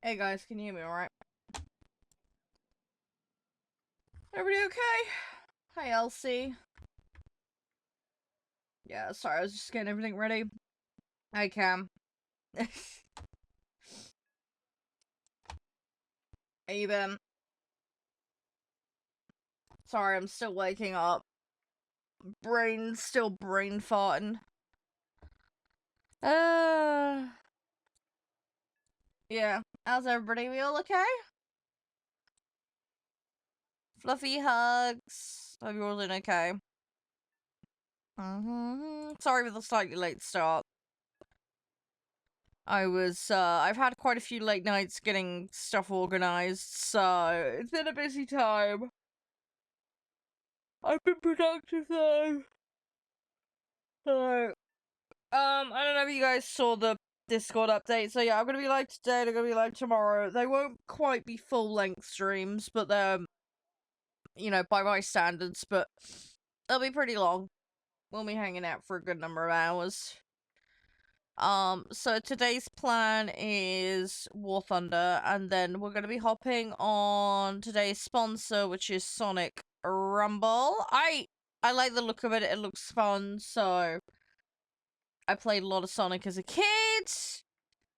Hey guys, can you hear me alright? Everybody okay? Hi Elsie. Yeah, sorry, I was just getting everything ready. Hi Cam. How you been? Sorry, I'm still waking up. Still brain farting. Yeah. How's everybody? We all okay? Fluffy hugs. Hope you're all doing okay. Sorry for the slightly late start. I've had quite a few late nights getting stuff organized, so it's been a busy time. I've been productive though. So, I don't know if you guys saw the Discord update. So yeah, I'm gonna be live today. They're gonna be live tomorrow. They won't quite be full length streams, but they're, by my standards. But they'll be pretty long. We'll be hanging out for a good number of hours. So today's plan is War Thunder, and then we're gonna be hopping on today's sponsor, which is Sonic Rumble. I like the look of it. It looks fun. So I played a lot of Sonic as a kid,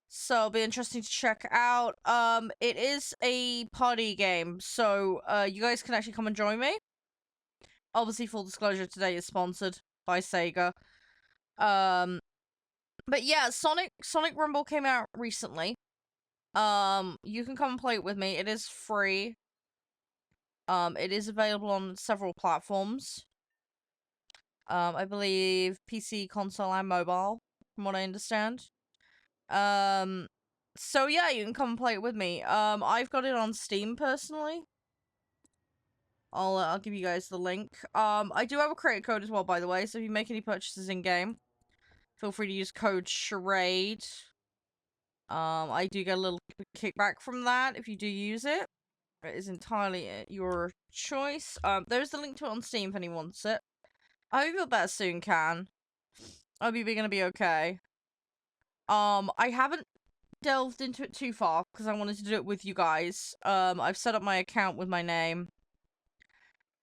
so it'll be interesting to check out. It is a party game, so you guys can actually come and join me. Obviously, full disclosure, today is sponsored by Sega. But yeah, Sonic Rumble came out recently. You can come and play it with me. It is free. It is available on several platforms. I believe PC, console, and mobile, from what I understand. So yeah, you can come and play it with me. I've got it on Steam personally. I'll give you guys the link. I do have a credit code as well, by the way. So if you make any purchases in game, feel free to use code Charede. I do get a little kickback from that if you do use it. It is entirely your choice. There's the link to it on Steam if anyone wants it. I hope you feel better soon, Can. I hope you're gonna be okay. I haven't delved into it too far because I wanted to do it with you guys. I've set up my account with my name,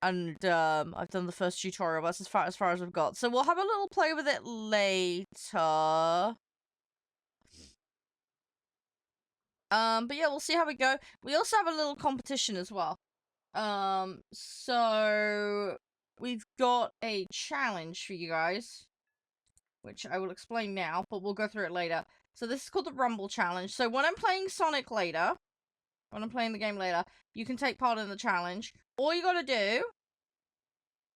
and I've done the first tutorial. That's as far as I've got. So we'll have a little play with it later. But yeah, we'll see how we go. We also have a little competition as well. So we've got a challenge for you guys, which I will explain now, but we'll go through it later. So this is called the Rumble Challenge. So when I'm playing Sonic later, when I'm playing the game later, you can take part in the challenge. All you gotta do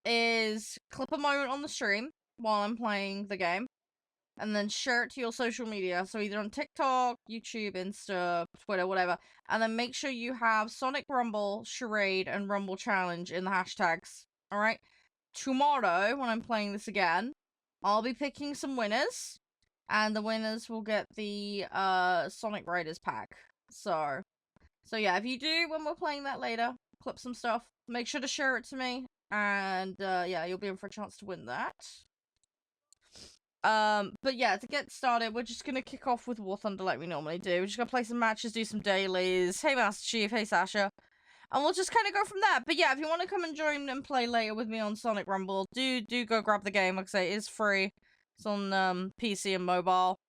is clip a moment on the stream while I'm playing the game, and then share it to your social media. So either on TikTok, YouTube, Insta, Twitter, whatever. And then make sure you have Sonic Rumble, Charade, and Rumble Challenge in the hashtags. Alright? Tomorrow, when I'm playing this again, I'll be picking some winners. And the winners will get the Sonic Raiders pack. So yeah, if you do, when we're playing that later, clip some stuff, make sure to share it to me. And yeah, you'll be in for a chance to win that. But yeah, to get started, we're just gonna kick off with War Thunder like we normally do. We're just gonna play some matches, do some dailies. Hey, Master Chief. Hey, Sasha. And we'll just kind of go from there. But yeah, if you want to come and join and play later with me on Sonic Rumble, do go grab the game. Like I say, it is free. It's on PC and mobile.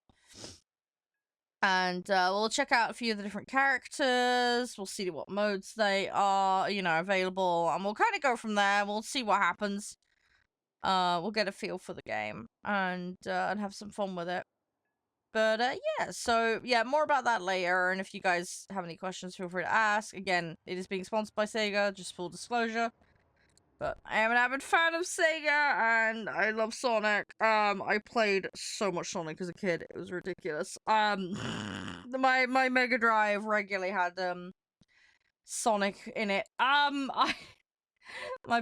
And we'll check out a few of the different characters. We'll see what modes they are, available. And we'll kind of go from there. We'll see what happens. We'll get a feel for the game and have some fun with it. But yeah, so yeah, more about that later. And if you guys have any questions, feel free to ask. Again, it is being sponsored by Sega, just full disclosure. But I am an avid fan of Sega, and I love Sonic. I played so much Sonic as a kid; it was ridiculous. My Mega Drive regularly had Sonic in it. My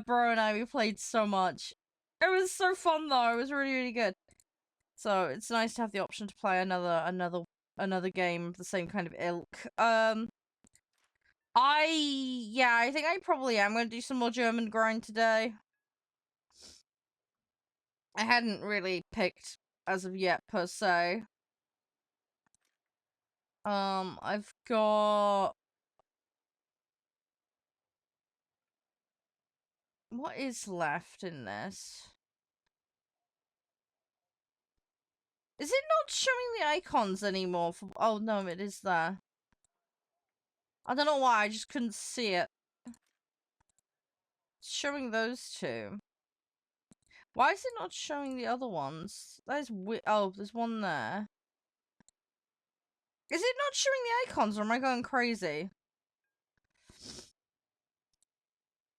bro and I, we played so much. It was so fun though. It was really good. So it's nice to have the option to play another game of the same kind of ilk. I think I probably am gonna do some more German grind today. I hadn't really picked as of yet per se. I've got... What is left in this? Is it not showing the icons anymore? For... Oh, no, it is there. I don't know why, I just couldn't see it. It's showing those two. Why is it not showing the other ones? There's oh, there's one there. Is it not showing the icons, or am I going crazy?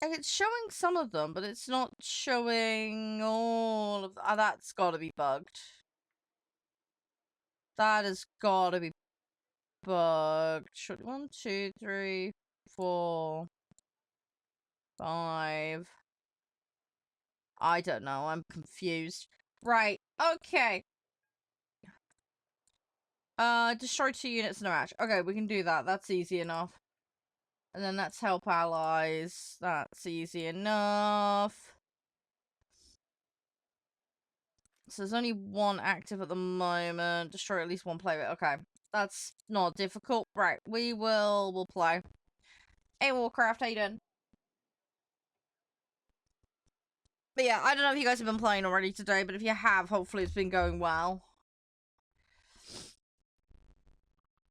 Like, it's showing some of them, but it's not showing all of them. Oh, that's gotta be bugged. That has gotta be bugged. 1, 2, 3, 4, 5. I don't know. I'm confused. Right. Okay. Destroy 2 units in a match. Okay, we can do that. That's easy enough. And then that's help allies. That's easy enough. So there's only one active at the moment. Destroy at least one player. Okay. That's not difficult. Right. We'll play. Hey, Warcraft, how you doing? But yeah, I don't know if you guys have been playing already today, but if you have, hopefully it's been going well.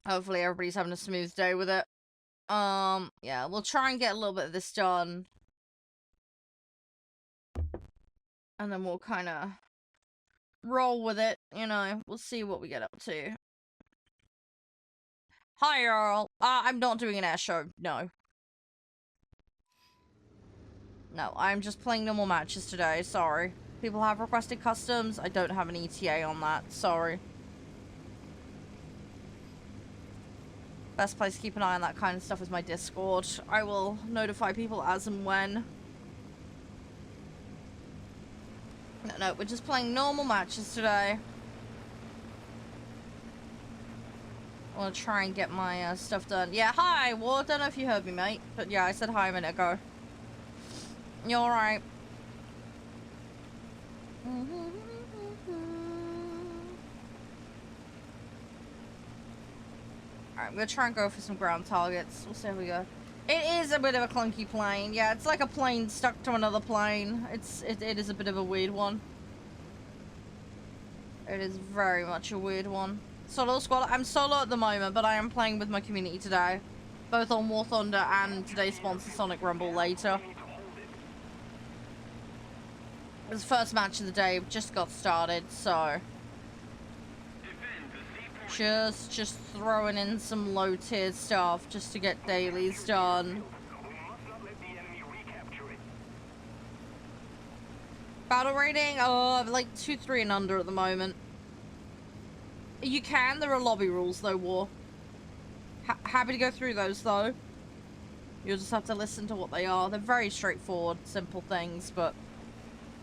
Hopefully everybody's having a smooth day with it. Yeah, we'll try and get a little bit of this done. And then we'll kind of roll with it, you know. We'll see what we get up to. Hi, Earl. I'm not doing an air show. No. No, I'm just playing normal matches today. Sorry. People have requested customs. I don't have an ETA on that. Sorry. Best place to keep an eye on that kind of stuff is my Discord. I will notify people as and when. No, we're just playing normal matches today. I want to try and get my stuff done. Yeah, hi! Well, I don't know if you heard me, mate. But yeah, I said hi a minute ago. You alright? Alright, I'm gonna try and go for some ground targets. We'll see how we go. It is a bit of a clunky plane. Yeah, it's like a plane stuck to another plane. It is a bit of a weird one. It is very much a weird one. Solo squad. I'm solo at the moment, but I am playing with my community today. Both on War Thunder and today's sponsor Sonic Rumble later. It's the first match of the day. We've just got started, so... Just throwing in some low-tier stuff just to get dailies done. Battle rating? Oh, I'm like 2, 3 and under at the moment. You can. There are lobby rules, though, War. Happy to go through those, though. You'll just have to listen to what they are. They're very straightforward, simple things, but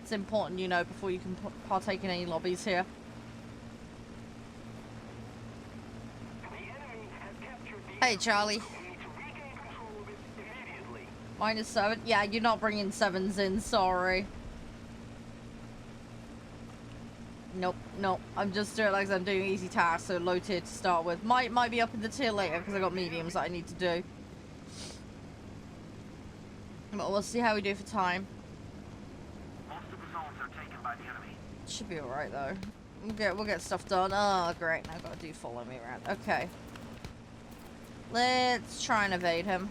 it's important, you know, before you can partake in any lobbies here. Hey, Charlie. -7? Yeah, you're not bringing 7s in, sorry. Nope, nope. I'm just doing like I'm doing easy tasks, so low tier to start with. Might be up in the tier later because I got mediums that I need to do. But we'll see how we do for time. Most of the zones are taken by the enemy. Should be alright though. We'll get stuff done. Oh great, now I've got to do follow me around. Okay. Let's try and evade him.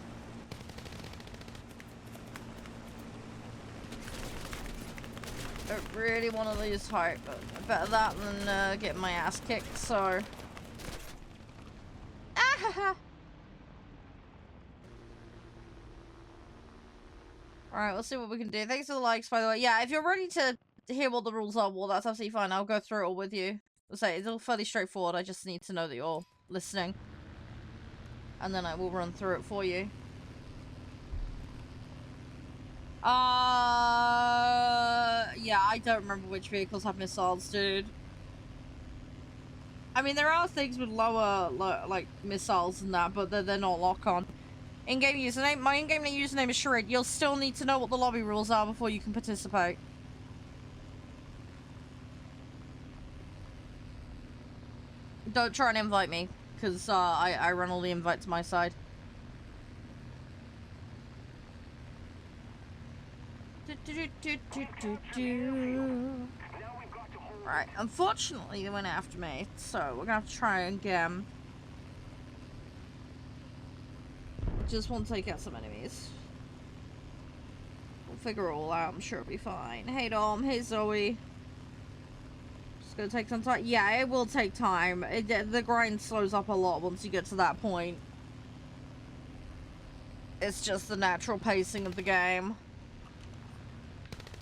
I really want to lose heart, but better that than get my ass kicked, so... Ah! Alright, we'll see what we can do. Thanks for the likes, by the way. Yeah, if you're ready to hear what the rules are, well, that's absolutely fine. I'll go through it all with you. I'll say it's all fairly straightforward. I just need to know that you're listening. And then I will run through it for you. Yeah, I don't remember which vehicles have missiles, dude. I mean, there are things with lower, like, missiles and that, but they're not lock-on. In-game username? My in-game username is Charede. You'll still need to know what the lobby rules are before you can participate. Don't try and invite me, because I run all the invites to my side. Right, unfortunately they went after me, so we're gonna have to try again. Just want to take out some enemies. We'll figure it all out, I'm sure it'll be fine. Hey Dom, hey Zoe. Just gonna take some time. Yeah, it will take time. The grind slows up a lot once you get to that point. It's just the natural pacing of the game.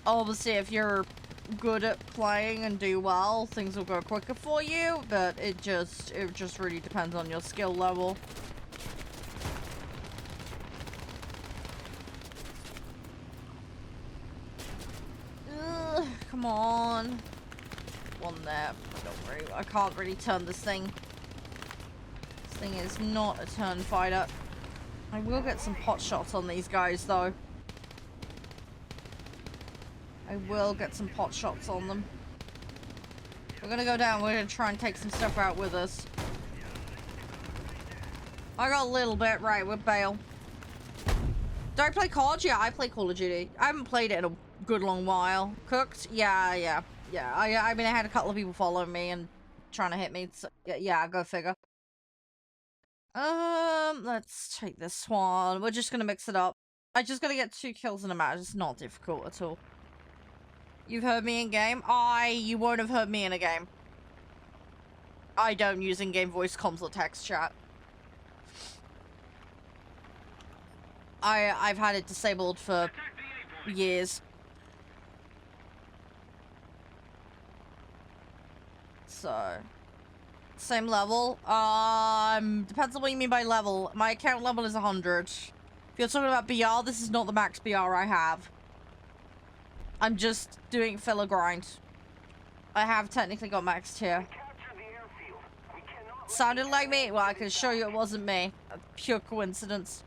Obviously, if you're good at playing and do well, things will go quicker for you, but it just really depends on your skill level. Ugh, come on. One there. Don't worry, I can't really turn this thing. This thing is not a turn fighter. I will get some pot shots on these guys, though. I will get some pot shots on them. We're gonna go down. We're gonna try and take some stuff out with us. I got a little bit. Right, we're bail. Do I play COD? Yeah, I play Call of Duty. I haven't played it in a good long while. Cooked? Yeah. I mean, I had a couple of people following me and trying to hit me. So, yeah, go figure. Let's take this one. We're just gonna mix it up. I just gotta get 2 kills in a match. It's not difficult at all. You've heard me in game? You won't have heard me in a game. I don't use in-game voice comms or text chat. I've had it disabled for years. So, same level. Depends on what you mean by level. My account level is 100. If you're talking about BR, this is not the max BR I have. I'm just doing filler grind. I have technically got maxed here. Sounded like me? Well, I can show you it wasn't me. A pure coincidence.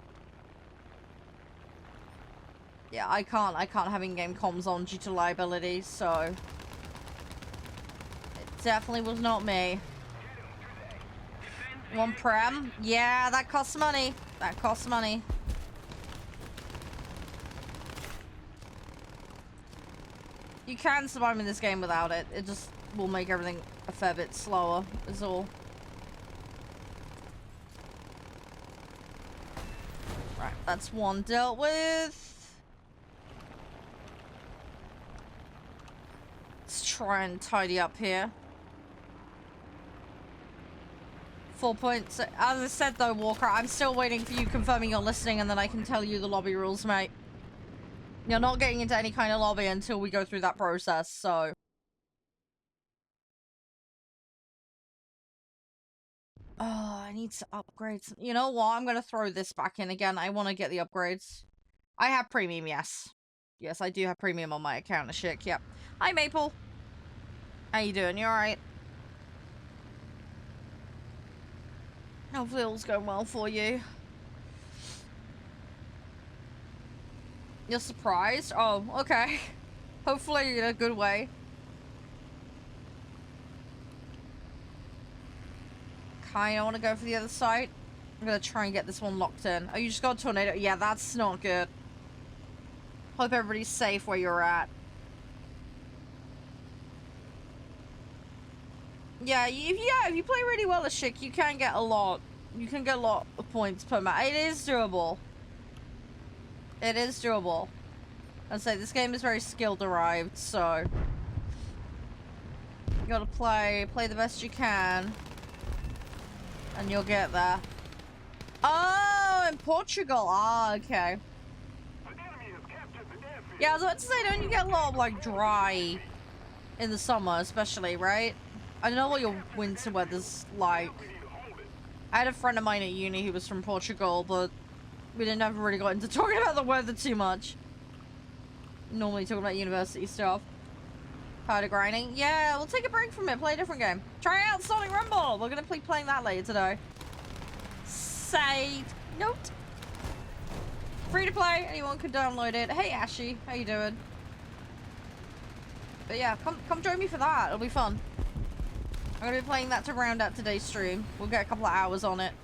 Yeah, I can't have in-game comms on due to liability, so it definitely was not me. One prem? Yeah, that costs money. That costs money. You can survive in this game without it. It just will make everything a fair bit slower, is all. Right, that's one dealt with. Let's try and tidy up here. 4 points. As I said though, Walker, I'm still waiting for you confirming you're listening and then I can tell you the lobby rules, mate. You're not getting into any kind of lobby until we go through that process, so... Oh, I need to upgrade some... You know what? I'm gonna throw this back in again. I want to get the upgrades. I have premium, yes. Yes, I do have premium on my account, Ashik, yep. Hi, Maple. How you doing? You alright? Hopefully all's going well for you. You're surprised? Oh, okay. Hopefully in a good way. Kinda wanna go for the other side. I'm gonna try and get this one locked in. Oh, you just got a tornado? Yeah, that's not good. Hope everybody's safe where you're at. Yeah, if you play really well as Ashik, you can get a lot. You can get a lot of points per match. It is doable. It is doable. I'd say this game is very skill derived, so you gotta play the best you can, and you'll get there. Oh, in Portugal. Ah, okay. Yeah, I was about to say, don't you get a lot of like dry in the summer, especially, right? I don't know what your winter weather's like. I had a friend of mine at uni who was from Portugal, but we didn't ever really got into talking about the weather too much. Normally talking about university stuff. Powder grinding. Yeah, we'll take a break from it. Play a different game. Try out Sonic Rumble. We're going to be playing that later today. Save note. Free to play. Anyone can download it. Hey, Ashy. How you doing? But yeah, come join me for that. It'll be fun. I'm gonna be playing that to round out today's stream. We'll get a couple of hours on it.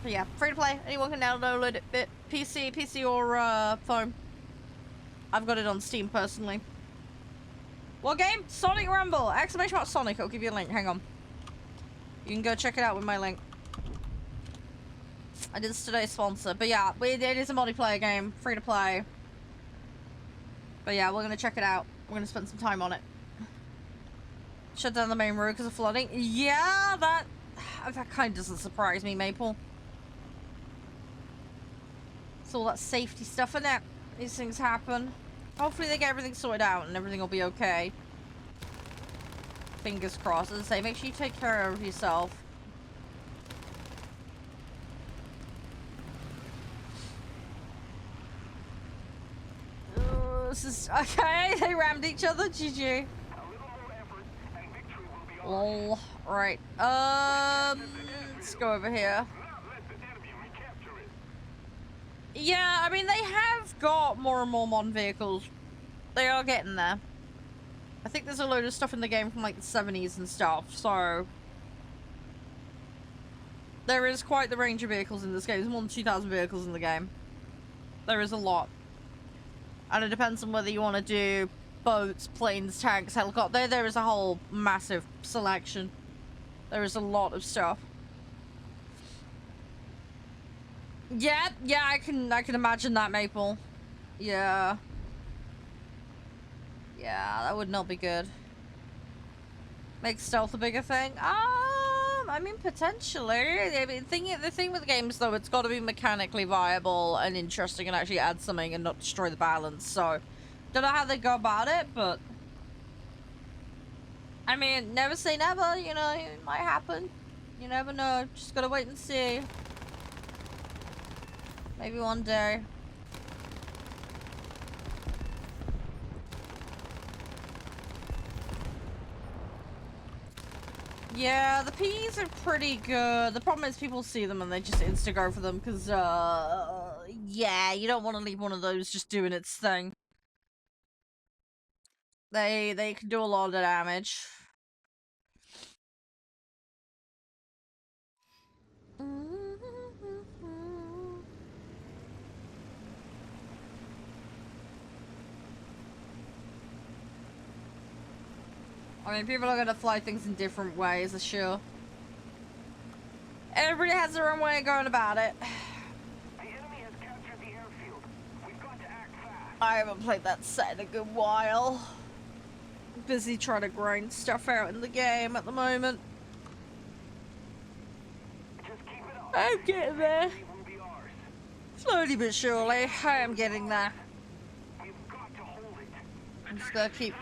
But yeah, free to play. Anyone can download it. PC or phone. I've got it on Steam personally. What game? Sonic Rumble! Exclamation mark Sonic. I'll give you a link. Hang on. You can go check it out with my link. I did today's sponsor. But yeah, it is a multiplayer game. Free to play. But yeah, we're gonna check it out. We're gonna spend some time on it. Shut down the main road because of flooding. Yeah, that kind of doesn't surprise me, Maple. It's all that safety stuff, isn't it? These things happen. Hopefully they get everything sorted out and everything will be okay. Fingers crossed. As I say, make sure you take care of yourself. This is okay. They rammed each other. GG. Lol. Right. Let's go over here. Yeah, I mean, they have got more and more modern vehicles. They are getting there. I think there's a load of stuff in the game from like the 70s and stuff, so there is quite the range of vehicles in this game. There's more than 2,000 vehicles in the game. There is a lot. And it depends on whether you want to do boats, planes, tanks, helicopters. There is a whole massive selection. There is a lot of stuff. Yeah, I can imagine that, Maple. Yeah. Yeah, that would not be good. Make stealth a bigger thing? I mean, potentially. I mean, the thing with the games, though, it's got to be mechanically viable and interesting and actually add something and not destroy the balance. So, don't know how they go about it, but I mean, never say never. You know, it might happen. You never know. Just gotta wait and see. Maybe one day. Yeah, the P's are pretty good. The problem is people see them and they just insta-go for them because, yeah, you don't want to leave one of those just doing its thing. They can do a lot of damage. I mean, people are gonna fly things in different ways, I'm sure. Everybody has their own way of going about it. The enemy has captured the airfield. We've got to act fast. I haven't played that set in a good while. Busy trying to grind stuff out in the game at the moment. Just keep it up. I'm getting there. It will be ours. Slowly but surely, I am getting there. We've got to hold it. I'm just gonna keep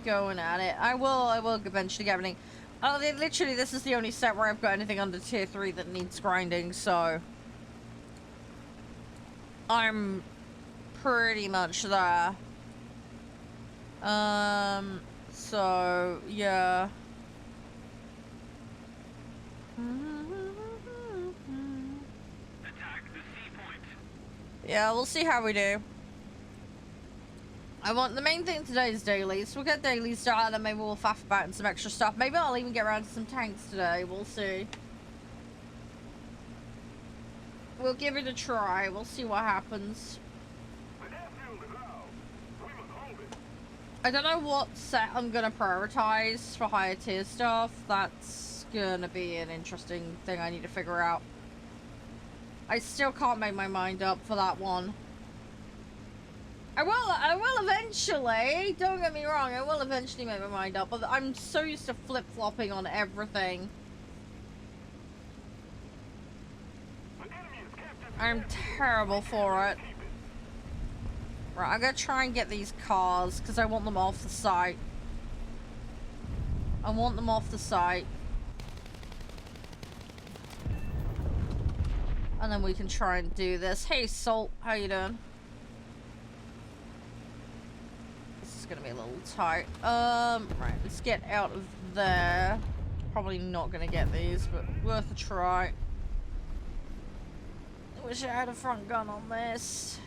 going at it. I will eventually get everything. Oh, literally, this is the only set where I've got anything under tier 3 that needs grinding, so I'm pretty much there. So yeah. Attack the sea point. Yeah, we'll see how we do. I want the main thing today is dailies. We'll get dailies started and maybe we'll faff about and some extra stuff. Maybe I'll even get around to some tanks today. We'll see. We'll give it a try. We'll see what happens. I don't know what set I'm gonna prioritize for higher tier stuff. That's gonna be an interesting thing I need to figure out. I still can't make my mind up for that one. I will eventually. Don't get me wrong, I will eventually make my mind up, but I'm so used to flip-flopping on everything. I'm terrible for it. Right, I'm gonna try and get these cars, because I want them off the site. I want them off the site. And then we can try and do this. Hey, Salt, how you doing? This is gonna be a little tight. Right, let's get out of there. Probably not gonna get these, but worth a try. I wish I had a front gun on this.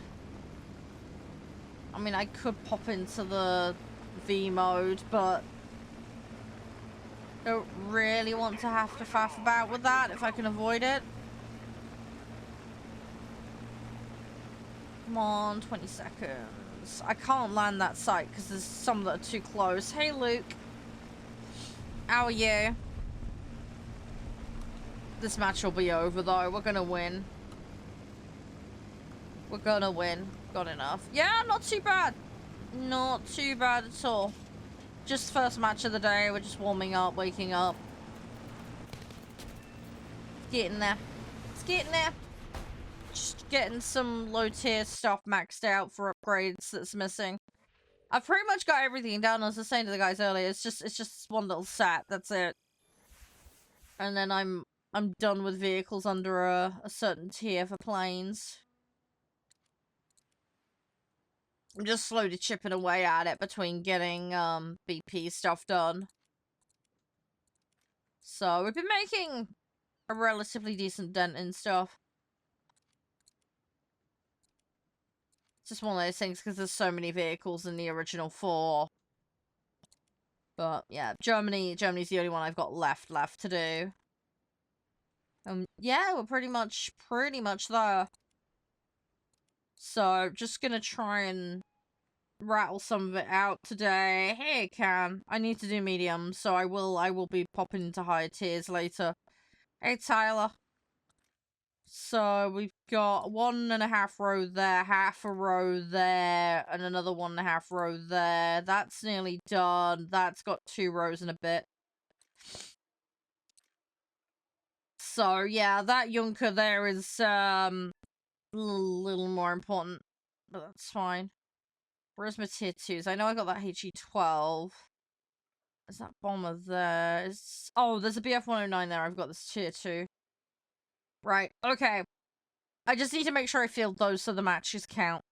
I mean, I could pop into the V mode, but don't really want to have to faff about with that if I can avoid it. Come on, 20 seconds. I can't land that site because there's some that are too close. Hey, Luke. How are you? This match will be over, though. We're gonna win. We're gonna win. Got enough. Yeah, not too bad. Not too bad at all. Just first match of the day. We're just warming up, waking up. Getting there. It's getting there. Just getting some low tier stuff maxed out for upgrades that's missing. I've pretty much got everything done. As I was saying to the guys earlier, it's just one little set. That's it. And then I'm done with vehicles under a certain tier for planes. I'm just slowly chipping away at it between getting BP stuff done. So we've been making a relatively decent dent in stuff. It's just one of those things because there's so many vehicles in the original 4. But yeah, Germany's the only one I've got left to do. Yeah, we're pretty much there. So just gonna try and rattle some of it out today. Hey, Cam, I need to do medium, so I will be popping into higher tiers later. Hey, Tyler. So we've got 1.5 row there, half a row there, and another 1.5 row there. That's nearly done. That's got 2 rows and a bit. So yeah, that Junker there is little more important, but that's fine. Where's my tier 2s? I know I got that HE12. Is that bomber there? Oh, there's a BF-109 there. I've got this tier 2. Right, okay. I just need to make sure I field those so the matches count.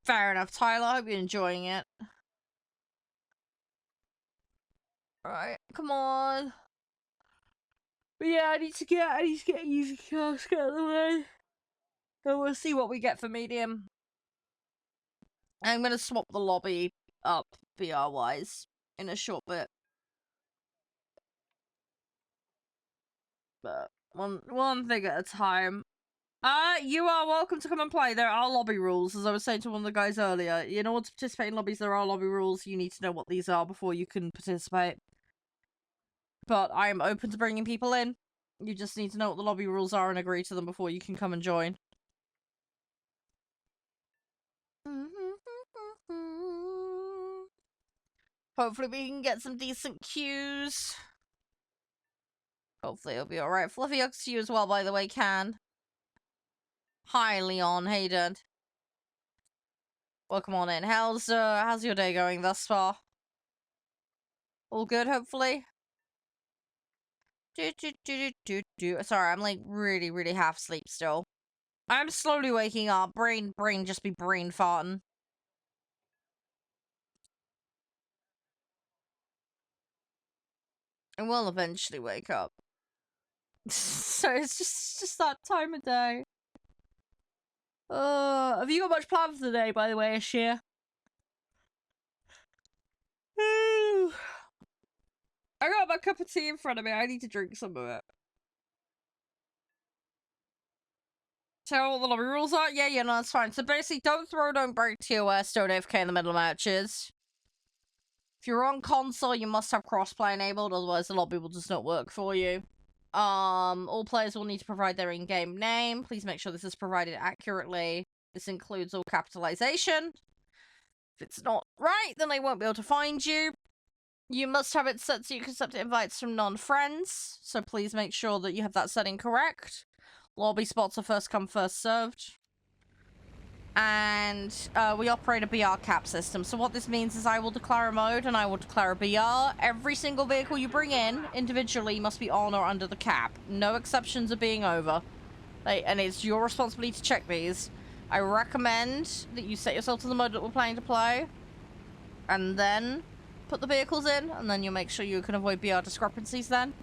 Fair enough, Tyler. I hope you're enjoying it. Alright, come on. But yeah, I need to get a easy cask out of the way. And we'll see what we get for medium. I'm gonna swap the lobby up BR-wise in a short bit. But one thing at a time. You are welcome to come and play. There are lobby rules, as I was saying to one of the guys earlier. In order to participate in lobbies, there are lobby rules. You need to know what these are before you can participate. But I am open to bringing people in. You just need to know what the lobby rules are and agree to them before you can come and join. Hopefully we can get some decent queues. Hopefully it'll be alright. Fluffy hugs to you as well, by the way, Can. Hi, Leon. How you doing? Welcome on in. How's your day going thus far? All good, hopefully? Sorry, I'm like really half asleep still. I'm slowly waking up. Brain just be brain farting. And will eventually wake up. So it's just that time of day. Have you got much planned for today, by the way, Ashir? I got my cup of tea in front of me. I need to drink some of it. Tell what the lobby rules are? Yeah, no, that's fine. So basically, don't throw, don't break TOS, don't AFK in the middle of matches. If you're on console, you must have crossplay enabled, otherwise the lobby will just not work for you. All players will need to provide their in-game name. Please make sure this is provided accurately. This includes all capitalization. If it's not right, then they won't be able to find you. You must have it set so you can accept invites from non-friends, so please make sure that you have that setting correct. Lobby spots are first come, first served. And we operate a BR cap system. So what this means is I will declare a mode and I will declare a BR. Every single vehicle you bring in individually must be on or under the cap. No exceptions are being over. And it's your responsibility to check these. I recommend that you set yourself to the mode that we're planning to play. And then put the vehicles in. And then you'll make sure you can avoid BR discrepancies then.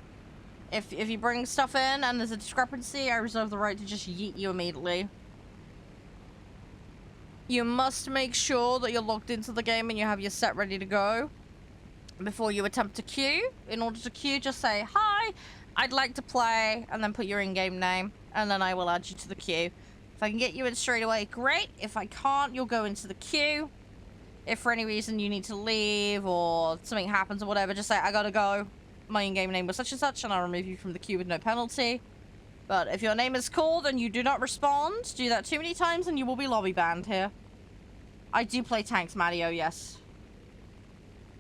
If you bring stuff in and there's a discrepancy, I reserve the right to just yeet you immediately. You must make sure that you're logged into the game and you have your set ready to go before you attempt to queue. In order to queue, just say, hi, I'd like to play, and then put your in-game name, and then I will add you to the queue. If I can get you in straight away, great. If I can't, you'll go into the queue. If for any reason you need to leave or something happens or whatever, just say, I gotta go. My in-game name was such and such, and I'll remove you from the queue with no penalty. But if your name is called and you do not respond, do that too many times and you will be lobby banned here. I do play tanks, Mario, yes.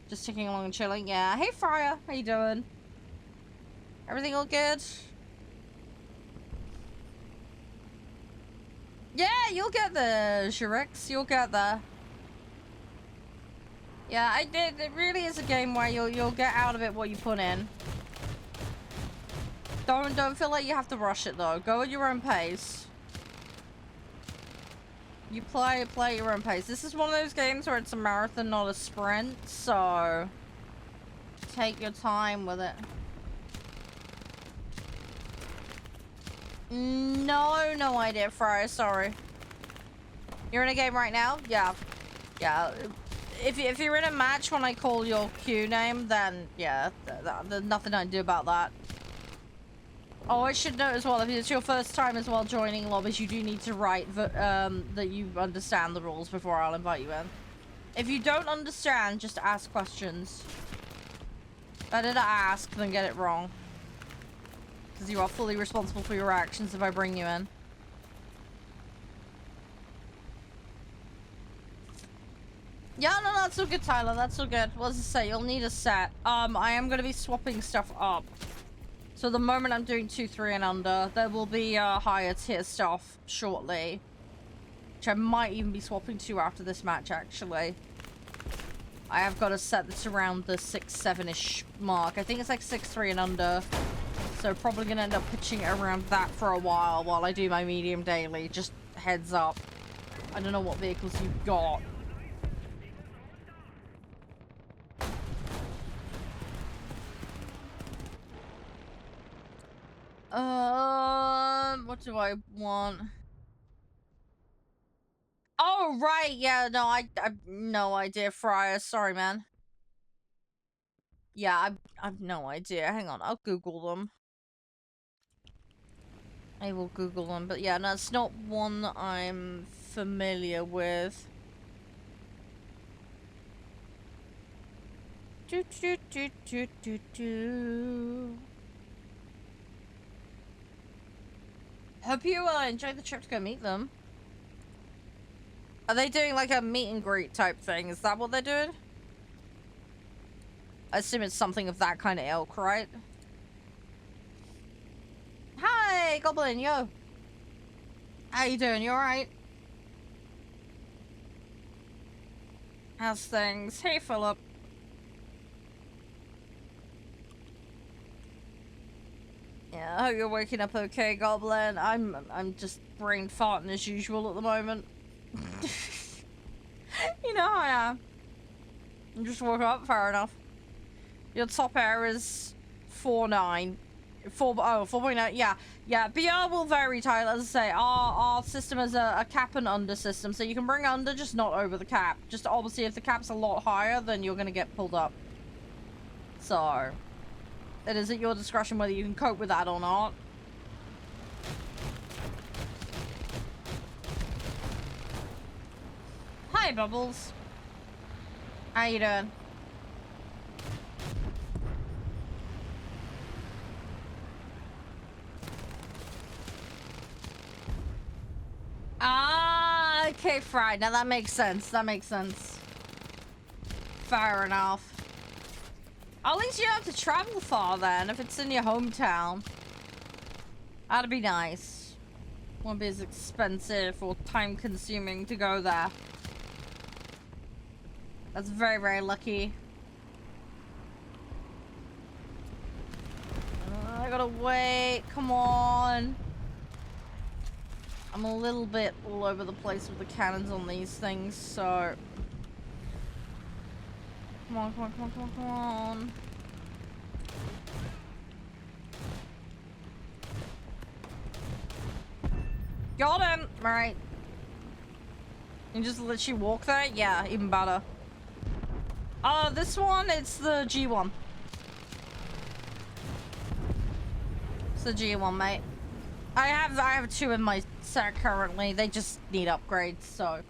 Just ticking along and chilling. Yeah. Hey, Fryer. How you doing? Everything all good? Yeah, you'll get there, Shirix. You'll get there. Yeah, it really is a game where you'll get out of it what you put in. Don't feel like you have to rush it though. Go at your own pace. You play at your own pace. This is one of those games where it's a marathon, not a sprint, so take your time with it. No idea, Fryer, sorry. You're in a game right now? Yeah. Yeah. If you're in a match when I call your queue name, then yeah, there's nothing I can do about that. Oh, I should note as well, if it's your first time as well joining lobbies, you do need to write that you understand the rules before I'll invite you in. If you don't understand, just ask questions. Better to ask than get it wrong. Because you are fully responsible for your actions if I bring you in. Yeah, no, that's all good, Tyler. That's all good. What does it say? You'll need a set. I am going to be swapping stuff up. So the moment I'm doing 2, 3, and under, there will be higher tier stuff shortly. Which I might even be swapping to after this match, actually. I have got a set that's around the 6, 7-ish mark. I think it's like 6, 3, and under. So probably going to end up pitching it around that for a while I do my medium daily. Just heads up. I don't know what vehicles you've got. What do I want? Oh, right, yeah, no, I've no idea, Fryer. Sorry, man. Yeah, I've no idea. Hang on, I'll Google them. I will Google them, but yeah, no, it's not one that I'm familiar with. Hope you enjoyed the trip to go meet them. Are they doing like a meet and greet type thing? Is that what they're doing? I assume it's something of that kind of ilk, right? Hi, Goblin, yo. How you doing? You alright? How's things? Hey, Philip. Yeah, I hope you're waking up okay, Goblin. I'm just brain farting as usual at the moment. You know how I am. I just woke up, fair enough. Your top air is 4.9. 4.9, yeah. BR will vary, Tyler. As I say, our system is a cap and under system, so you can bring under, just not over the cap. Just obviously, if the cap's a lot higher, then you're gonna get pulled up. So, it is at your discretion whether you can cope with that or not. Hi, Bubbles. How you doing? Ah, okay, Fried. Now that makes sense. That makes sense. Fair enough. At least you don't have to travel far then, if it's in your hometown. That'd be nice. Won't be as expensive or time-consuming to go there. That's very, very lucky. I gotta wait. Come on. I'm a little bit all over the place with the cannons on these things, so... Come on, come on, come on, come on, come on. Got him! Alright. You just let you walk there? Yeah, even better. This one, it's the G1. It's the G1, mate. I have 2 in my set currently. They just need upgrades, so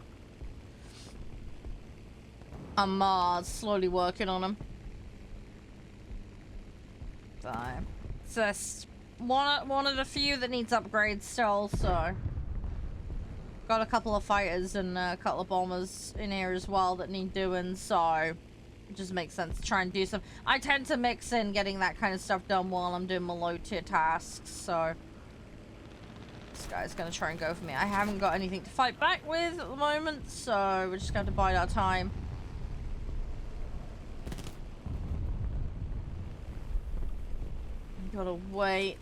I'm slowly working on them. So it's just one of the few that needs upgrades still. So got a couple of fighters and a couple of bombers in here as well that need doing. So it just makes sense to try and do some. I tend to mix in getting that kind of stuff done while I'm doing my low tier tasks. So this guy's gonna try and go for me. I haven't got anything to fight back with at the moment, so we're just going to bide our time. Gotta wait.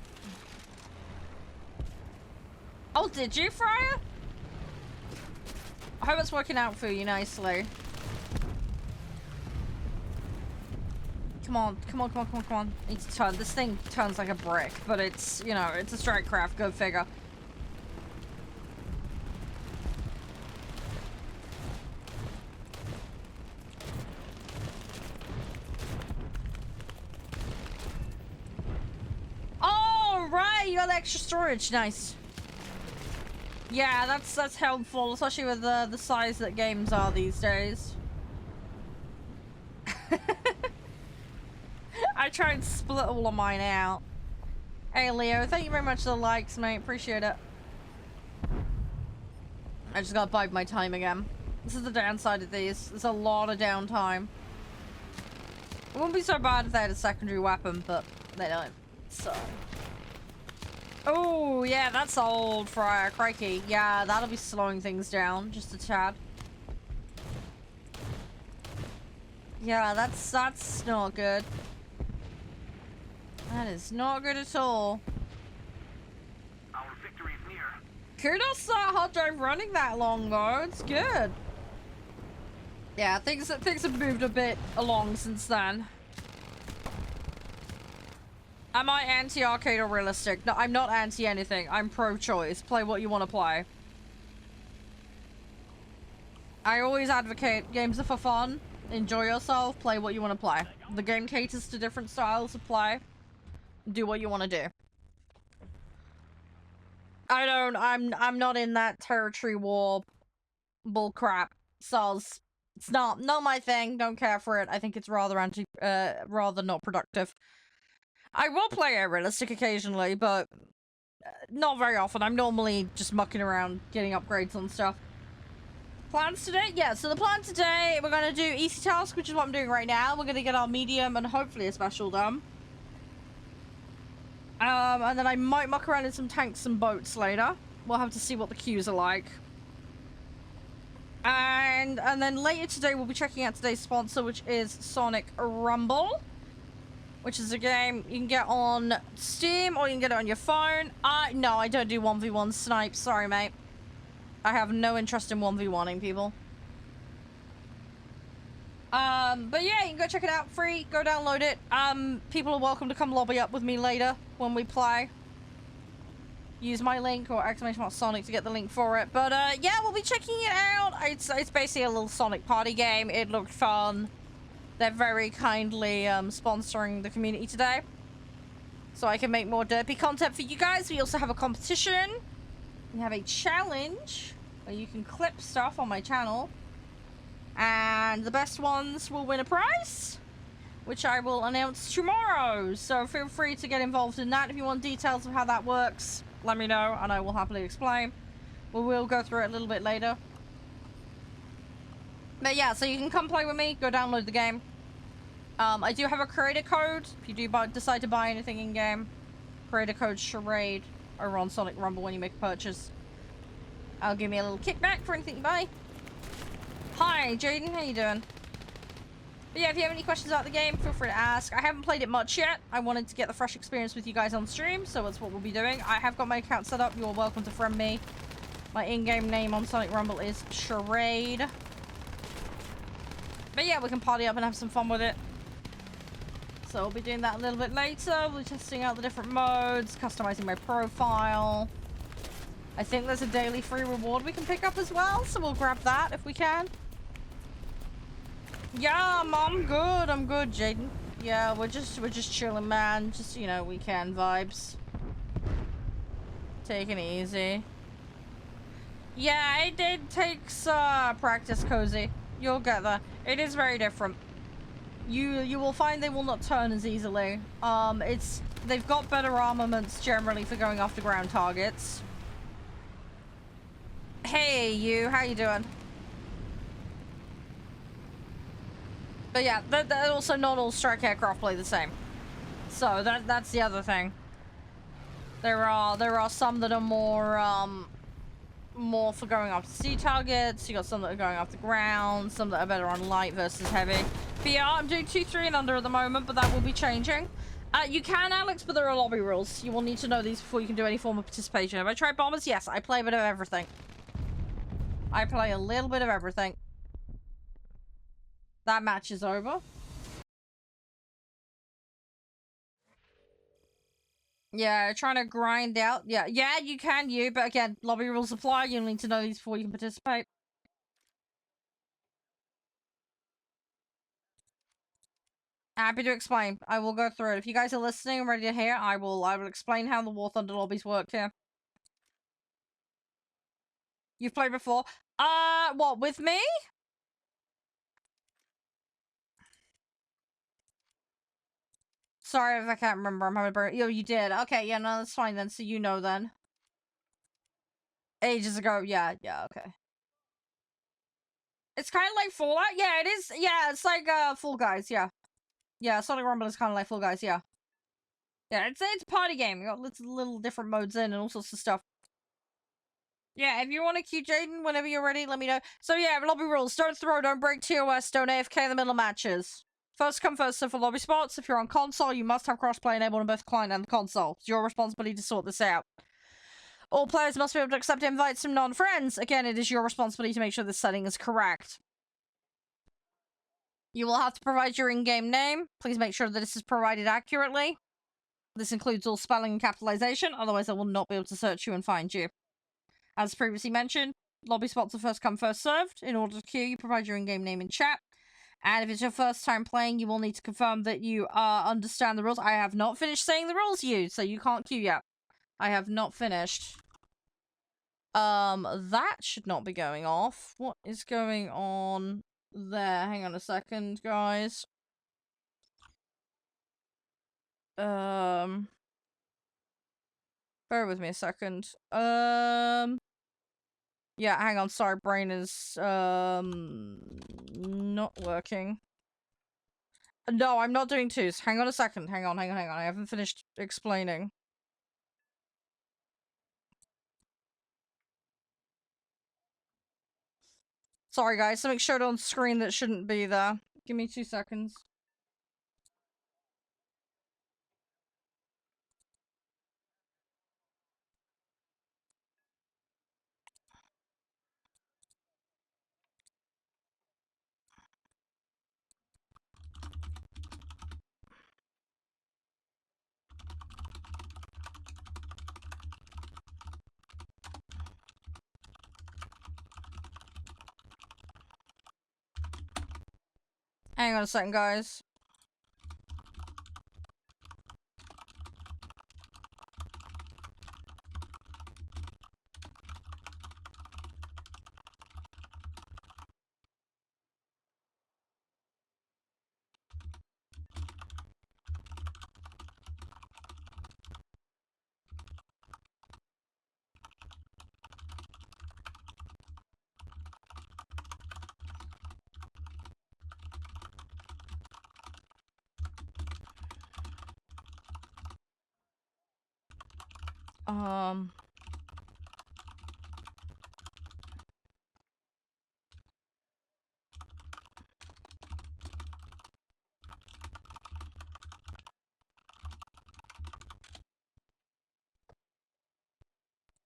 Oh, did you, Freya? I hope it's working out for you nicely. Come on, come on, come on, come on, come on. Need to turn. This thing turns like a brick, but it's, you know, it's a strike craft. Go figure. Oh, right, you got extra storage. Nice. Yeah, that's helpful, especially with the size that games are these days. I try and split all of mine out. Hey, Leo, thank you very much for the likes, mate. Appreciate it. I just gotta bide my time again. This is the downside of these. There's a lot of downtime. It wouldn't be so bad if they had a secondary weapon, but they don't. So. Oh, yeah, that's old Fryer. Crikey. Yeah, that'll be slowing things down just a tad. Yeah, that's not good. That is not good at all. Our victory is near. Kudos to that hard drive running that long though. It's good. Yeah, things have moved a bit along since then. Am I anti-arcade or realistic? No, I'm not anti-anything. I'm pro-choice. Play what you want to play. I always advocate games are for fun. Enjoy yourself. Play what you want to play. The game caters to different styles of play. Do what you want to do. I'm not in that territory war bullcrap. So it's not my thing. Don't care for it. I think it's rather not productive. I will play a realistic occasionally, but not very often. I'm normally just mucking around, getting upgrades on stuff. Plans today? Yeah, so the plan today, we're going to do easy task, which is what I'm doing right now. We're going to get our medium and hopefully a special done. And then I might muck around in some tanks and boats later. We'll have to see what the queues are like. And then later today, we'll be checking out today's sponsor, which is Sonic Rumble. Which is a game you can get on Steam or you can get it on your phone. No, I don't do 1v1 snipes. Sorry, mate. I have no interest in 1v1ing people. But yeah, you can go check it out free. Go download it. People are welcome to come lobby up with me later when we play. Use my link or !Sonic to get the link for it. But yeah, we'll be checking it out. It's basically a little Sonic party game. It looked fun. They're very kindly sponsoring the community today. So I can make more derpy content for you guys. We also have a competition. We have a challenge where you can clip stuff on my channel. And the best ones will win a prize, which I will announce tomorrow. So feel free to get involved in that. If you want details of how that works, let me know and I will happily explain. We will go through it a little bit later. But yeah, so you can come play with me, go download the game. I do have a creator code if you do decide to buy anything in game. Creator code Charede over on Sonic Rumble when you make a purchase. I'll give me a little kickback for anything you buy. Hi, Jaden, how you doing? But yeah, if you have any questions about the game, feel free to ask. I haven't played it much yet. I wanted to get the fresh experience with you guys on stream, so that's what we'll be doing. I have got my account set up. You're welcome to friend me. My in-game name on Sonic Rumble is Charade. But yeah, we can party up and have some fun with it. So we'll be doing that a little bit later. We'll be testing out the different modes, customizing my profile. I think there's a daily free reward we can pick up as well, so we'll grab that if we can. Yeah, I'm good. I'm good, Jaden. Yeah, we're just chilling, man. Just, you know, weekend vibes. Taking it easy. Yeah, it takes practice, Cozy. You'll get there. It is very different. You will find they will not turn as easily. They've got better armaments generally for going after ground targets. Hey, you. How you doing? But yeah, they're also not all strike aircraft play the same. So that's the other thing. There are some that are more for going after sea targets. You got some that are going off the ground, some that are better on light versus heavy. But yeah, I'm doing 2, 3, and under at the moment, but that will be changing. You can, Alex, but there are lobby rules. You will need to know these before you can do any form of participation. Have I tried bombers? Yes, I play a bit of everything. I play a little bit of everything. That match is over. Yeah, trying to grind out. Yeah, you can, but again, lobby rules apply. You'll need to know these before you can participate. Happy to explain. I will go through it. If you guys are listening and ready to hear, I will explain how the War Thunder lobbies work here. You've played before? What, with me? Sorry if I can't remember. I'm having a brain. Yo, you did. Okay, yeah, no, that's fine then. So you know then. Ages ago. Yeah, okay. It's kind of like Fallout. Yeah, it is. Yeah, it's like Fall Guys. Yeah. Yeah, Sonic Rumble is kind of like Fall Guys. Yeah. Yeah, it's a party game. You got little different modes in and all sorts of stuff. Yeah, if you want to queue Jaden whenever you're ready, let me know. So yeah, lobby rules. Don't throw, don't break TOS, don't AFK in the middle of matches. First come, first serve for lobby spots. If you're on console, you must have crossplay enabled on both the client and the console. It's your responsibility to sort this out. All players must be able to accept invites from non-friends. Again, it is your responsibility to make sure this setting is correct. You will have to provide your in-game name. Please make sure that this is provided accurately. This includes all spelling and capitalization, otherwise I will not be able to search you and find you. As previously mentioned, lobby spots are first come, first served. In order to queue, you provide your in-game name in chat. And if it's your first time playing, you will need to confirm that you understand the rules. I have not finished saying the rules to you, so you can't queue yet. I have not finished. That should not be going off. What is going on there? Hang on a second, guys. Bear with me a second. Yeah, hang on. Sorry, brain is, not working. No, I'm not doing twos. Hang on a second. Hang on. I haven't finished explaining. Sorry, guys. Something showed on screen that shouldn't be there. Give me 2 seconds. Hang on a second, guys.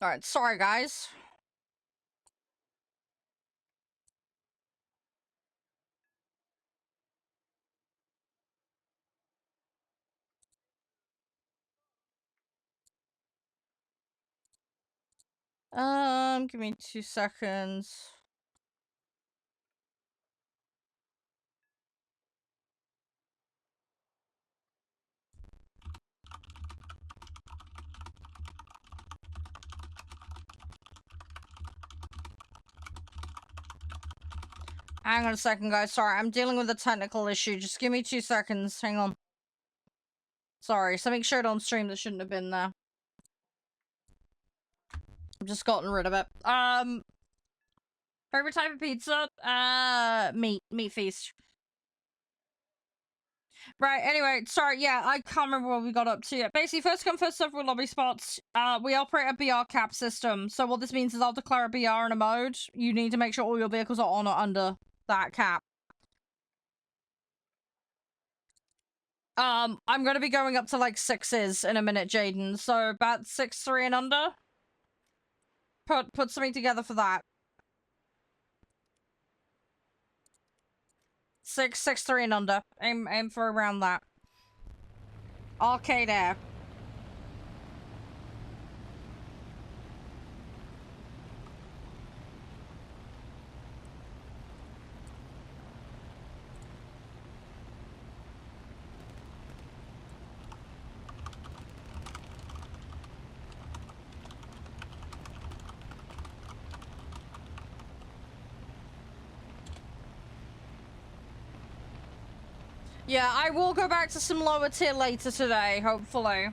Alright, sorry, guys. Give me 2 seconds. Hang on a second, guys. Sorry, I'm dealing with a technical issue. Just give me 2 seconds. Hang on. Sorry, something showed on stream that shouldn't have been there. I've just gotten rid of it. Favorite type of pizza? Meat feast. Right, anyway, sorry, yeah, I can't remember what we got up to yet. Basically, first come, first serve with lobby spots. We operate a BR cap system. So what this means is I'll declare a BR in a mode. You need to make sure all your vehicles are on or under that cap. I'm gonna be going up to, like, 6s in a minute, Jaden. So about 6-3 and under. Put something together for that. 6-3 and under. Aim for around that. Arcade air. Yeah, I will go back to some lower tier later today, hopefully.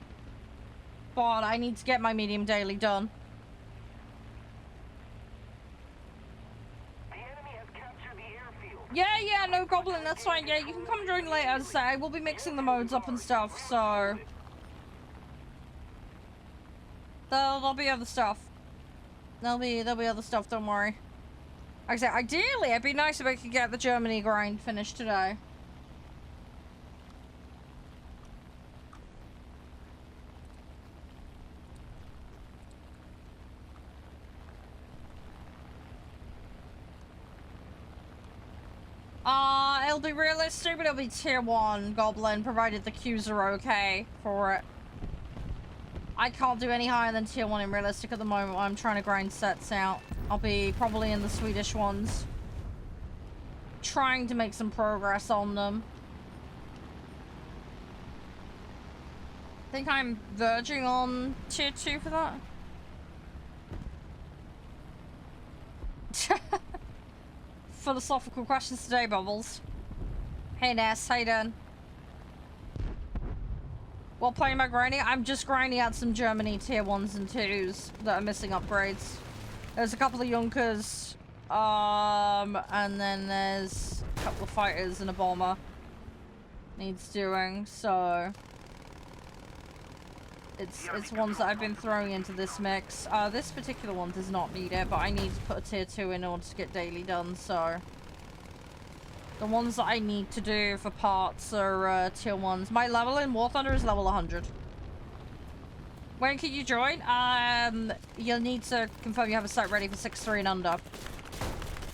But I need to get my medium daily done. The enemy has captured the airfield. Yeah, no goblin, that's fine. Yeah, you can come join later, as I say. I will be mixing the modes up and stuff, so... There'll be other stuff. There'll be other stuff, don't worry. Like I said, ideally, it'd be nice if I could get the Germany grind finished today. It'll be realistic, but it'll be tier 1 goblin, provided the queues are okay for it. I can't do any higher than tier 1 in realistic at the moment while I'm trying to grind sets out. I'll be probably in the Swedish ones. Trying to make some progress on them. I think I'm verging on tier 2 for that. Philosophical questions today, Bubbles. Hey Ness, how you doing? While playing my grinding, I'm just grinding out some Germany tier 1s and 2s that are missing upgrades. There's a couple of Junkers, and then there's a couple of fighters and a bomber needs doing, so it's ones that I've been throwing into this mix. This particular one does not need it, but I need to put a tier 2 in order to get daily done, so the ones that I need to do for parts are tier 1s. My level in warthunder is level 100. When can you join? You'll need to confirm you have a set ready for 6-3 and under.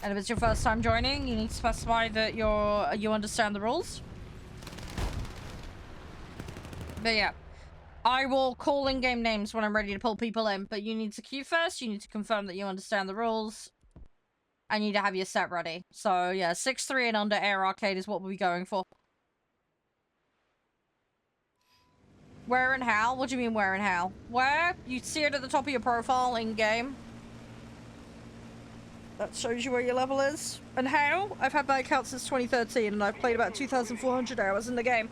And if it's your first time joining, you need to specify that you understand the rules. But yeah, I will call in-game names when I'm ready to pull people in, but you need to queue first, you need to confirm that you understand the rules. I need to have your set ready. So yeah, 6-3 and under air arcade is what we'll be going for. Where and how? What do you mean where and how? Where? You see it at the top of your profile in-game. That shows you where your level is. And how? I've had my account since 2013 and I've played about 2,400 hours in the game.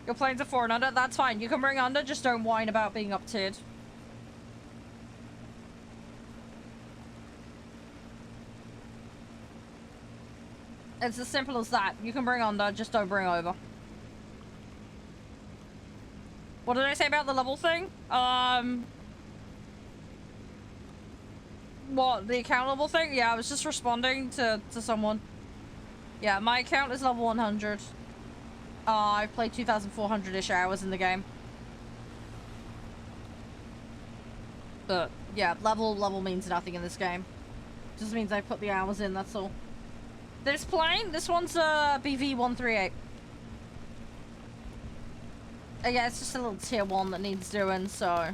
You're playing to 4 and under? That's fine. You can bring under, just don't whine about being up-tiered. It's as simple as that. You can bring under, just don't bring over. What did I say about the level thing? What, the account level thing? Yeah, I was just responding to someone. Yeah, my account is level 100. I've played 2,400-ish hours in the game. But, yeah, level means nothing in this game. Just means I put the hours in, that's all. This plane, this one's BV-138. Yeah, it's just a little tier 1 that needs doing, so...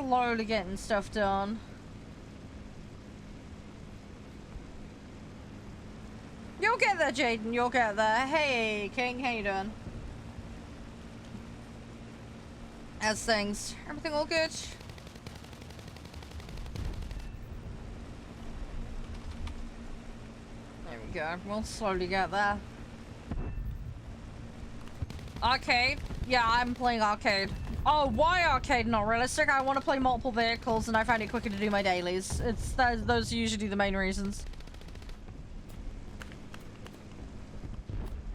slowly getting stuff done. You'll get there, Jaden. You'll get there. Hey, King. How you doing? How's things? Everything all good? There we go. We'll slowly get there. Arcade? Yeah, I'm playing arcade. Oh, why arcade? Not realistic. I want to play multiple vehicles, and I find it quicker to do my dailies. Those are usually the main reasons.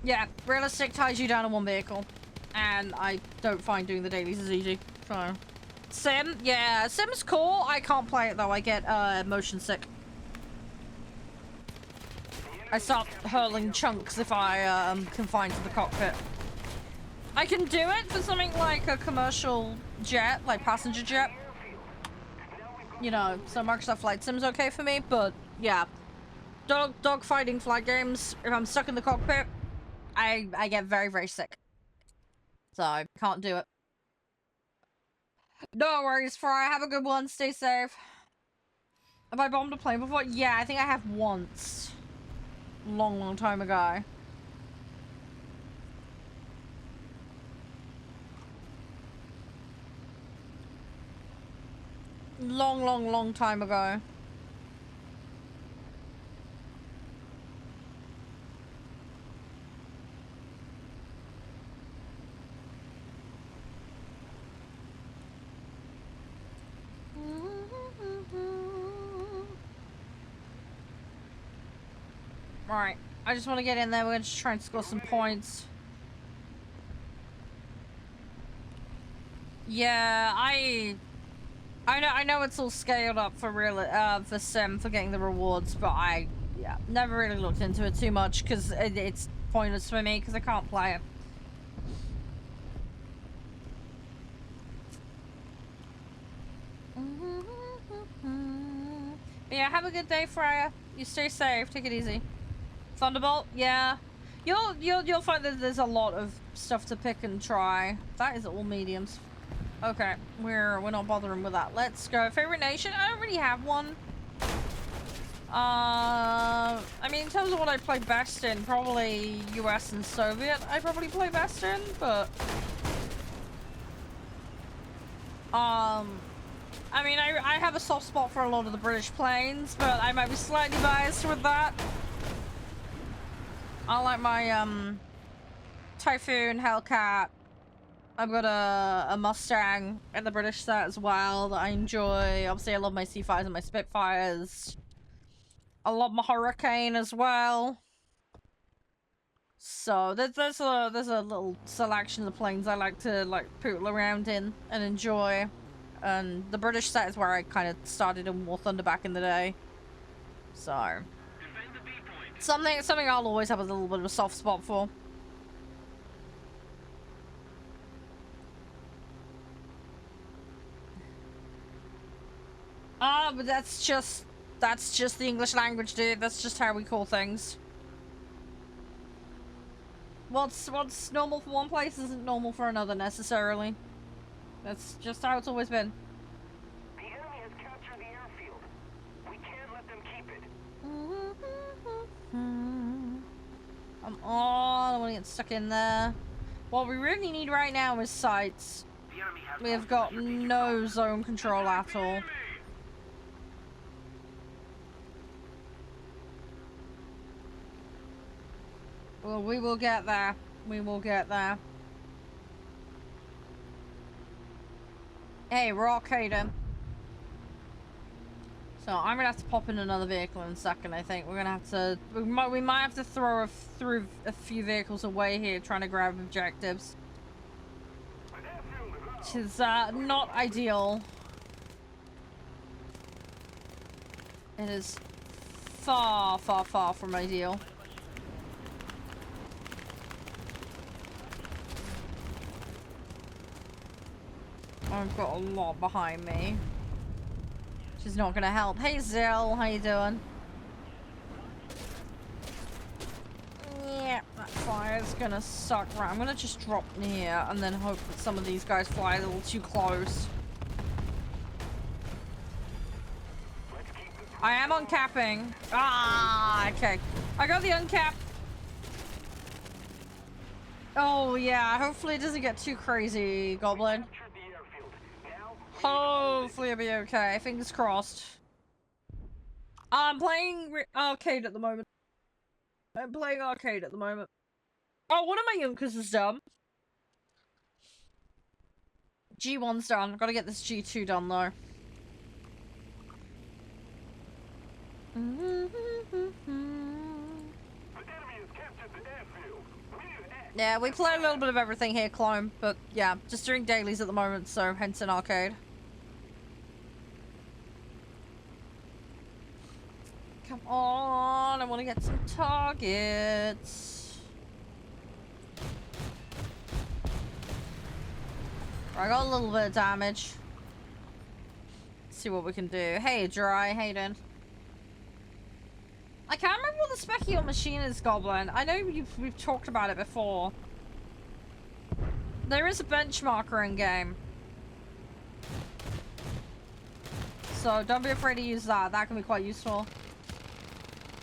Yeah, realistic ties you down to one vehicle. And I don't find doing the dailies as easy. So. Sim? Yeah, Sim's cool. I can't play it though. I get motion sick. I start hurling chunks if I am confined to the cockpit. I can do it for something like a commercial jet, like passenger jet. You know, so Microsoft Flight Sim's okay for me, but yeah. Dog fighting flight games, if I'm stuck in the cockpit, I get very, very sick. So, I can't do it. No worries, Fry. Have a good one. Stay safe. Have I bombed a plane before? Yeah, I think I have once. Long, long time ago. Long, long, long time ago. Alright, I just want to get in there. We're just trying to score some points. Yeah, I know it's all scaled up for for Sim for getting the rewards, but yeah, never really looked into it too much because it's pointless for me because I can't play it. But yeah, have a good day, Freya. You stay safe. Take it easy. Thunderbolt, yeah. You'll find that there's a lot of stuff to pick and try. That is all mediums. Okay, we're not bothering with that. Let's go. Favorite nation? I don't really have one. I mean, in terms of what I play best in, probably US and Soviet. I probably play best in, but I mean, I have a soft spot for a lot of the British planes, but I might be slightly biased with that. I like my Typhoon, Hellcat. I've got a Mustang in the British set as well that I enjoy. Obviously, I love my C5s and my Spitfires. I love my Hurricane as well. So there's a little selection of planes I like to poodle around in and enjoy. And the British set is where I kind of started in Warthunder back in the day. So something I'll always have a little bit of a soft spot for. But that's just the English language, dude. That's just how we call things. What's normal for one place isn't normal for another necessarily. That's just how it's always been. The enemy has captured the airfield. We can't let them keep it. Come on, I don't want to get stuck in there. What we really need right now is sights. We have got no zone control at all. Well, we will get there. We will get there. Hey, we're arcading. So I'm gonna have to pop in another vehicle in a second. I think we're gonna have to. We might have to throw through a few vehicles away here, trying to grab objectives, which is not ideal. It is far, far, far from ideal. I've got a lot behind me, which is not gonna help. Hey Zill, how you doing? Yeah, that fire's gonna suck. Right, I'm gonna just drop in here and then hope that some of these guys fly a little too close. I am uncapping. Ah, okay. I got the uncap. Oh, yeah. Hopefully it doesn't get too crazy, Goblin. Hopefully it'll be okay. Fingers crossed. I'm playing arcade at the moment. I'm playing arcade at the moment. Oh, one of my Yunkers is done. G1's done. I've got to get this G2 done, though. Yeah, we play a little bit of everything here, Clone. But, yeah, just doing dailies at the moment, so hence an arcade. Come on, I want to get some targets. I got a little bit of damage. Let's see what we can do. Hey, Dry, Hayden. I can't remember what the spec of your machine is, Goblin. I know we've talked about it before. There is a benchmarker in game. So don't be afraid to use that. That can be quite useful.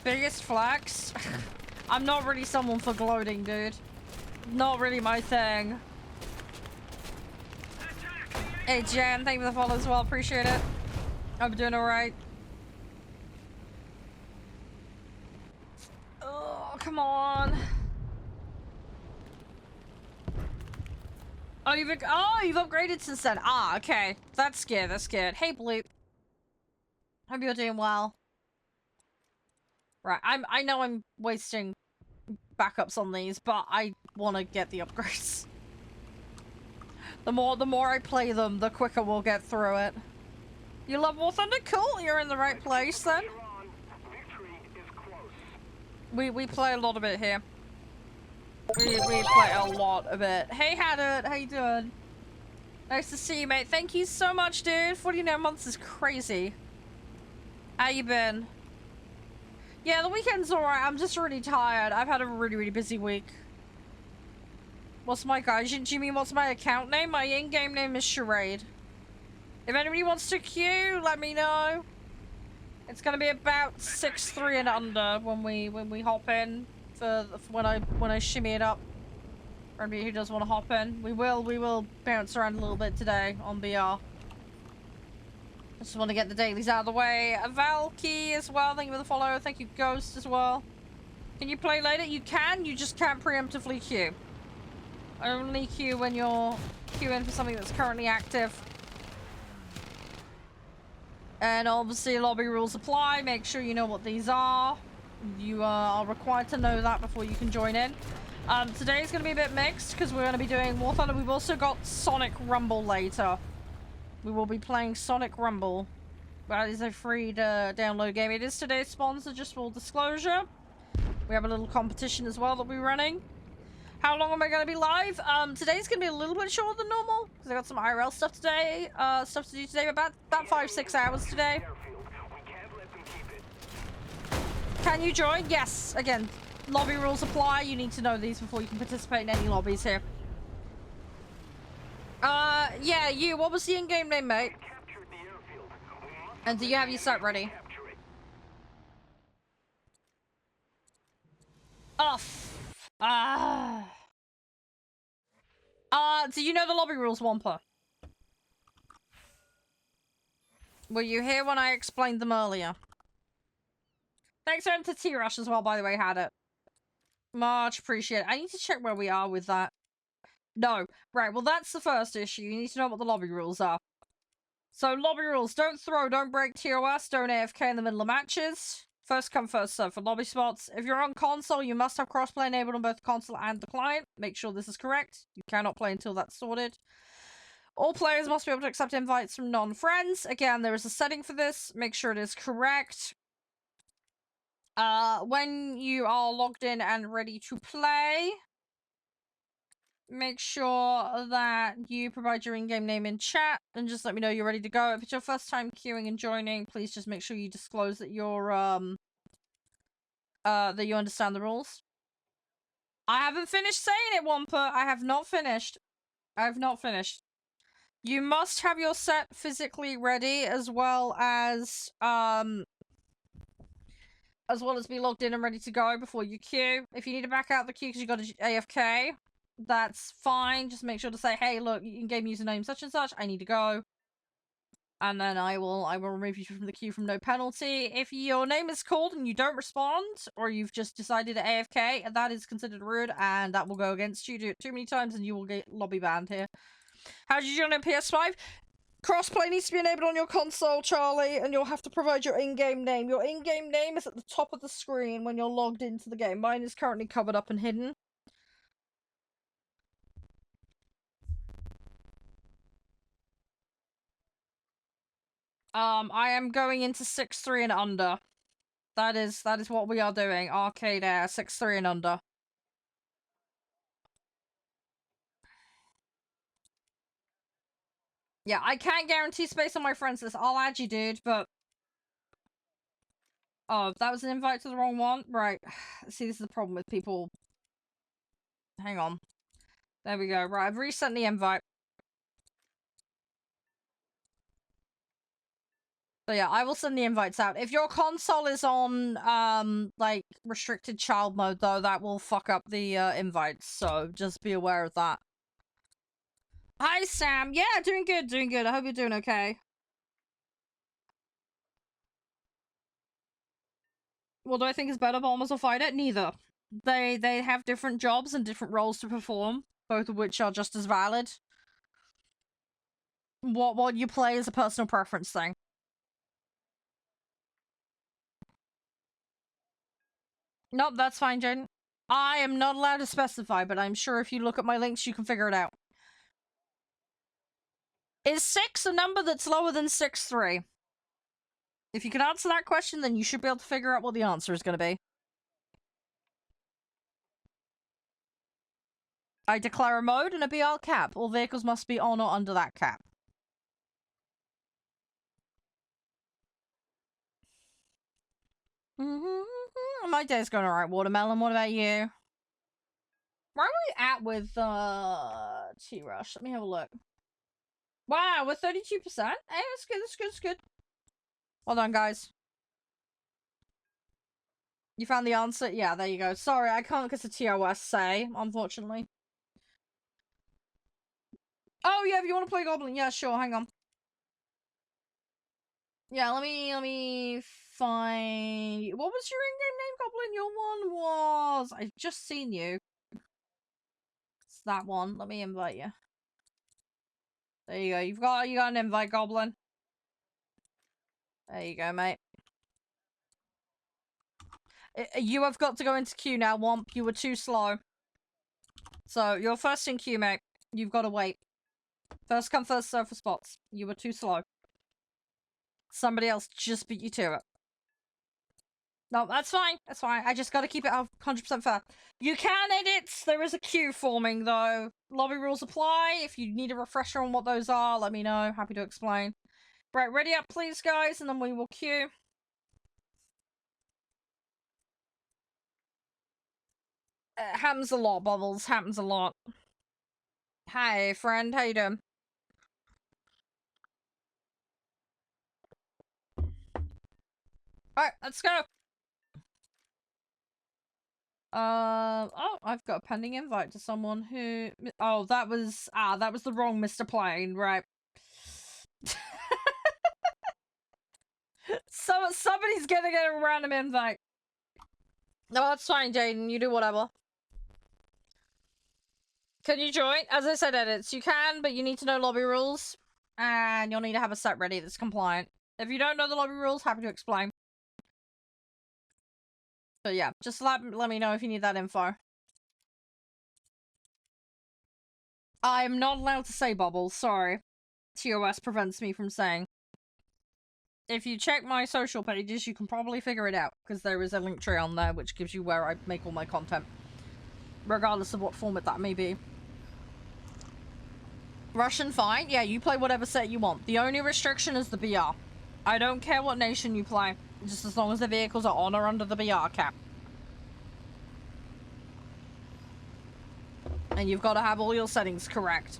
Biggest flex? I'm not really someone for gloating, dude. Not really my thing. Hey, Jan, thank you for the follow as well. Appreciate it. I'm doing alright. Oh, come on. Oh, you've upgraded since then. Ah, okay. That's good. That's good. Hey, Bloop. Hope you're doing well. Right, I know I'm wasting backups on these, but I want to get the upgrades. The more I play them, the quicker we'll get through it. You love warthunder? Cool, you're in the right place then. We play a lot of it here. We play a lot of it. Hey Haddard, how you doing? Nice to see you, mate. Thank you so much, dude. 49 months is crazy. How you been? Yeah, the weekend's alright. I'm just really tired. I've had a really busy week. What's my guys? Do you mean what's my account name? My in-game name is Charede. If anybody wants to queue, let me know. It's gonna be about 6'3" and under when we hop in for when I shimmy it up. For anybody who does want to hop in, we will bounce around a little bit today on BR. Just want to get the dailies out of the way. Valky as well, thank you for the follow. Thank you, Ghost, as well. Can you play later? You can, you just can't preemptively queue. Only queue when you're queuing for something that's currently active. And obviously lobby rules apply. Make sure you know what these are. You are required to know that before you can join in. Today's going to be a bit mixed because we're going to be doing War Thunder. We've also got Sonic Rumble later. We will be playing Sonic Rumble. That is a free to download game. It is today's sponsor, just full disclosure. We have a little competition as well that we're running. How long am I going to be live? Today's going to be a little bit shorter than normal because I got some IRL stuff today. Stuff to do today. About 5-6 hours today. Can you join? Yes. Again, lobby rules apply. You need to know these before you can participate in any lobbies here. Yeah, you. What was the in-game name, mate? And do you have your set ready? Oh, do you know the lobby rules, Wampa? Were you here when I explained them earlier? Thanks to T-Rush as well, by the way, had it. Much appreciated. I need to check where we are with that. No. Right, well, that's the first issue. You need to know what the lobby rules are. So, lobby rules. Don't throw, don't break TOS, don't AFK in the middle of matches. First come, first serve for lobby spots. If you're on console, you must have crossplay enabled on both the console and the client. Make sure this is correct. You cannot play until that's sorted. All players must be able to accept invites from non-friends. Again, there is a setting for this. Make sure it is correct. When you are logged in and ready to play, make sure that you provide your in-game name in chat and just let me know you're ready to go. If it's your first time queuing and joining, please just make sure you disclose that you're, that you understand the rules. I haven't finished saying it, Wampa. I have not finished. I have not finished. You must have your set physically ready as well as, as well as be logged in and ready to go before you queue. If you need to back out the queue because you got a AFK, that's fine. Just make sure to say, hey, look, in-game username such and such, I need to go. And then I will remove you from the queue from no penalty. If your name is called and you don't respond, or you've just decided to AFK, that is considered rude, and that will go against you. Do it too many times and you will get lobby banned here. How did you join on PS5? Crossplay needs to be enabled on your console, Charlie, and you'll have to provide your in-game name. Your in-game name is at the top of the screen when you're logged into the game. Mine is currently covered up and hidden. I am going into 6-3 and under. That is what we are doing. Arcade Air, 6-3 and under. Yeah, I can't guarantee space on my friends list. I'll add you, dude, but... Oh, that was an invite to the wrong one? Right. See, this is the problem with people. Hang on. There we go. Right, I've resent the invite. So yeah, I will send the invites out. If your console is on, like, restricted child mode, though, that will fuck up the, invites. So, just be aware of that. Hi, Sam. Yeah, doing good, doing good. I hope you're doing okay. What do I think is better, Bombers or Fighter? Neither. They have different jobs and different roles to perform, both of which are just as valid. What you play is a personal preference thing. Nope, that's fine, Jen. I am not allowed to specify, but I'm sure if you look at my links, you can figure it out. Is 6 a number that's lower than 6-3? If you can answer that question, then you should be able to figure out what the answer is going to be. I declare a mode and a BR cap. All vehicles must be on or under that cap. My day's going alright, Watermelon. What about you? Where are we at with T-Rush? Let me have a look. Wow, we're 32%? Hey, that's good, that's good, that's good. Hold on, guys. You found the answer? Yeah, there you go. Sorry, I can't get a TOS say, unfortunately. Oh, yeah, if you want to play Goblin, yeah, sure, hang on. Yeah, let me find... What was your in-game name, Goblin? Your one was... I've just seen you. It's that one. Let me invite you. There you go. You got an invite, Goblin. There you go, mate. You have got to go into queue now, Womp. You were too slow. So, you're first in queue, mate. You've got to wait. First come, first serve for spots. You were too slow. Somebody else just beat you to it. No, that's fine. That's fine. I just gotta keep it 100% fair. You can edit. There is a queue forming, though. Lobby rules apply. If you need a refresher on what those are, let me know. Happy to explain. Right, ready up, please, guys, and then we will queue. Happens a lot, Bubbles. Happens a lot. Hi, friend. How you doing? Alright, let's go. Oh, I've got a pending invite to someone who... Oh, that was the wrong Mr. Plane, right. Somebody's gonna get a random invite. No, that's fine, Jaden. You do whatever. Can you join? As I said, edits. You can, but you need to know lobby rules. And you'll need to have a set ready that's compliant. If you don't know the lobby rules, happy to explain. But yeah, just let me know if you need that info. I'm not allowed to say Bubbles, sorry. TOS prevents me from saying. If you check my social pages, you can probably figure it out, because there is a link tree on there which gives you where I make all my content. Regardless of what format that may be. Russian, fine. Yeah, you play whatever set you want. The only restriction is the BR. I don't care what nation you play, just as long as the vehicles are on or under the BR cap. And you've got to have all your settings correct.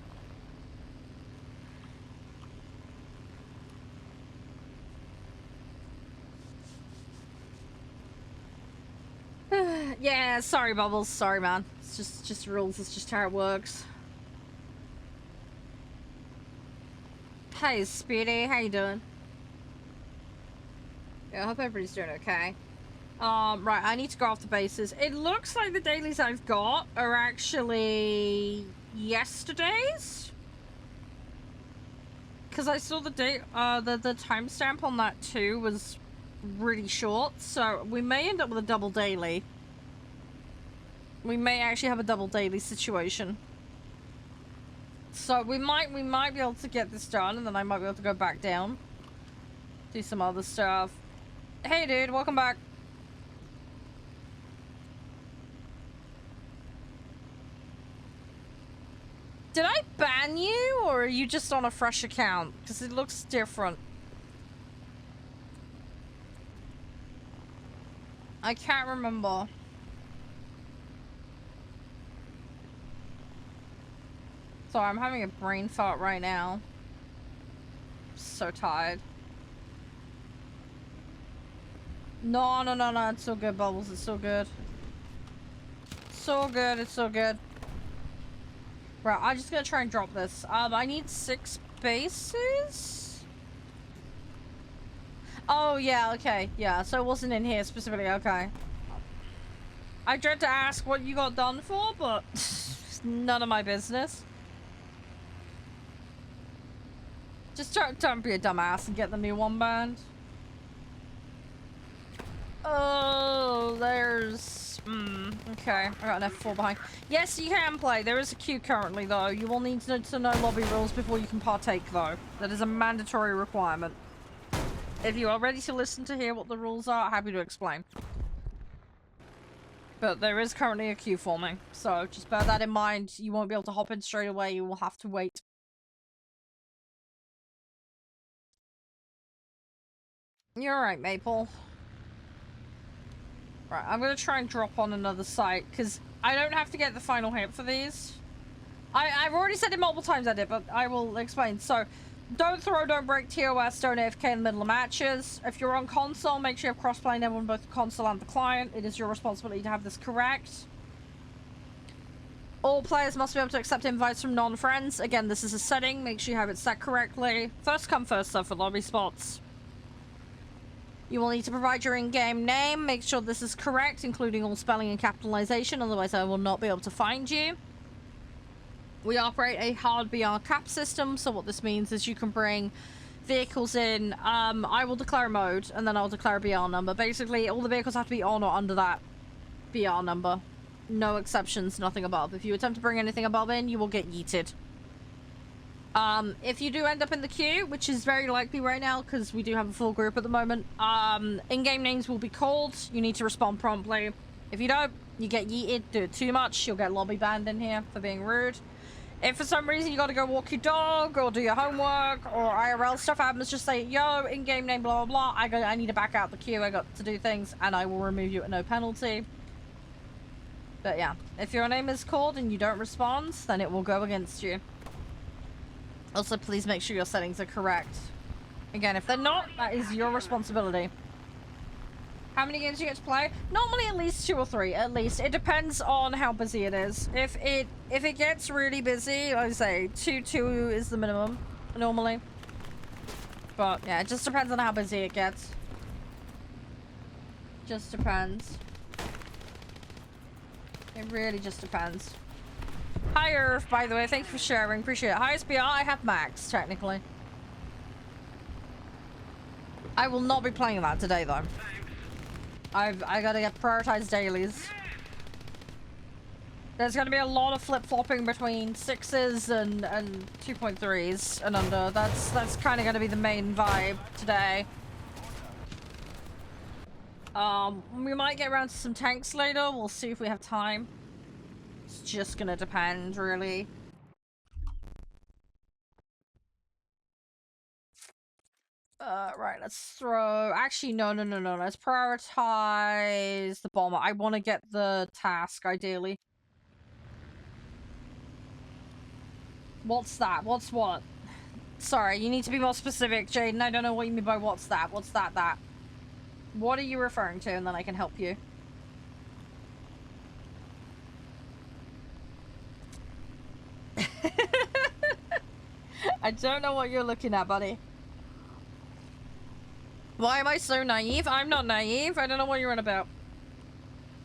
Yeah, sorry, Bubbles. Sorry, man. It's just rules. It's just how it works. Hey, Speedy. How you doing? Yeah, I hope everybody's doing okay. Right, I need to go off the bases. It looks like the dailies I've got are actually yesterday's. Because I saw the date, the timestamp on that too was really short, so we may end up with a double daily. We may actually have a double daily situation. So we might be able to get this done, and then I might be able to go back down. Do some other stuff. Hey dude, welcome back. Did I ban you, or are you just on a fresh account? Because it looks different. I can't remember. Sorry, I'm having a brain fart right now. I'm so tired. No, it's so good, Bubbles. It's so good. So good, it's so good. Right, I'm just gonna try and drop this. I need 6 bases? Oh, yeah, okay. Yeah, so it wasn't in here specifically, okay. I dread to ask what you got done for, but it's none of my business. Just don't be a dumbass and get the new one banned. Oh, there's... okay. I got an F4 behind. Yes, you can play. There is a queue currently, though. You will need to know lobby rules before you can partake, though. That is a mandatory requirement. If you are ready to listen to hear what the rules are, happy to explain. But there is currently a queue forming, so just bear that in mind. You won't be able to hop in straight away. You will have to wait. You're alright, Maple. Right, I'm gonna try and drop on another site, because I don't have to get the final hit for these. I've already said it multiple times I did, but I will explain. So, don't throw, don't break TOS, don't AFK in the middle of matches. If you're on console, make sure you have crossplay and everyone, both the console and the client. It is your responsibility to have this correct. All players must be able to accept invites from non-friends. Again, this is a setting. Make sure you have it set correctly. First come, first serve for lobby spots. You will need to provide your in-game name. Make sure this is correct, including all spelling and capitalization. Otherwise, I will not be able to find you. We operate a hard BR cap system. So what this means is you can bring vehicles in. I will declare a mode, and then I'll declare a BR number. Basically, all the vehicles have to be on or under that BR number. No exceptions, nothing above. If you attempt to bring anything above in, you will get yeeted. If you do end up in the queue, which is very likely right now because we do have a full group at the moment, in-game names will be called. You need to respond promptly. If you don't, you get yeeted. Do it too much, you'll get lobby banned in here for being rude. If for some reason you gotta go walk your dog or do your homework or IRL stuff happens, just say, yo, in-game name, blah, blah, blah. I need to back out the queue. I got to do things and I will remove you at no penalty. But yeah, if your name is called and you don't respond, then it will go against you. Also, please make sure your settings are correct. Again, if they're not, that is your responsibility. How many games do you get to play? Normally at least 2 or 3, at least. It depends on how busy it is. If it gets really busy, like I say, 2 is the minimum, normally. But yeah, it just depends on how busy it gets. Just depends. It really just depends. Hi Earth, by the way, thank you for sharing, appreciate it. Highest BR, I have max, technically. I will not be playing that today though. I gotta get prioritized dailies. There's gonna be a lot of flip-flopping between 6s and 2.3s and under. That's kind of gonna be the main vibe today. We might get around to some tanks later. We'll see if we have time. It's just gonna depend, really. Right, let's throw... Actually, no. Let's prioritize the bomber. I want to get the task, ideally. What's that? What's what? Sorry, you need to be more specific, Jaden. I don't know what you mean by what's that. What's that? What are you referring to? And then I can help you. I don't know what you're looking at, buddy. Why am I so naive? I'm not naive. I don't know what you're on about.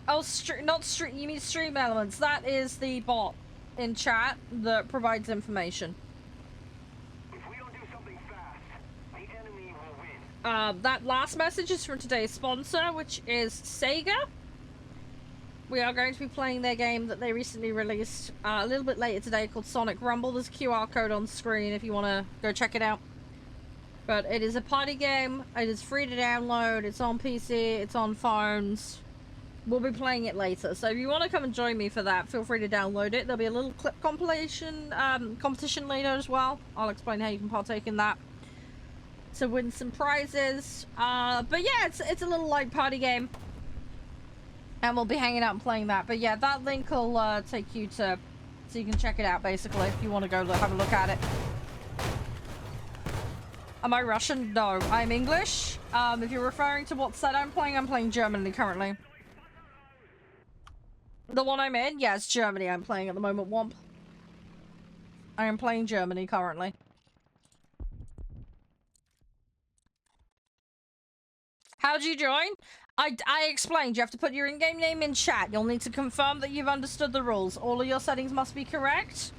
Oh, not stream. You mean Stream Elements? That is the bot in chat that provides information. If we don't do something fast, the enemy will win. That last message is from today's sponsor, which is Sega. We are going to be playing their game that they recently released a little bit later today called Sonic Rumble. There's a QR code on screen if you want to go check it out. But it is a party game. It is free to download. It's on PC. It's on phones. We'll be playing it later. So if you want to come and join me for that, feel free to download it. There'll be a little clip compilation competition later as well. I'll explain how you can partake in that to win some prizes. But yeah, it's a little like party game. And we'll be hanging out and playing that. But yeah, that link will take you to... So you can check it out, basically, if you want to go have a look at it. Am I Russian? No, I'm English. If you're referring to what set I'm playing Germany currently. The one I'm in? Yeah, it's Germany I'm playing at the moment, Womp. I am playing Germany currently. How'd you join? I explained, you have to put your in-game name in chat. You'll need to confirm that you've understood the rules. All of your settings must be correct.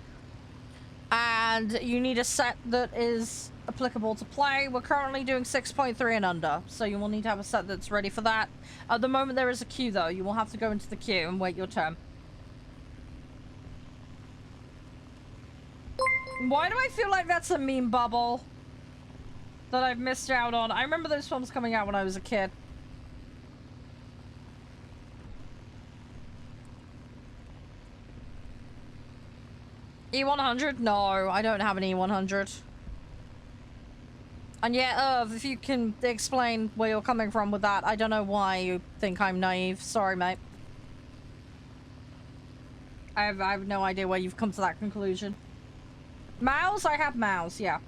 And you need a set that is applicable to play. We're currently doing 6.3 and under, so you will need to have a set that's ready for that. At the moment there is a queue though. You will have to go into the queue and wait your turn. Why do I feel like that's a meme bubble that I've missed out on? I remember those films coming out when I was a kid. E100? No, I don't have an E100. And yeah, if you can explain where you're coming from with that, I don't know why you think I'm naive. Sorry, mate. I have no idea where you've come to that conclusion. Mouse? I have mouse, yeah.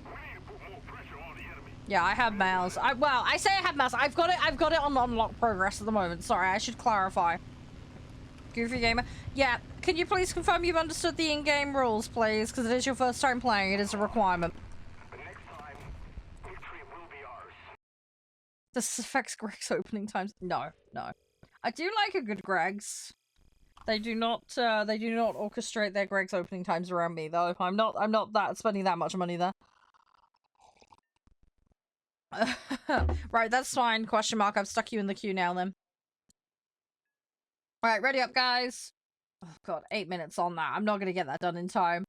Yeah, I have mouse. Well, I say I have mouse. I've got it on unlock progress at the moment. Sorry, I should clarify. Goofy gamer. Yeah, can you please confirm you've understood the in-game rules, please? Because it is your first time playing. It is a requirement. But next time, victory will be ours. This affects Greg's opening times. No, no. I do like a good Greg's. They do not orchestrate their Greg's opening times around me, though. I'm not that spending that much money there. Right, that's fine. Question mark. I've stuck you in the queue now, then. Alright, ready up, guys. Oh, God, 8 minutes on that. I'm not gonna get that done in time.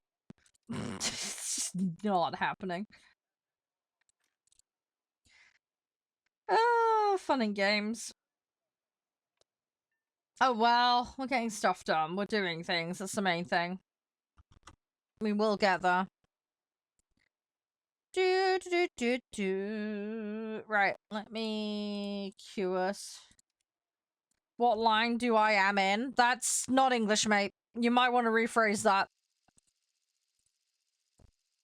It's just not happening. Oh, fun and games. Oh, well, we're getting stuff done. We're doing things. That's the main thing. We will get there. Right, let me cue us. What line do I am in? That's not English, mate. You might want to rephrase that.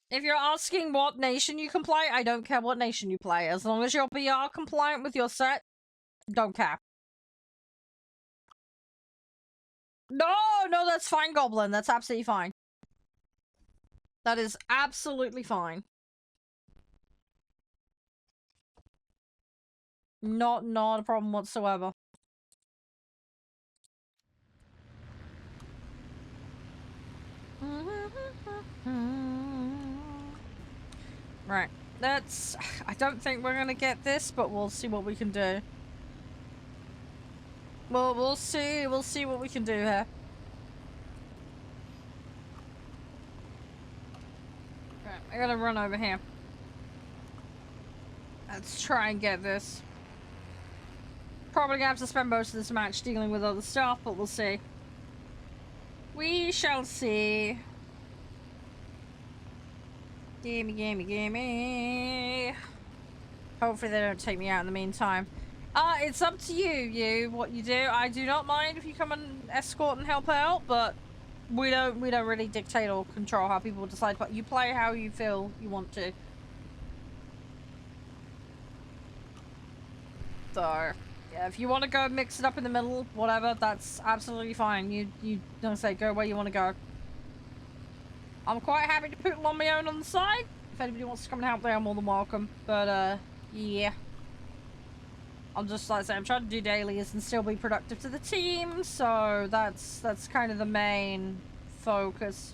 If you're asking what nation you can play, I don't care what nation you play. As long as you're BR compliant with your set, don't care. No, that's fine, Goblin. That's absolutely fine. That is absolutely fine. Not a problem whatsoever. Right, I don't think we're gonna get this, but we'll see what we can do. Well, we'll see what we can do here. Right, I gotta run over here. Let's try and get this. Probably gonna have to spend most of this match dealing with other stuff, but we'll see. We shall see. Gimme. Hopefully they don't take me out in the meantime. It's up to you, what you do. I do not mind if you come and escort and help out, but we don't really dictate or control how people decide. But you play how you feel you want to. So, yeah, if you want to go mix it up in the middle, whatever, that's absolutely fine. You don't say go where you want to go. I'm quite happy to put on my own on the side. If anybody wants to come and help, they are more than welcome. But, yeah. I'm just, like I say, I'm trying to do dailies and still be productive to the team, so that's kind of the main focus.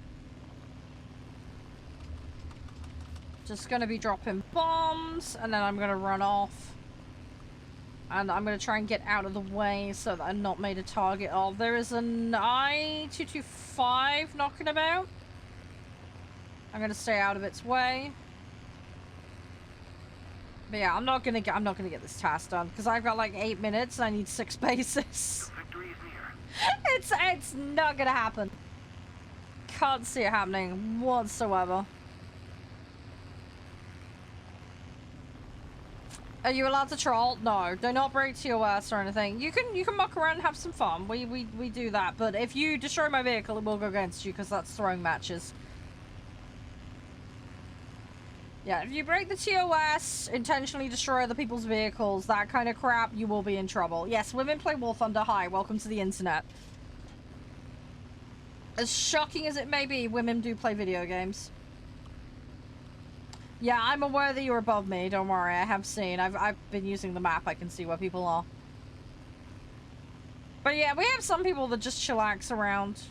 Just gonna be dropping bombs, and then I'm gonna run off. And I'm gonna try and get out of the way so that I'm not made a target of. There is an I-225 knocking about. I'm gonna stay out of its way. But yeah, I'm not gonna get this task done because I've got like 8 minutes and I need 6 bases. Victory is near. It's not gonna happen. Can't see it happening whatsoever. Are you allowed to troll? No, do not break TOS or anything. You can muck around and have some fun. We do that, but if you destroy my vehicle, it will go against you because that's throwing matches. Yeah, if you break the TOS, intentionally destroy other people's vehicles, that kind of crap, you will be in trouble. Yes, women play warthunder. Hi, welcome to the internet. As shocking as it may be, women do play video games. Yeah, I'm aware that you're above me, don't worry, I have seen. I've been using the map, I can see where people are. But yeah, we have some people that just chillax around.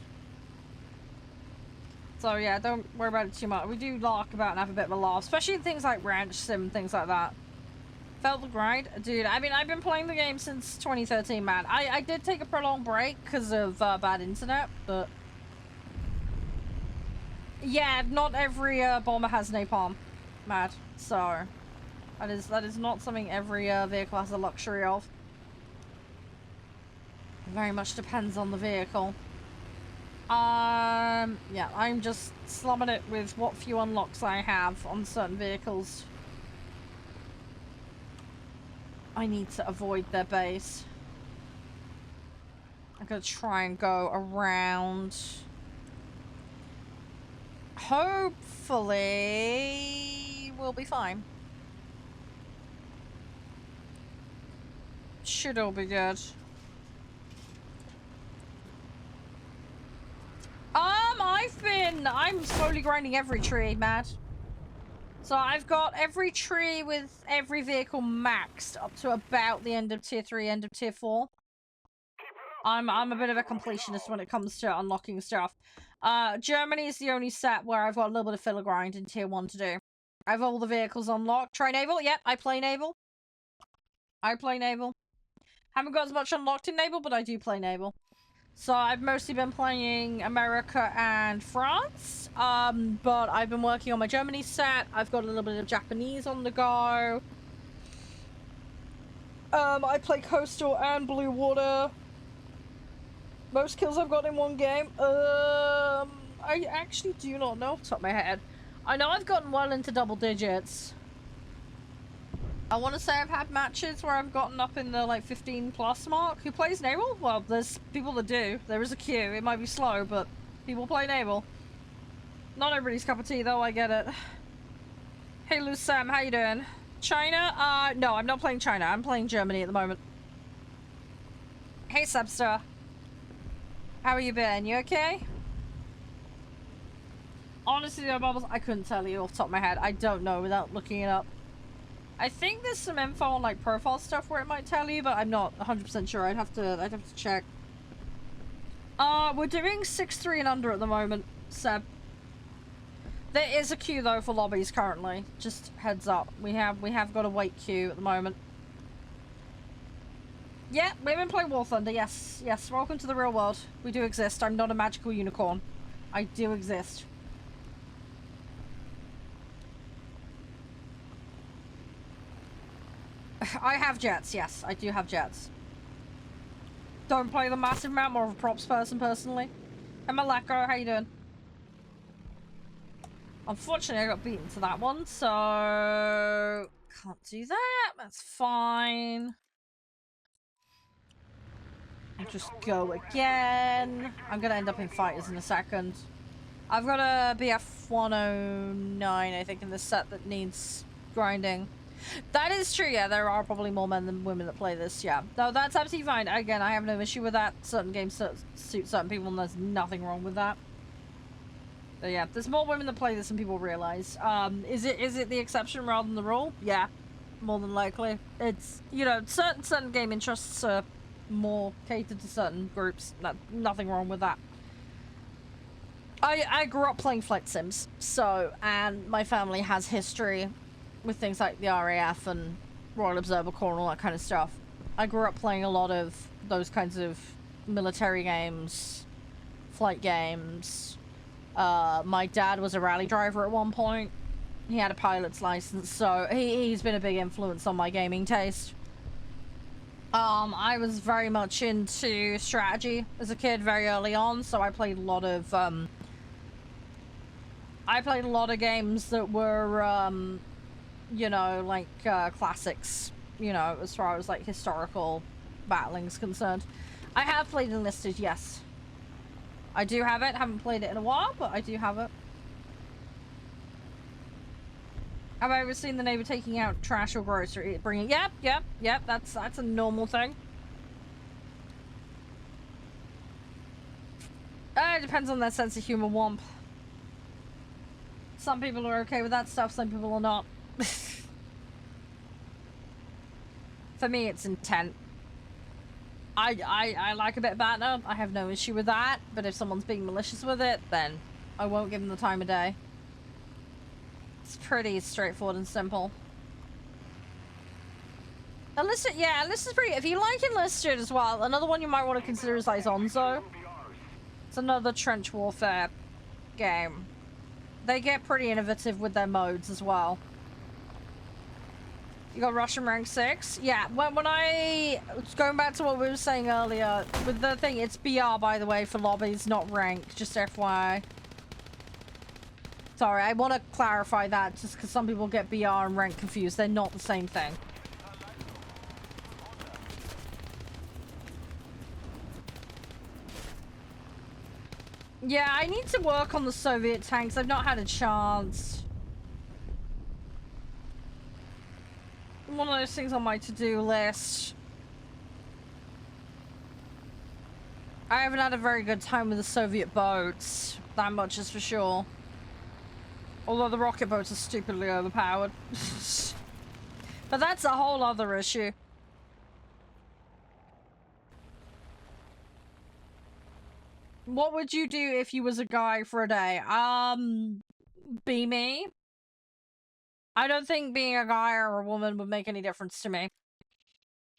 So yeah, don't worry about it too much. We do lark about and have a bit of a laugh, especially in things like ranch sim, things like that. Felt the grind? Dude, I mean, I've been playing the game since 2013, man. I did take a prolonged break because of bad internet, but... yeah, not every bomber has napalm, mad. So, that is not something every vehicle has the luxury of. It very much depends on the vehicle. Yeah, I'm just slumming it with what few unlocks I have on certain vehicles. I need to avoid their base. I'm gonna try and go around. Hopefully, we'll be fine. Should all be good. I'm slowly grinding every tree, Matt. So I've got every tree with every vehicle maxed up to about the end of tier 3, end of tier 4. I'm a bit of a completionist when it comes to unlocking stuff. Germany is the only set where I've got a little bit of filler grind in tier 1 to do. I have all the vehicles unlocked. Try naval? Yep, I play naval. I play naval. Haven't got as much unlocked in naval, but I do play naval. So I've mostly been playing America and France, but I've been working on my Germany set. I've got a little bit of Japanese on the go. I play coastal and blue water. Most kills I've got in one game. I actually do not know off the top of my head. I know I've gotten well into double digits. I want to say I've had matches where I've gotten up in the like 15 plus mark. Who plays naval? Well, there's people that do. There is a queue. It might be slow, but people play naval. Not everybody's cup of tea though, I get it. Hey Lou Sam, how you doing? China? No, I'm not playing China. I'm playing Germany at the moment. Hey Substar. How are you been? You okay? Honestly, though, Bubbles, I couldn't tell you off the top of my head. I don't know without looking it up. I think there's some info on like profile stuff where it might tell you, but I'm not 100% sure. I'd have to check. We're doing 6-3 and under at the moment, Seb. There is a queue though for lobbies currently. Just heads up. We have got a wait queue at the moment. Yeah, women play War Thunder. Yes, yes. Welcome to the real world. We do exist. I'm not a magical unicorn. I do exist. I have jets, yes. I do have jets. Don't play the massive amount, more of a props person, personally. Hey, Maleko, how you doing? Unfortunately, I got beaten to that one, so... can't do that. That's fine. I'll just go again. I'm gonna end up in fighters in a second. I've got a BF 109, I think, in this set that needs grinding. That is true, yeah. There are probably more men than women that play this, yeah. No, that's absolutely fine. Again, I have no issue with that. Certain games suit certain people, and there's nothing wrong with that. But yeah, there's more women that play this than people realize. Is it the exception rather than the rule? Yeah, more than likely. It's, you know, certain game interests are more catered to certain groups. Nothing wrong with that. I grew up playing flight sims, so, and my family has history with things like the RAF and Royal Observer Corps and all that kind of stuff. I grew up playing a lot of those kinds of military games, flight games. My dad was a rally driver at one point. He had a pilot's license, so he's been a big influence on my gaming taste. I was very much into strategy as a kid very early on, so I played a lot of games that were, you know, like, classics, you know, as far as, like, historical battling's concerned. I have played Enlisted, yes. I do have it. Haven't played it in a while, but I do have it. Have I ever seen the neighbor taking out trash or grocery? Bringing... Yep. That's a normal thing. It depends on their sense of humor, Womp. Some people are okay with that stuff, some people are not. For me, it's intent. I like a bit of banter. I have no issue with that. But if someone's being malicious with it, then I won't give them the time of day. It's pretty straightforward and simple. Enlisted, yeah, Enlisted's pretty... If you like Enlisted as well, another one you might want to consider is Zonzo. It's another trench warfare game. They get pretty innovative with their modes as well. You got Russian rank 6? Yeah, when I... Going back to what we were saying earlier, with the thing, it's BR, by the way, for lobbies, not rank, just FYI. Sorry, I want to clarify that, just because some people get BR and rank confused. They're not the same thing. Yeah, I need to work on the Soviet tanks. I've not had a chance. One of those things on my to-do list. I haven't had a very good time with the Soviet boats. That much is for sure. Although the rocket boats are stupidly overpowered. But that's a whole other issue. What would you do if you was a guy for a day? Be me. I don't think being a guy or a woman would make any difference to me.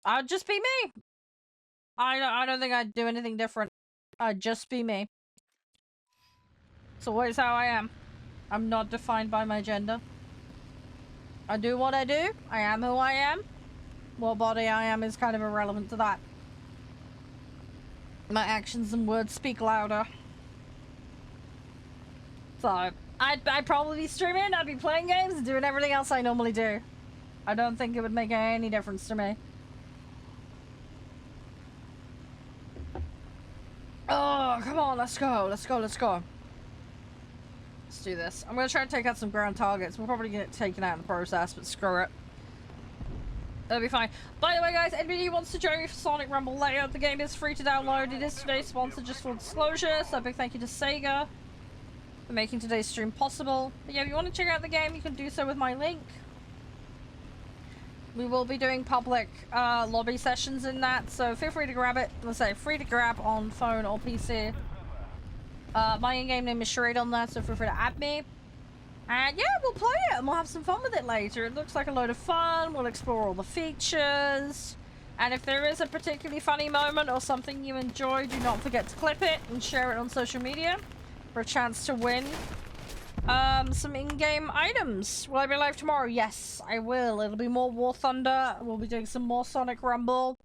I'd just be me. I don't think I'd do anything different. I'd just be me. It's always how I am. I'm not defined by my gender. I do what I do. I am who I am. What body I am is kind of irrelevant to that. My actions and words speak louder. So, I'd probably be streaming, I'd be playing games and doing everything else I normally do. I don't think it would make any difference to me. Oh, come on, let's go. Let's go. Let's do this. I'm gonna try to take out some ground targets. We'll probably get taken out in the process, but screw it. That'll be fine. By the way, guys, anybody who wants to join me for Sonic Rumble later, the game is free to download. It is today's sponsor, just for disclosure, so a big thank you to Sega for making today's stream possible. But yeah, if you want to check out the game, you can do so with my link. We will be doing public lobby sessions in that, so feel free to grab it. Let's say free to grab on phone or PC. My in-game name is Charede on that, so feel free to add me. And yeah, we'll play it and we'll have some fun with it later. It looks like a load of fun. We'll explore all the features. And if there is a particularly funny moment or something you enjoy, do not forget to clip it and share it on social media for a chance to win some in-game items. Will I be live tomorrow? Yes, I will. It'll be more War Thunder. We'll be doing some more Sonic Rumble.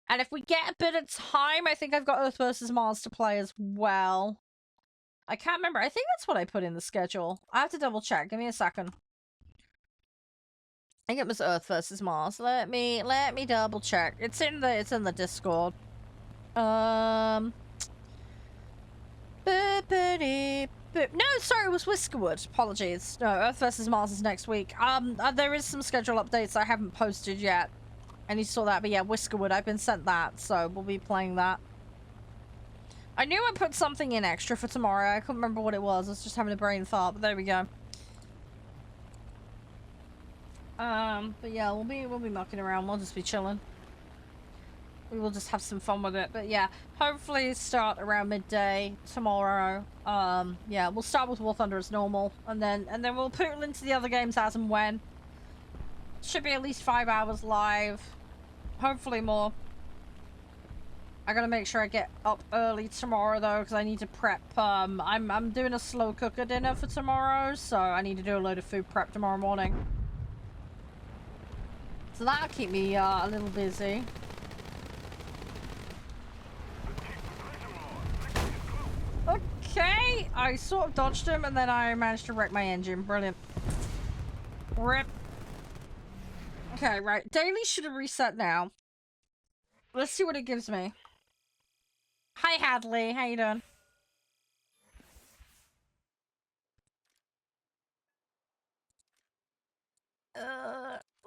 And if we get a bit of time, I think I've got Earth vs. Mars to play as well. I can't remember. I think that's what I put in the schedule. I have to double check. Give me a second. I think it was Earth vs. Mars. Let me double check. It's in the Discord. No, sorry, it was Whiskerwood. Apologies. No, Earth vs. Mars is next week. There is some schedule updates I haven't posted yet. I need to sort that, but yeah, Whiskerwood, I've been sent that, so we'll be playing that. I knew I put something in extra for tomorrow. I couldn't remember what it was. I was just having a brain fart, but there we go. But yeah, we'll be mucking around. We'll just be chilling. We will just have some fun with it. But yeah, hopefully start around midday tomorrow. Yeah, we'll start with warthunder as normal, and then we'll put it into the other games as and when. Should be at least 5 hours live. Hopefully more. I gotta make sure I get up early tomorrow though, because I need to prep. I'm doing a slow cooker dinner for tomorrow, so I need to do a load of food prep tomorrow morning. So that'll keep me a little busy. Okay, I sort of dodged him and then I managed to wreck my engine. Brilliant. Rip. Okay, right. Daily should have reset now. Let's see what it gives me. Hi, Hadley. How you doing?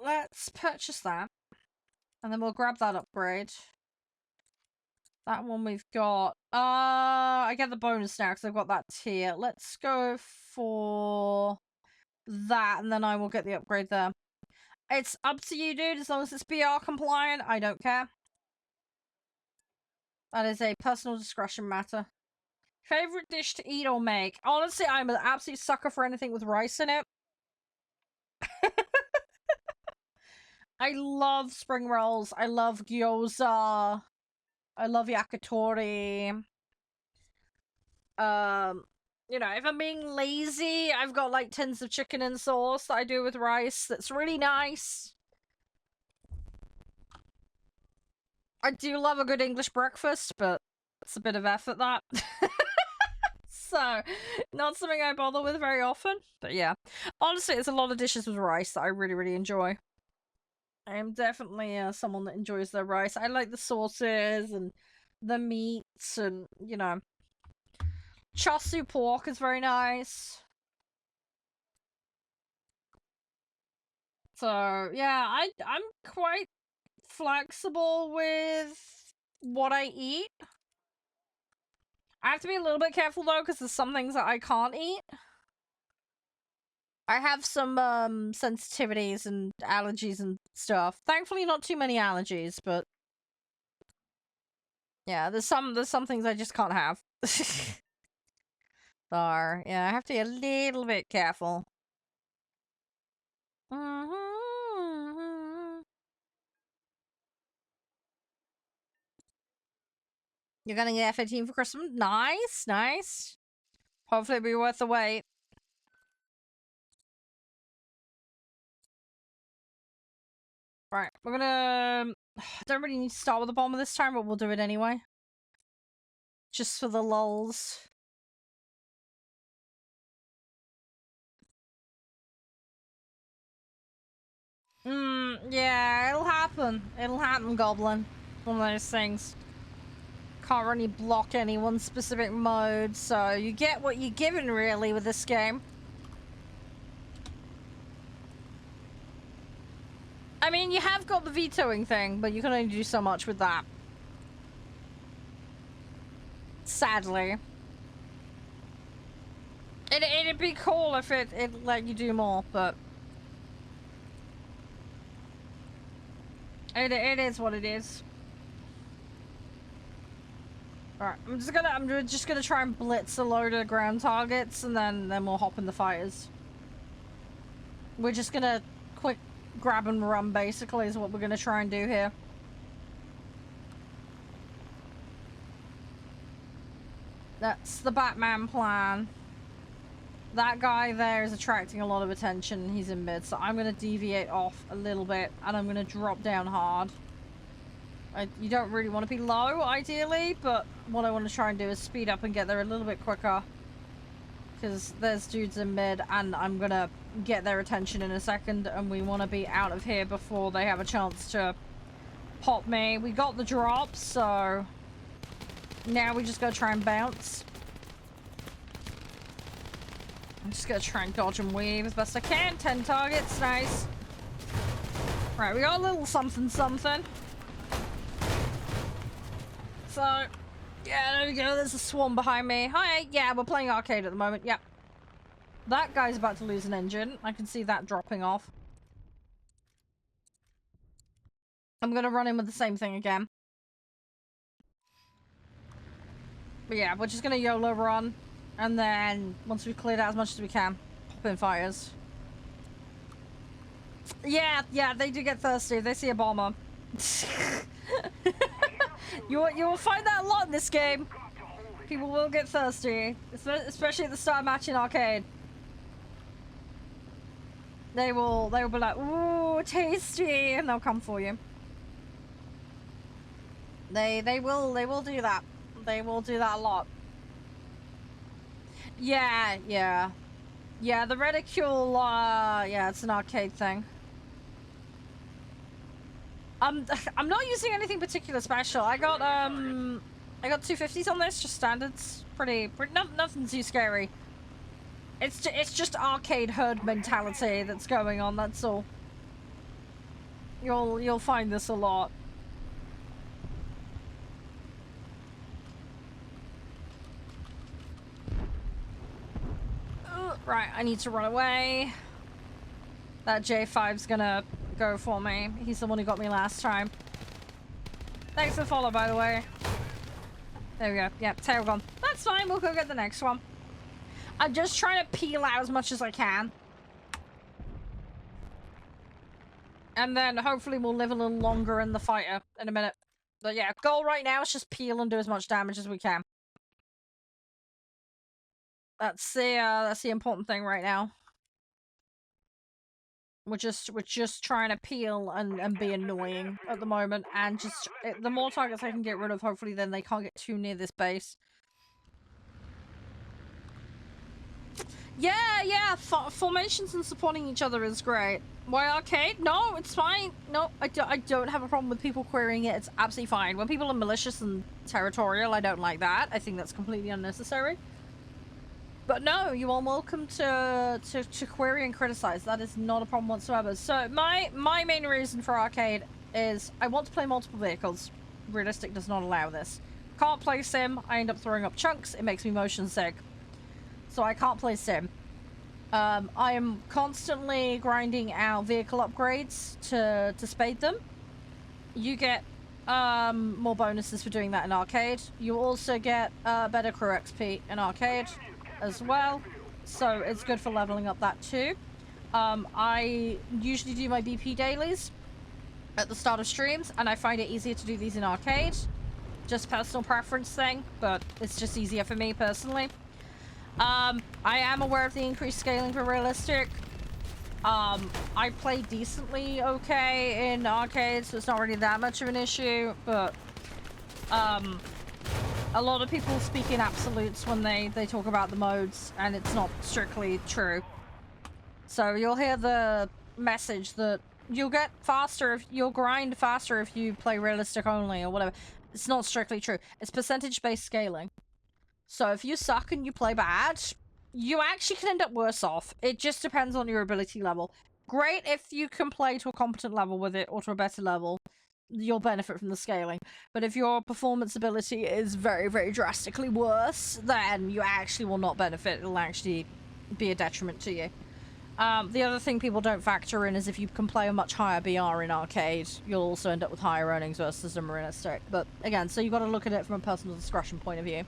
Let's purchase that. And then we'll grab that upgrade. That one we've got. I get the bonus now because I've got that tier. Let's go for that, and then I will get the upgrade there. It's up to you, dude. As long as it's BR compliant, I don't care. That is a personal discretion matter. Favorite dish to eat or make? Honestly, I'm an absolute sucker for anything with rice in it. I love spring rolls. I love gyoza. I love yakitori. You know, if I'm being lazy, I've got like tins of chicken and sauce that I do with rice. That's really nice. I do love a good English breakfast, but it's a bit of effort, that. So, not something I bother with very often. But yeah, honestly, it's a lot of dishes with rice that I really, really enjoy. I am definitely someone that enjoys their rice. I like the sauces and the meats and, you know. Char siu pork is very nice. So, yeah, I'm quite flexible with what I eat. I have to be a little bit careful though, because there's some things that I can't eat. I have some sensitivities and allergies and stuff. Thankfully not too many allergies, but yeah, there's some things I just can't have. So, yeah, I have to be a little bit careful. You're gonna get F-18 for Christmas? Nice, nice. Hopefully it'll be worth the wait. Right, we're gonna... I don't really need to start with the bomber this time, but we'll do it anyway. Just for the lulz. Yeah, it'll happen. It'll happen, Goblin. One of those things. Can't really block any one specific mode, so you get what you're given, really, with this game. I mean, you have got the vetoing thing, but you can only do so much with that. Sadly. It'd be cool if it let you do more, but... It is what it is. Alright, I'm just gonna try and blitz a load of ground targets, and then we'll hop in the fighters. We're just gonna quick grab and run, basically, is what we're gonna try and do here. That's the Batman plan. That guy there is attracting a lot of attention. He's in mid, so I'm gonna deviate off a little bit, and I'm gonna drop down hard. You don't really want to be low, ideally, but what I want to try and do is speed up and get there a little bit quicker. Because there's dudes in mid, and I'm gonna get their attention in a second, and we want to be out of here before they have a chance to pop me. We got the drop, so now we just gotta try and bounce. I'm just gonna try and dodge and weave as best I can. 10 targets, nice. Right, we got a little something something. So, Yeah, there we go. There's a swarm behind me. Hi. Yeah, we're playing arcade at the moment. Yep. That guy's about to lose an engine. I can see that dropping off. I'm gonna run in with the same thing again. But yeah, we're just gonna YOLO run. And then, once we've cleared out as much as we can, pop in fires. Yeah, they do get thirsty. They see a bomber. You will find that a lot in this game. People will get thirsty, especially at the start of match in arcade. They will be like, "Ooh, tasty," and they'll come for you. They will do that. They will do that a lot. Yeah. The reticule. Yeah, it's an arcade thing. I'm not using anything particular special. I got 250s on this, just standards. Pretty nothing too scary. It's just arcade herd mentality that's going on, that's all. You'll find this a lot. Right, I need to run away. That J5's gonna go for me. He's the one who got me last time. Thanks for the follow, by the way. There we go. Yep, tail gone. That's fine, we'll go get the next one. I'm just trying to peel out as much as I can. And then hopefully we'll live a little longer in the fighter in a minute. But yeah, goal right now is just peel and do as much damage as we can. That's the important thing right now. We're just trying to peel and be annoying at the moment, and just the more targets I can get rid of, hopefully then they can't get too near this base. Yeah, formations and supporting each other is great. Why arcade? No, it's fine. No, I don't have a problem with people querying it. It's absolutely fine. When people are malicious and territorial, I don't like that. I think that's completely unnecessary. But no, you are welcome to query and criticize. That is not a problem whatsoever. So my main reason for arcade is I want to play multiple vehicles. Realistic does not allow this. Can't play sim. I end up throwing up chunks. It makes me motion sick. So I can't play sim. I am constantly grinding out vehicle upgrades to spade them. You get more bonuses for doing that in arcade. You also get better crew XP in arcade as well, so it's good for leveling up that too. I usually do my BP dailies at the start of streams, and I find it easier to do these in arcade. Just personal preference thing, but it's just easier for me personally. I am aware of the increased scaling for realistic. I play decently okay in arcade, so it's not really that much of an issue, but a lot of people speak in absolutes when they talk about the modes, and it's not strictly true. So you'll hear the message that you'll get faster if you'll grind faster if you play realistic only or whatever. It's not strictly true. It's percentage-based scaling. So if you suck and you play bad, you actually can end up worse off. It just depends on your ability level. Great if you can play to a competent level with it or to a better level. You'll benefit from the scaling. But if your performance ability is very, very drastically worse, then you actually will not benefit. It'll actually be a detriment to you. The other thing people don't factor in is if you can play a much higher BR in arcade, you'll also end up with higher earnings versus the realistic. But again, so you've got to look at it from a personal discretion point of view.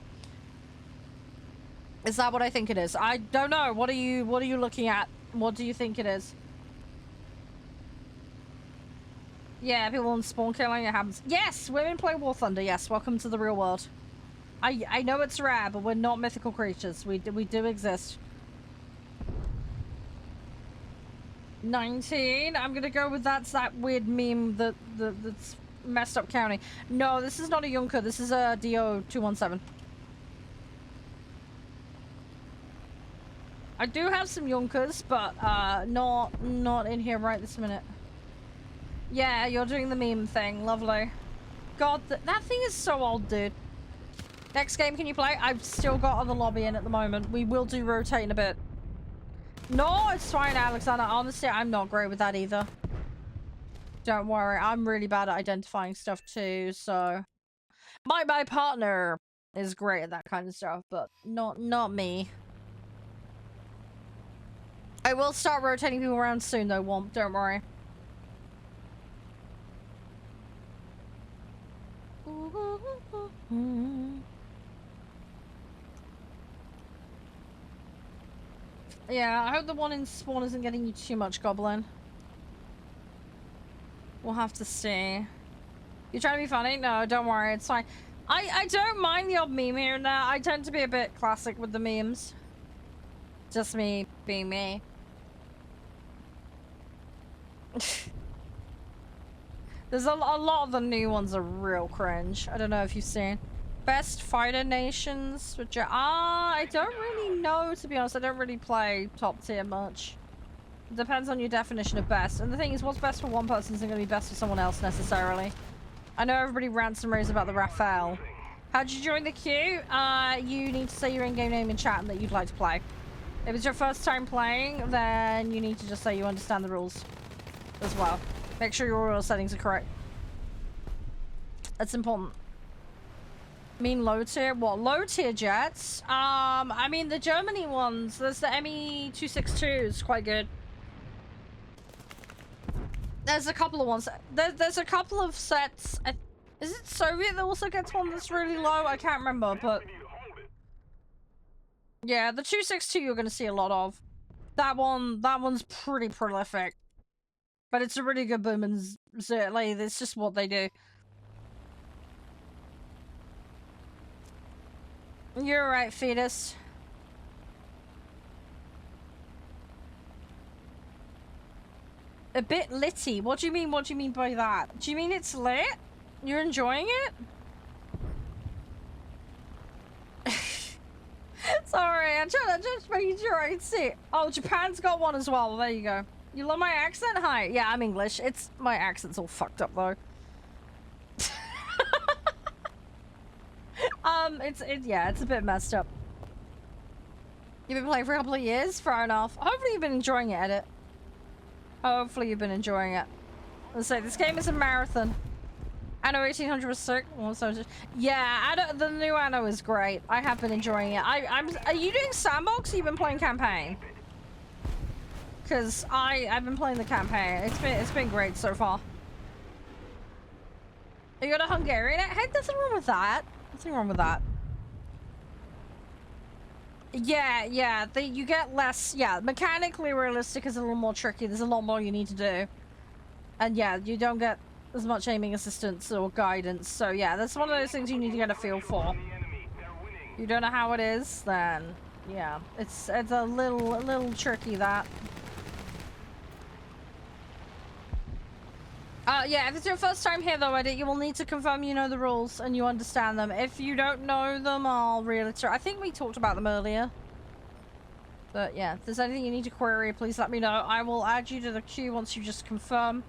Is that what I think it is? I don't know. What are you looking at? What do you think it is? Yeah, people on spawn killing, it happens. Yes, women play War Thunder. Yes, welcome to the real world. I know it's rare, but we're not mythical creatures. We do exist. 19. I'm gonna go with that's that weird meme that's messed up counting. No, this is not a Junker. This is a DO217. I do have some Junkers, but not in here right this minute. Yeah, you're doing the meme thing. Lovely. God, that thing is so old, dude. Next game, can you play? I've still got other lobby in at the moment. We will do rotate in a bit. No, it's fine, Alexander. Honestly, I'm not great with that either. Don't worry. I'm really bad at identifying stuff too, so... My partner is great at that kind of stuff, but not me. I will start rotating people around soon though, Womp, don't worry. Yeah, I hope the one in spawn isn't getting you too much, Goblin. We'll have to see. You trying to be funny? No, don't worry, it's fine. I don't mind the odd meme here and there. I tend to be a bit classic with the memes. Just me being me. There's a lot of the new ones are real cringe. I don't know if you've seen. Best fighter nations, which are, I don't really know, to be honest. I don't really play top tier much. It depends on your definition of best. And the thing is, what's best for one person isn't going to be best for someone else necessarily. I know everybody rants and raves about the Raphael. How'd you join the queue? You need to say your in-game name in chat and that you'd like to play. If it's your first time playing, then you need to just say you understand the rules as well. Make sure your rule settings are correct. That's important. Mean low tier? What? Low tier jets? I mean the Germany ones. There's the ME-262 is quite good. There's a couple of ones. There's a couple of sets. Is it Soviet that also gets one that's really low? I can't remember, but yeah, the 262 you're gonna see a lot of. That one's pretty prolific, but it's a really good boom and like it's just what they do. You're right, fetus. A bit litty. What do you mean? What do you mean by that? Do you mean it's lit? You're enjoying it? Sorry, I'm trying to just make sure I can see. Oh, Japan's got one as well. There you go. You love my accent? Hi. Yeah, I'm English. My accent's all fucked up though. Yeah, it's a bit messed up. You've been playing for a couple of years? Fair enough. Hopefully you've been enjoying it, Edit. Hopefully you've been enjoying it. Let's say this game is a marathon. Anno 1800 was sick. Yeah, the new Anno is great. I have been enjoying it. Are you doing sandbox or you've been playing campaign? Because I've been playing the campaign. It's been great so far. You got a Hungarian? Hey, nothing wrong with that. Nothing wrong with that. Yeah, you get less, yeah, mechanically realistic is a little more tricky. There's a lot more you need to do. And yeah, you don't get as much aiming assistance or guidance. So yeah, that's one of those things you need to get a feel for. You don't know how it is, then yeah, it's a little tricky, that. Yeah, if it's your first time here though, Edit, you will need to confirm you know the rules and you understand them. If you don't know them, I'll reiterate. I think we talked about them earlier. But yeah, if there's anything you need to query, please let me know. I will add you to the queue once you just confirm.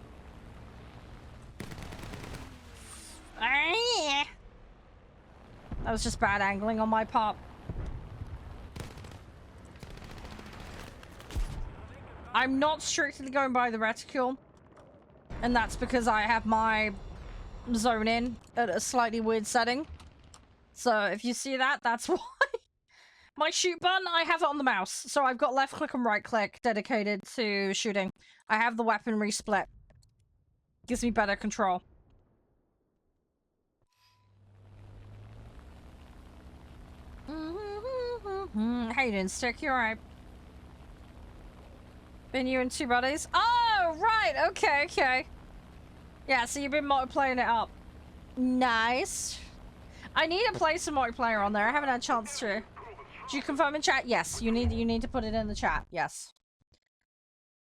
That was just bad angling on my part. I'm not strictly going by the reticule. And that's because I have my zone in at a slightly weird setting. So if you see that, that's why. My shoot button, I have it on the mouse. So I've got left click and right click dedicated to shooting. I have the weaponry split. Gives me better control. How you doing, Stick? You alright? Been you and two buddies? Oh, right. Okay. Yeah, so you've been multiplaying it up. Nice. I need to play some multiplayer on there. I haven't had a chance to. Do you confirm in chat? Yes, you need to put it in the chat. Yes.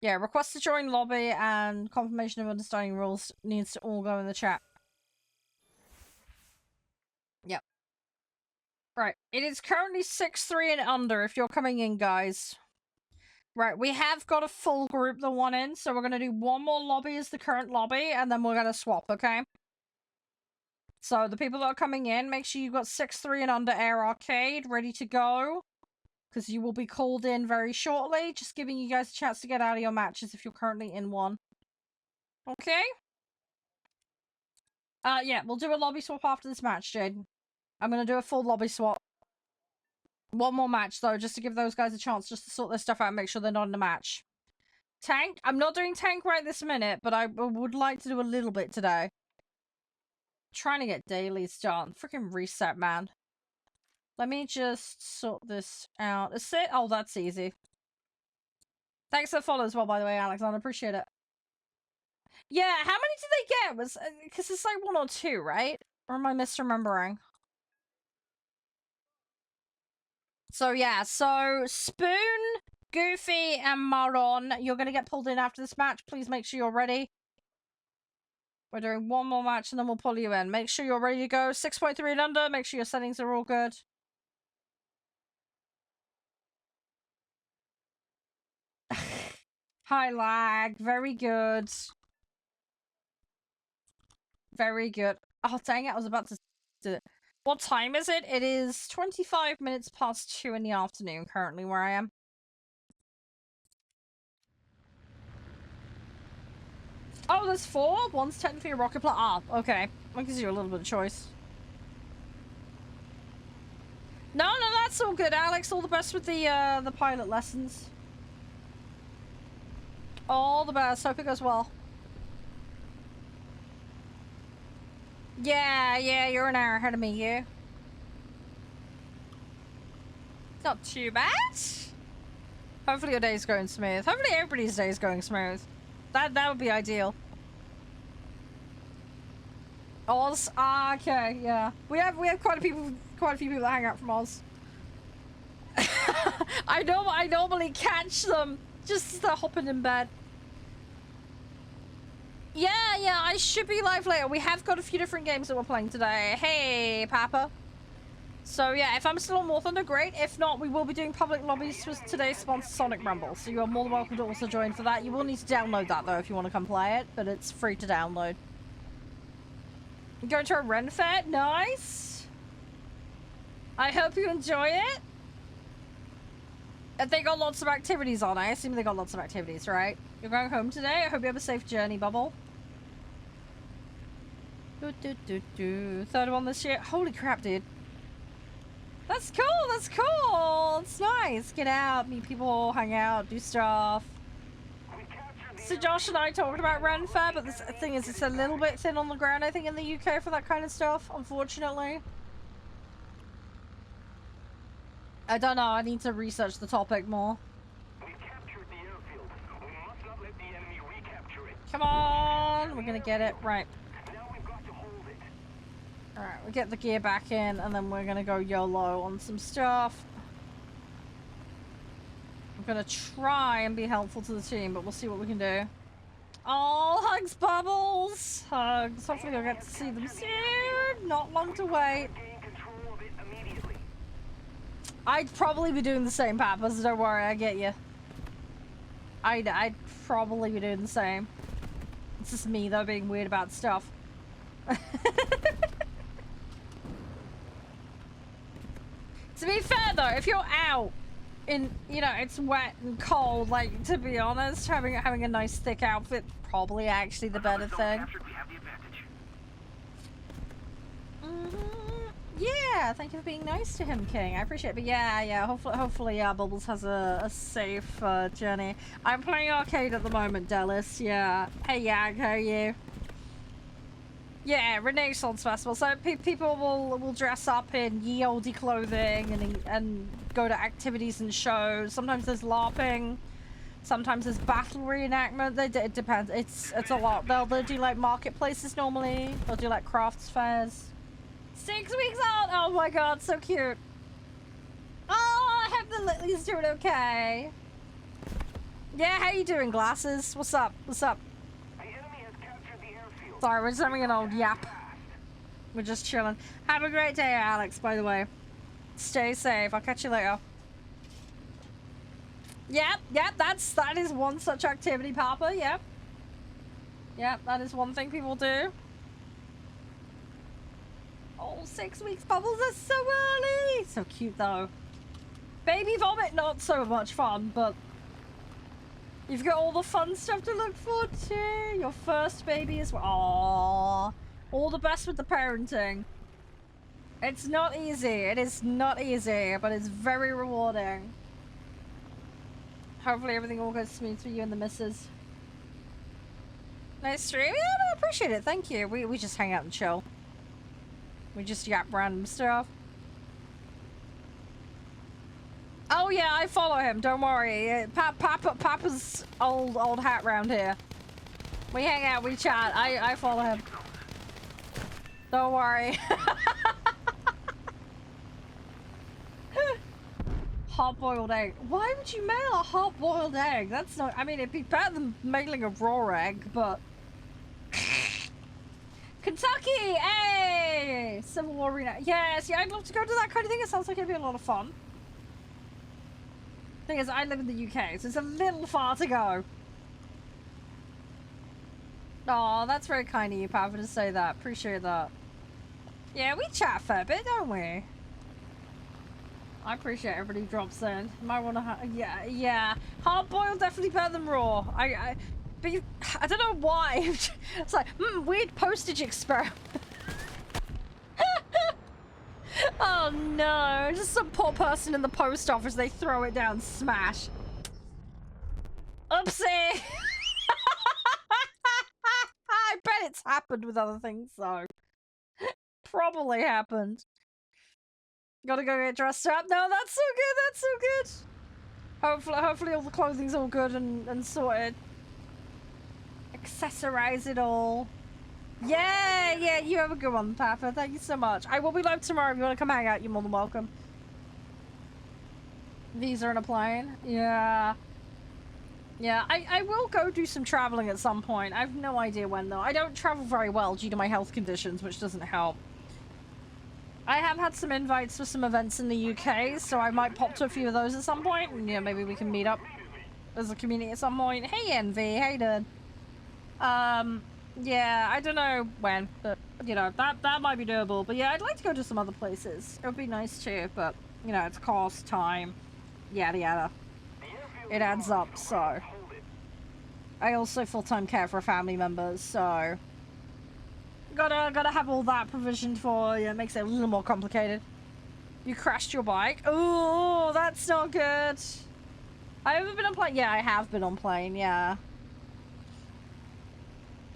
Yeah, request to join lobby and confirmation of understanding rules needs to all go in the chat. Yep. Right. It is currently 6-3 and under if you're coming in, guys. Right, we have got a full group that want in, so we're going to do one more lobby as the current lobby, and then we're going to swap, okay? So, the people that are coming in, make sure you've got 6-3 and under Air Arcade ready to go, because you will be called in very shortly, just giving you guys a chance to get out of your matches if you're currently in one. Okay? Yeah, we'll do a lobby swap after this match, Jade. I'm gonna do a full lobby swap. One more match, though, just to give those guys a chance just to sort their stuff out and make sure they're not in the match. Tank? I'm not doing tank right this minute, but I would like to do a little bit today. Trying to get dailies done. Freaking reset, man. Let me just sort this out. Is it? Oh, that's easy. Thanks for the follow as well, by the way, Alexander. Appreciate it. Yeah, how many did they get? Was because it's like 1 or 2, right? Or am I misremembering? So yeah, so Spoon, Goofy, and Maron, you're gonna get pulled in after this match. Please make sure you're ready. We're doing one more match and then we'll pull you in. Make sure you're ready to go. 6.3 and under. Make sure your settings are all good. High lag. Very good. Very good. Oh, dang it. I was about to do it. What time is it? It is 25 minutes past 2 in the afternoon currently where I am. Oh, there's 4? One's technically a rocket plant. Ah, okay. That gives you a little bit of choice. No, that's all good, Alex. All the best with the pilot lessons. All the best. Hope it goes well. Yeah, you're an hour ahead of me, you. It's not too bad. Hopefully your day's going smooth. Hopefully everybody's day is going smooth. That would be ideal. Oz? Ah, okay, yeah. We have quite a few people that hang out from Oz. I normally catch them just as they're hopping in bed. Yeah, I should be live later. We have got a few different games that we're playing today. Hey, Papa. So yeah, if I'm still on War Thunder, great. If not, we will be doing public lobbies with today's sponsor, Sonic Rumble. So you are more than welcome to also join for that. You will need to download that though if you want to come play it, but it's free to download. Going to a Ren Fair? Nice. I hope you enjoy it. They got lots of activities on. I assume they got lots of activities, right? You're going home today? I hope you have a safe journey, Bubble. Third one this year. Holy crap, dude. That's cool. It's nice. Get out, meet people, hang out, do stuff. So Josh and I talked about Ren Fair, but the thing is, it's a little bit thin on the ground, I think, in the UK for that kind of stuff, unfortunately. I don't know, I need to research the topic more. We captured the airfield. We must not let the enemy recapture it. Come on, we're gonna get it. Right. Now we've got to hold it. Alright, we'll get the gear back in, and then we're gonna go YOLO on some stuff. I'm gonna try and be helpful to the team, but we'll see what we can do. Oh, hugs, Bubbles! Hugs. Hopefully I'll get to see them soon. Not long to wait. I'd probably be doing the same, Papa, so don't worry, I get you. I'd probably be doing the same. It's just me, though, being weird about stuff. To be fair, though, if you're out in, you know, it's wet and cold, like, to be honest, having a nice thick outfit probably actually the better thing. Yeah, thank you for being nice to him, King. I appreciate it. But yeah, hopefully, Bubbles has a safe journey. I'm playing arcade at the moment, Dallas. Yeah. Hey, Yag, how are you? Yeah, Renaissance Festival. So people will dress up in ye olde clothing and go to activities and shows. Sometimes there's LARPing. Sometimes there's battle reenactment. It depends. It's a lot. They'll do like marketplaces normally. They'll do like crafts fairs. 6 weeks old! Oh my god, so cute. Oh, I hope the Little's doing okay. Yeah, how you doing, Glasses? What's up? What's up? The enemy has captured the airfield. Sorry, we're just having an old yap. We're just chilling. Have a great day, Alex, by the way. Stay safe. I'll catch you later. Yep, that is one such activity, Papa. Yep, that is one thing people do. Oh, 6 weeks, Bubbles, that's so early! So cute, though. Baby vomit, not so much fun, but you've got all the fun stuff to look forward to. Your first baby as well. Aww. All the best with the parenting. It's not easy. It is not easy, but it's very rewarding. Hopefully everything all goes smooth for you and the missus. Nice stream. Yeah, no, I appreciate it. Thank you. We just hang out and chill. We just yap random stuff. Oh yeah, I follow him. Don't worry. Papa's old hat round here. We hang out. We chat. I follow him. Don't worry. Hard-boiled egg. Why would you mail a hard-boiled egg? That's not... I mean, it'd be better than mailing a raw egg, but... Kentucky! Hey! Civil War Arena. Yes, yeah, I'd love to go to that kind of thing. It sounds like it'd be a lot of fun. Thing is, I live in the UK, so it's a little far to go. Oh, that's very kind of you, Papa, to say that. Appreciate that. Yeah, we chat a fair bit, don't we? I appreciate everybody who drops in. Might want to yeah. Hard boiled definitely better than raw. But I don't know why. It's like, weird postage experiment. Oh no, just some poor person in the post office, they throw it down, smash. Oopsie! I bet it's happened with other things though. Probably happened. Gotta go get dressed up. No, that's so good, that's so good. Hopefully all the clothing's all good and sorted. Accessorize it all. Yeah, you have a good one, Papa. Thank you so much. I will be live tomorrow. If you want to come hang out, you're more than welcome. Visa and a plane. Yeah. Yeah, I will go do some traveling at some point. I have no idea when, though. I don't travel very well due to my health conditions, which doesn't help. I have had some invites for some events in the UK, so I might pop to a few of those at some point. And, yeah, maybe we can meet up as a community at some point. Hey, Envy. Hey, dude. Yeah, I don't know when, but, you know, that might be doable. But, yeah, I'd like to go to some other places. It would be nice, too, but, you know, it's cost, time, yada, yada. It adds up, so. I also full-time care for family members, so. Gotta have all that provisioned for. Yeah, it makes it a little more complicated. You crashed your bike? Oh, that's not good. I haven't been on plane. Yeah, I have been on plane, yeah.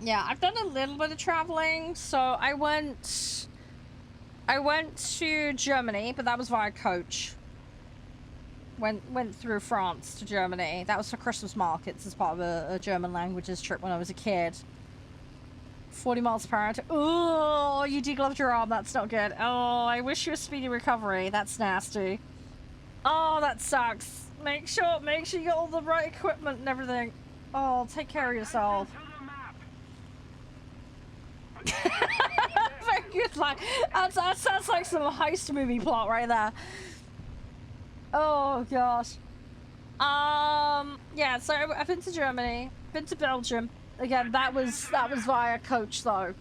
Yeah, I've done a little bit of traveling. So I went to Germany, but that was via coach. Went through France to Germany. That was for Christmas markets as part of a German languages trip when I was a kid. 40 miles per hour. Oh, you degloved your arm. That's not good. Oh, I wish you a speedy recovery. That's nasty. Oh, that sucks. Make sure you got all the right equipment and everything. Oh, take care of yourself. Very good line. That sounds like some heist movie plot right there. Oh gosh. Yeah, so I've been to Germany, been to Belgium. Again, that was via coach though.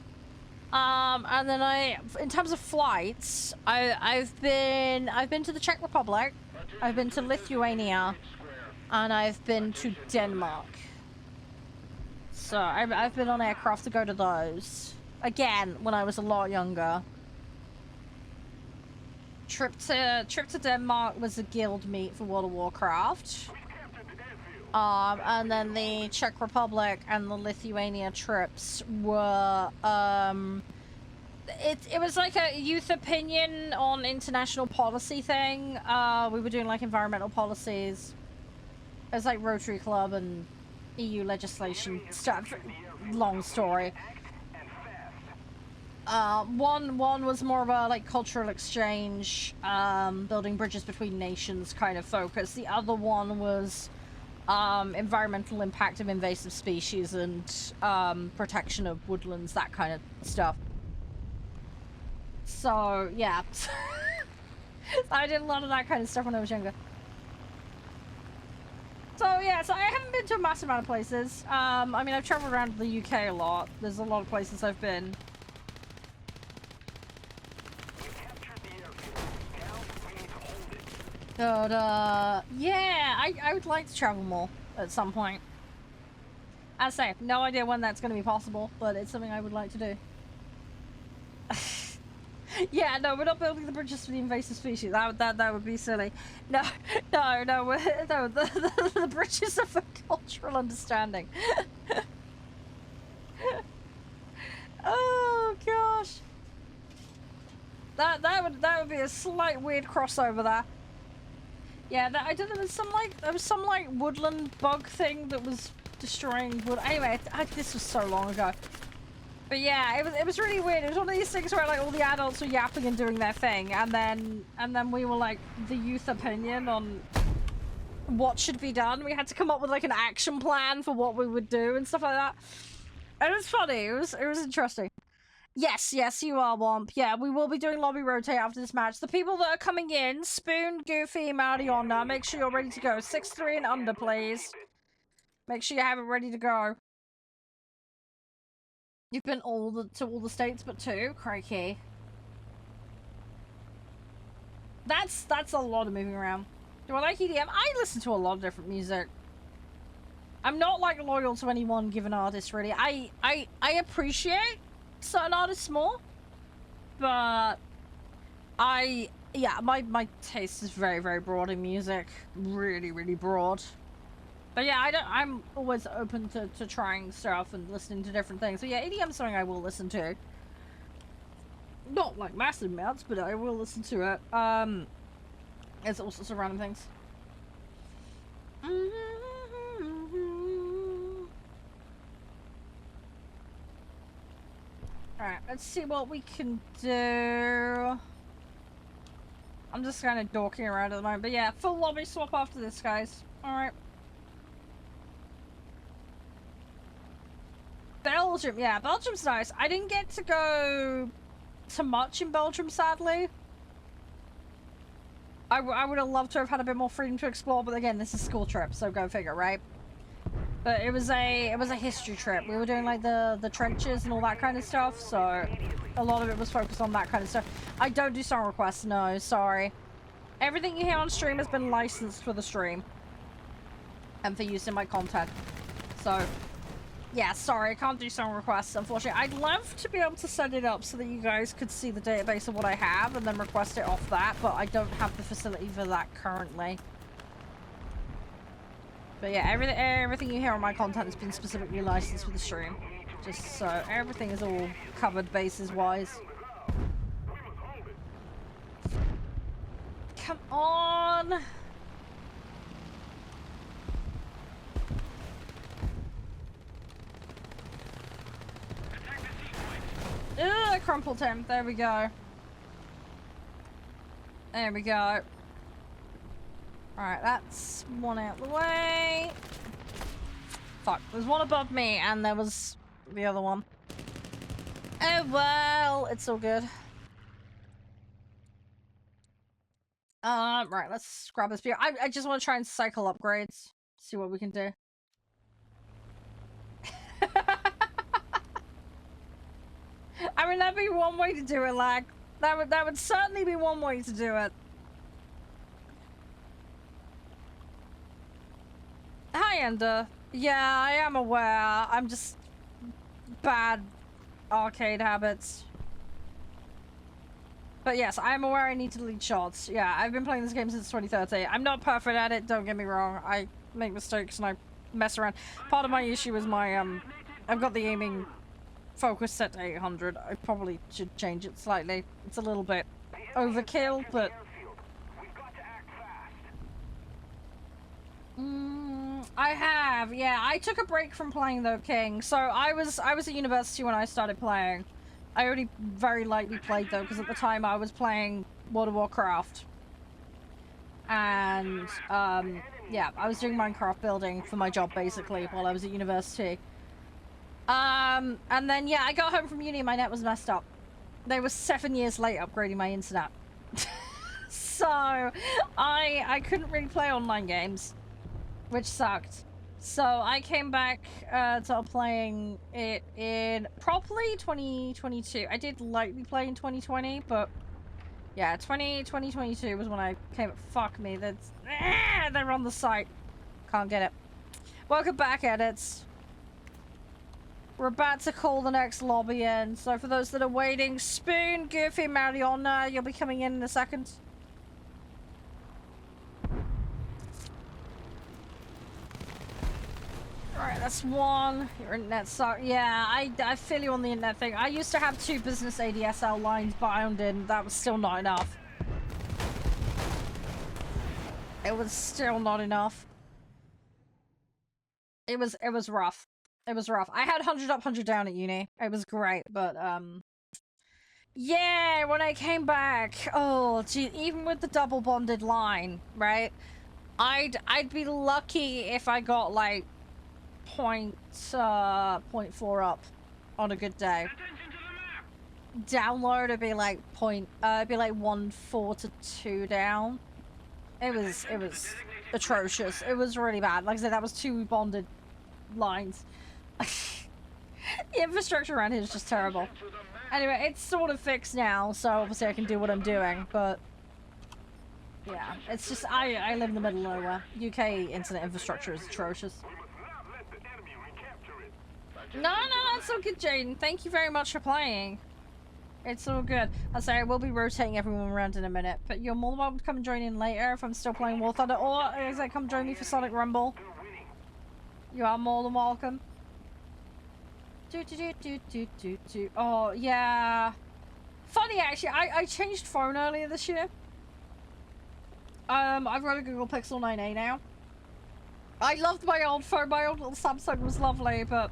And then in terms of flights, I've been to the Czech Republic, I've been to Lithuania, and I've been to Denmark. So I've been on aircraft to go to those. Again, when I was a lot younger. Trip to Denmark was a guild meet for World of Warcraft. And then the Czech Republic and the Lithuania trips were it was like a youth opinion on international policy thing. We were doing like environmental policies. It was like Rotary Club and EU legislation stuff. Long story. One was more of a like cultural exchange, building bridges between nations kind of focus. The other one was environmental impact of invasive species and protection of woodlands, that kind of stuff. So yeah. I did a lot of that kind of stuff when I was younger. So yeah, so I haven't been to a massive amount of places. I mean, I've traveled around the UK a lot. There's a lot of places I've been. But yeah, I would like to travel more at some point. As I say, no idea when that's going to be possible, but it's something I would like to do. Yeah, no, we're not building the bridges for the invasive species. That would be silly. No, the bridges are for cultural understanding. Oh gosh. That would be a slight weird crossover there. Yeah, I don't know. There was some like woodland bug thing that was destroying wood. Anyway, this was so long ago. But yeah, it was really weird. It was one of these things where like all the adults were yapping and doing their thing, and then we were like the youth opinion on what should be done. We had to come up with like an action plan for what we would do and stuff like that. And it was funny. It was interesting. Yes, you are, Womp. Yeah, we will be doing lobby rotate after this match. The people that are coming in, Spoon, Goofy, Mariona, make sure you're ready to go. 6'3" and under, please. Make sure you have it ready to go. You've been to all the states but 2? Crikey. That's a lot of moving around. Do I like EDM? I listen to a lot of different music. I'm not like loyal to any one given artist, really. I appreciate certain artists more, but my taste is very, very broad in music. Really, really broad. But yeah, I'm always open to trying stuff and listening to different things. So yeah, EDM is something I will listen to. Not like massive amounts, but I will listen to it. There's all sorts of random things. Alright, let's see what we can do. I'm just kind of dorking around at the moment. But yeah, full lobby swap after this, guys. Alright. Belgium, yeah, Belgium's nice. I didn't get to go to much in Belgium, sadly. I would have loved to have had a bit more freedom to explore, but again, this is a school trip, so go figure, right? But it was a history trip. We were doing like the trenches and all that kind of stuff, so a lot of it was focused on that kind of stuff. I don't do song requests, no, sorry. Everything you hear on stream has been licensed for the stream and for use in my content. So yeah, sorry, I can't do song requests, unfortunately. I'd love to be able to set it up so that you guys could see the database of what I have and then request it off that, but I don't have the facility for that currently. But yeah, everything you hear on my content has been specifically licensed for the stream. Just so everything is all covered bases-wise. Come on! Ugh, I crumpled him. There we go. There we go. Alright, that's one out of the way. Fuck, there's one above me and there was the other one. Oh well, it's all good. Right, let's grab this beer. I just want to try and cycle upgrades. See what we can do. I mean, that'd be one way to do it, like. That would certainly be one way to do it. Hi, Ender. Yeah, I am aware. I'm just bad arcade habits. But yes, I am aware I need to delete shots. Yeah, I've been playing this game since 2013. I'm not perfect at it, don't get me wrong. I make mistakes and I mess around. Part of my issue is my, I've got the aiming focus set to 800. I probably should change it slightly. It's a little bit overkill, but... I have, yeah. I took a break from playing though, King. So I was at university when I started playing. I only very lightly played though, because at the time I was playing World of Warcraft. And, yeah, I was doing Minecraft building for my job, basically, while I was at university. And then, yeah, I got home from uni and my net was messed up. They were 7 years late upgrading my internet. So, I couldn't really play online games, which sucked. So, I came back to playing it in properly 2022. I did lightly play in 2020, but yeah, 2022 was when I came. Fuck me, they're on the site. Can't get it. Welcome back, edits. We're about to call the next lobby in. So for those that are waiting, Spoon, Goofy, Mariana, you'll be coming in a second. Alright, that's one. Your internet sucks. Yeah, I feel you on the internet thing. I used to have 2 business ADSL lines bound in. That was still not enough. It was still not enough. It was rough. It was rough. I had 100 up, 100 down at uni. It was great, but yeah, when I came back, oh gee, even with the double bonded line, right? I'd be lucky if I got like point 0.4 up on a good day. Download would be like it'd be like 1.4 to 2 down. It was atrocious. It was really bad. Like I said, that was 2 bonded lines. The infrastructure around here is just terrible. Anyway, it's sort of fixed now, so obviously I can do what I'm doing, but yeah, it's just I live in the middle of nowhere. UK internet infrastructure is atrocious. No, it's all good, Jaden. Thank you very much for playing. It's all good. I'll say I will be rotating everyone around in a minute, but you're more than welcome to come and join in later if I'm still playing War Thunder, or as I come join me for Sonic Rumble. You are more than welcome. Oh, yeah. Funny, actually, I changed phone earlier this year. I've got a Google Pixel 9a now. I loved my old phone. My old little Samsung was lovely, but...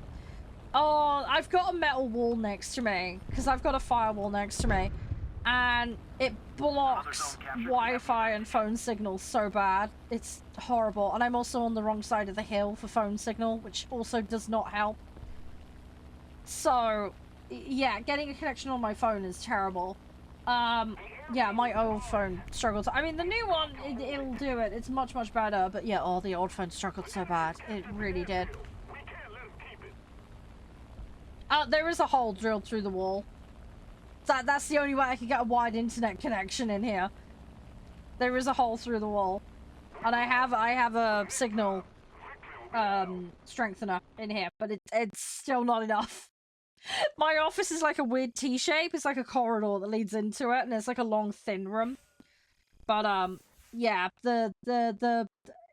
Oh, I've got a metal wall next to me, because I've got a firewall next to me, and it blocks Wi-Fi and phone signals so bad. It's horrible, and I'm also on the wrong side of the hill for phone signal, which also does not help. So, yeah, getting a connection on my phone is terrible. Yeah, my old phone struggled. I mean, the new one, it'll do it. It's much, much better, but yeah, oh, the old phone struggled so bad. It really did. There is a hole drilled through the wall. That's the only way I can get a wide internet connection in here. There is a hole through the wall. And I have a signal strengthener in here, but it's still not enough. My office is like a weird T-shape. It's like a corridor that leads into it, and it's like a long, thin room. But yeah, the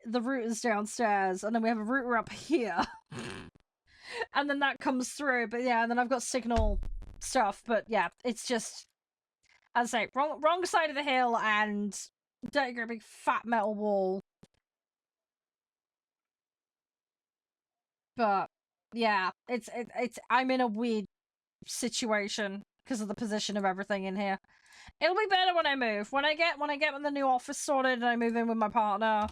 router's downstairs, and then we have a router up here. And then that comes through, but yeah, and then I've got signal stuff, but yeah, it's just, as I say, wrong side of the hill, and dirty great big fat metal wall. But yeah, it's I'm in a weird situation because of the position of everything in here. It'll be better when I move. When I get the new office sorted and I move in with my partner,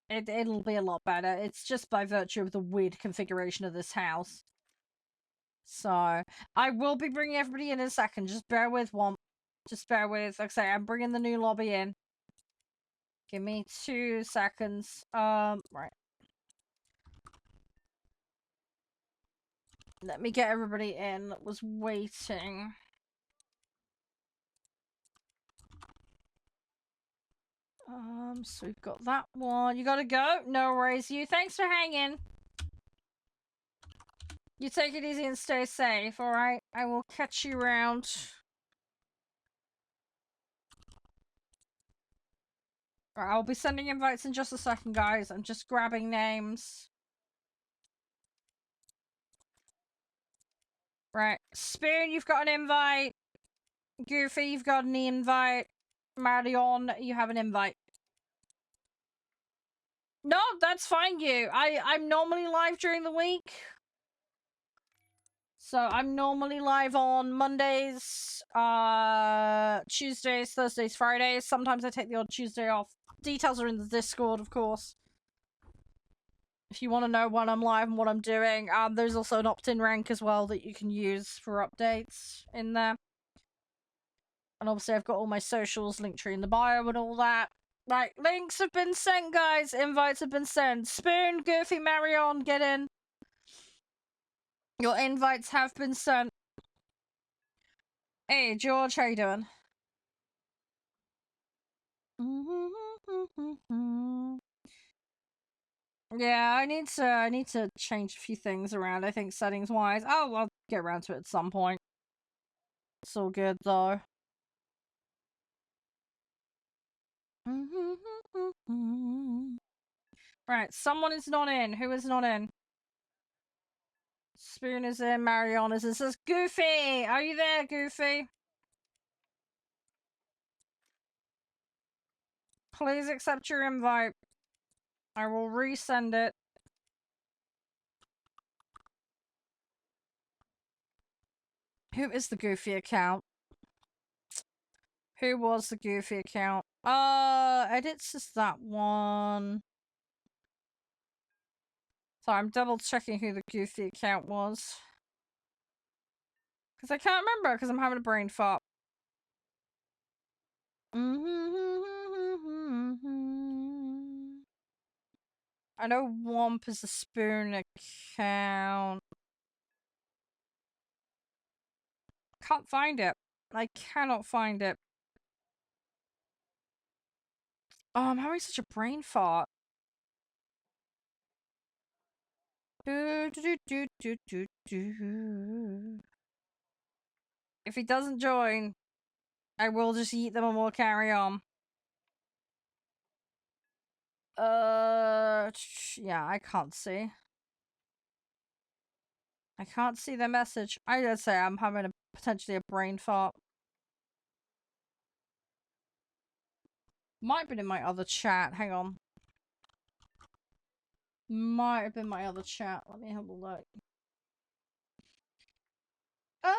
it'll be a lot better. It's just by virtue of the weird configuration of this house. So, I will be bringing everybody in a second. Just bear with one. Just bear with. Like I say, I'm bringing the new lobby in. Give me 2 seconds. Right. Let me get everybody in that was waiting. So we've got that one. You gotta go? No worries. You. Thanks for hanging. You take it easy and stay safe, alright? I will catch you around. Right, I'll be sending invites in just a second, guys. I'm just grabbing names. Right. Spoon, you've got an invite. Goofy, you've got an invite. Marion, you have an invite. No, that's fine, you. I'm normally live during the week. So I'm normally live on Mondays, Tuesdays, Thursdays, Fridays. Sometimes I take the odd Tuesday off. Details are in the Discord, of course. If you want to know when I'm live and what I'm doing. There's also an opt-in rank as well that you can use for updates in there. And obviously I've got all my socials, Linktree in the bio and all that. Right, links have been sent, guys. Invites have been sent. Spoon, Goofy, Marion, get in. Your invites have been sent. Hey, George, how you doing? Yeah, I need to change a few things around, I think, settings wise. Oh, I'll get around to it at some point. It's all good though. Right, someone is not in. Who is not in? Spoon is in, Marion is in. It says Goofy! Are you there, Goofy? Please accept your invite. I will resend it. Who is the Goofy account? Who was the Goofy account? Edits is that one. So I'm double checking who the Goofy account was. Because I can't remember, because I'm having a brain fart. I know Womp is a Spoon account. Can't find it. I cannot find it. Oh, I'm having such a brain fart. If he doesn't join, I will just eat them and we'll carry on. Yeah, I can't see. I can't see the message. I gotta say, I'm having potentially a brain fart. Might have been in my other chat. Hang on. Might have been my other chat. Let me have a look. Let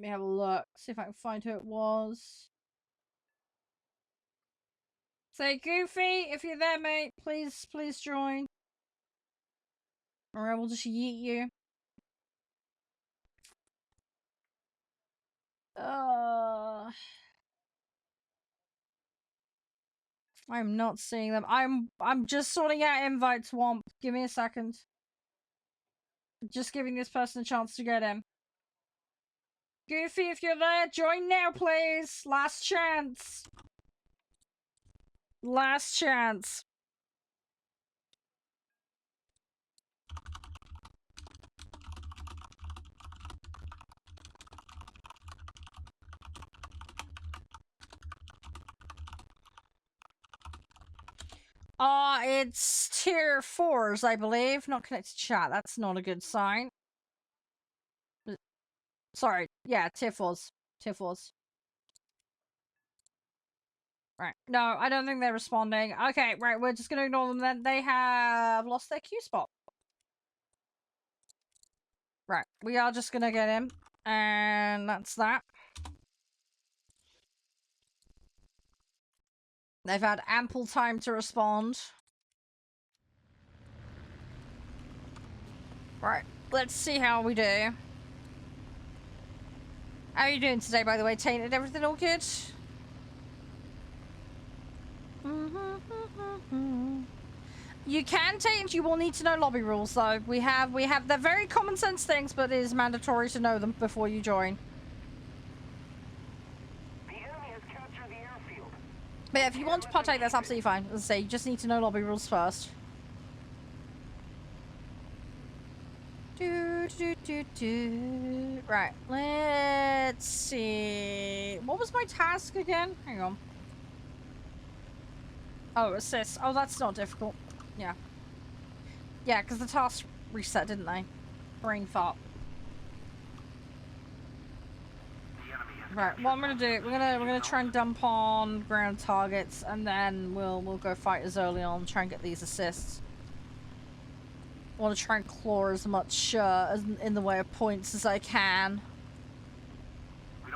me have a look. See if I can find who it was. Say, Goofy, if you're there, mate, please join. Or I will just yeet you. I'm not seeing them. I'm just sorting out invites, Womp. Give me a second. Just giving this person a chance to get in. Goofy, if you're there, join now, please. Last chance. Last chance. It's tier 4s, I believe. Not connected to chat. That's not a good sign. Sorry. Yeah, tier 4s. Tier 4s. Right. No, I don't think they're responding. Okay, right. We're just gonna ignore them then. They have lost their queue spot. Right. We are just gonna get in. And that's that. They've had ample time to respond. Right. Let's see how we do. How are you doing today, by the way? Tainted, everything all good? You can taint, you will need to know lobby rules though. We have the very common sense things, but it is mandatory to know them before you join. The enemy has captured the airfield. But yeah, if you want to partake, that's absolutely fine. As I say, you just need to know lobby rules first. Right, let's see. What was my task again? Hang on. Oh, assist. Oh, that's not difficult. Yeah. Yeah, because the task reset, didn't they? Brain fart. Right, what I'm gonna do, we're gonna try and dump on ground targets, and then we'll go fighters early on, try and get these assists. I want to try and claw as much in the way of points as I can.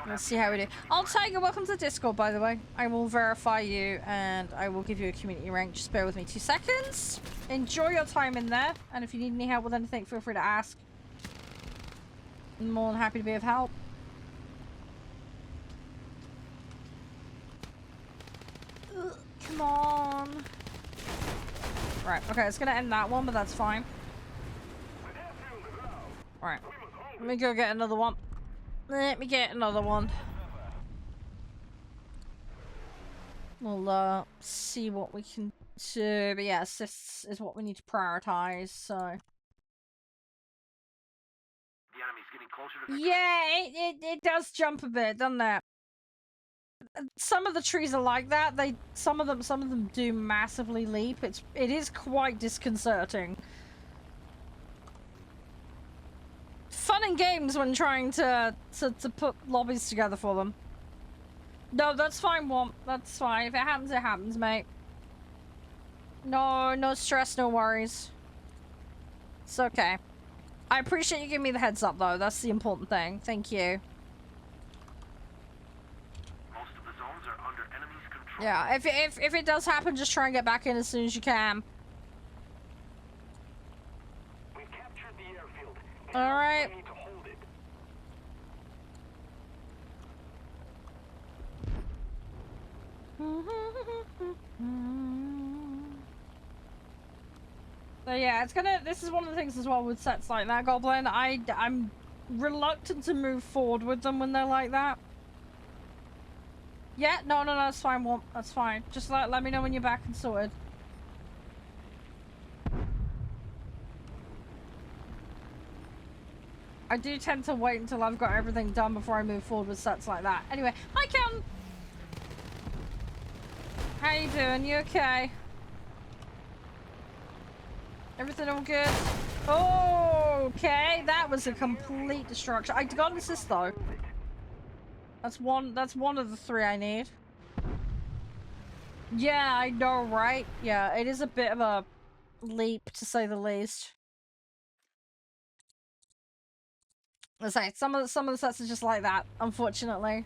Let's see how we do. Oh, Tiger, welcome to the Discord, by the way. I will verify you, and I will give you a community rank. Just bear with me 2 seconds. Enjoy your time in there, and if you need any help with anything, feel free to ask. I'm more than happy to be of help. Ugh, come on. Right, okay, it's gonna end that one, but that's fine. Right, let me go get another one. Let me get another one. We'll see what we can do. But yeah, assists is what we need to prioritize, so. The enemy's getting closer to the Yeah, it does jump a bit, doesn't it? Some of the trees are like that. Some of them do massively leap. It is quite disconcerting. Fun and games when trying to put lobbies together for them. No, that's fine, Womp. That's fine. If it happens, mate. No stress, no worries. It's okay. I appreciate you giving me the heads up, though. That's the important thing. Thank you. Most of the zones are under enemy's control. Yeah, if it does happen, just try and get back in as soon as you can. We captured the airfield. All right. We need to hold it. So yeah, this is one of the things as well with sets like that, Goblin. I'm reluctant to move forward with them when they're like that. Yeah, no, that's fine, Womp. That's fine. Just let me know when you're back and sorted. I do tend to wait until I've got everything done before I move forward with sets like that. Anyway, hi, Cam! How you doing? You okay? Everything all good? Oh, okay, that was a complete destruction. I got an assist though. That's one of the 3 I need. Yeah, I know, right? Yeah, it is a bit of a leap to say the least. Let's say some of the sets are just like that, unfortunately.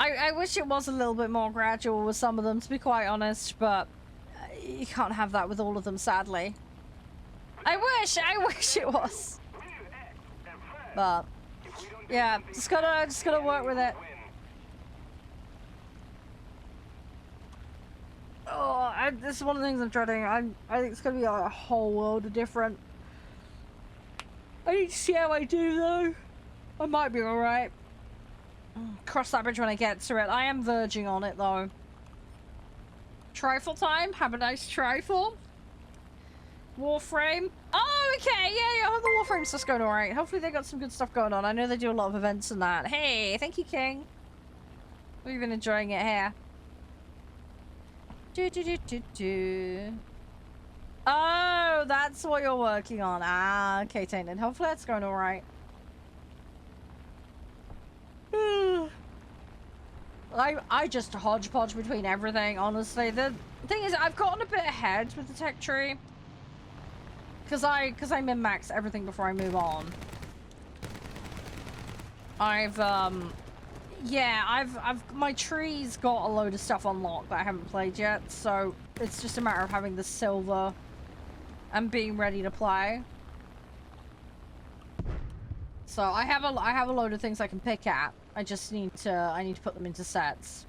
I wish it was a little bit more gradual with some of them, to be quite honest, but you can't have that with all of them, sadly. I wish it was. But yeah, just gotta work with it. Oh, this is one of the things I'm dreading. I think it's gonna be like a whole world of different. I need to see how I do though. I might be alright. Cross that bridge when I get to it. I am verging on it though. Trifle time. Have a nice trifle. Warframe. Oh, okay. Yeah. The Warframe's just going alright. Hopefully they got some good stuff going on. I know they do a lot of events and that. Hey, thank you, King. We've been enjoying it here. Oh, that's what you're working on. Ah, okay, Tainted. Hopefully that's going alright. I just hodgepodge between everything, honestly. The thing is, I've gotten a bit ahead with the tech tree. Because I min-max everything before I move on. My tree's got a load of stuff unlocked that I haven't played yet, so it's just a matter of having the silver and being ready to play. So I have a load of things I can pick at. I just need to put them into sets.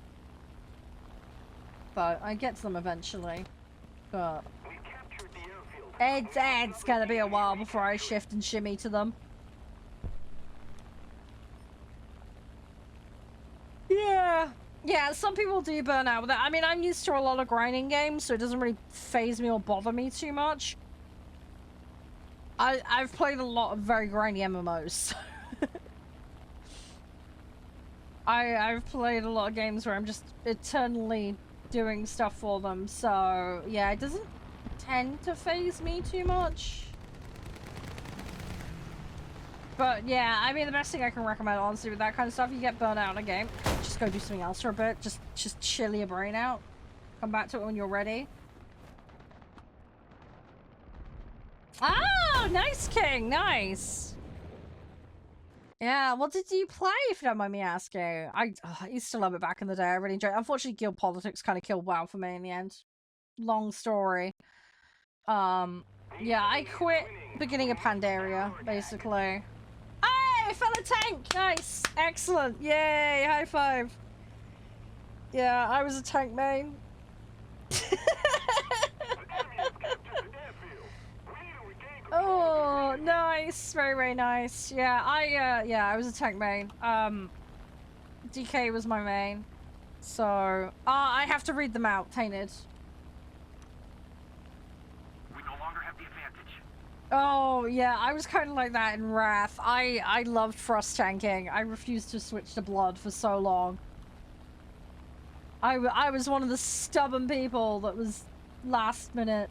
But I get to them eventually. But it's gonna be a while before I shift and shimmy to them. Yeah, some people do burn out with it. I mean, I'm used to a lot of grinding games, so it doesn't really faze me or bother me too much. I've played a lot of very grindy MMOs. I've played a lot of games where I'm just eternally doing stuff for them, so yeah, it doesn't tend to faze me too much. But yeah, I mean, the best thing I can recommend, honestly, with that kind of stuff, you get burnt out in a game, just go do something else for a bit. Just chill your brain out. Come back to it when you're ready. Oh, nice, King. Nice. Yeah, what did you play, if you don't mind me asking? I used to love it back in the day. I really enjoyed it. Unfortunately, guild politics kind of killed WoW for me in the end. Long story. Yeah, I quit beginning of Pandaria, basically. Hey, fella tank! Nice! Excellent! Yay! High five! Yeah, I was a tank main. Oh, nice! Very, very nice. Yeah, I was a tank main. DK was my main. So, I have to read them out, Tainted. We no longer have the advantage. Oh, yeah, I was kind of like that in Wrath. I loved Frost tanking. I refused to switch to Blood for so long. I was one of the stubborn people that was last minute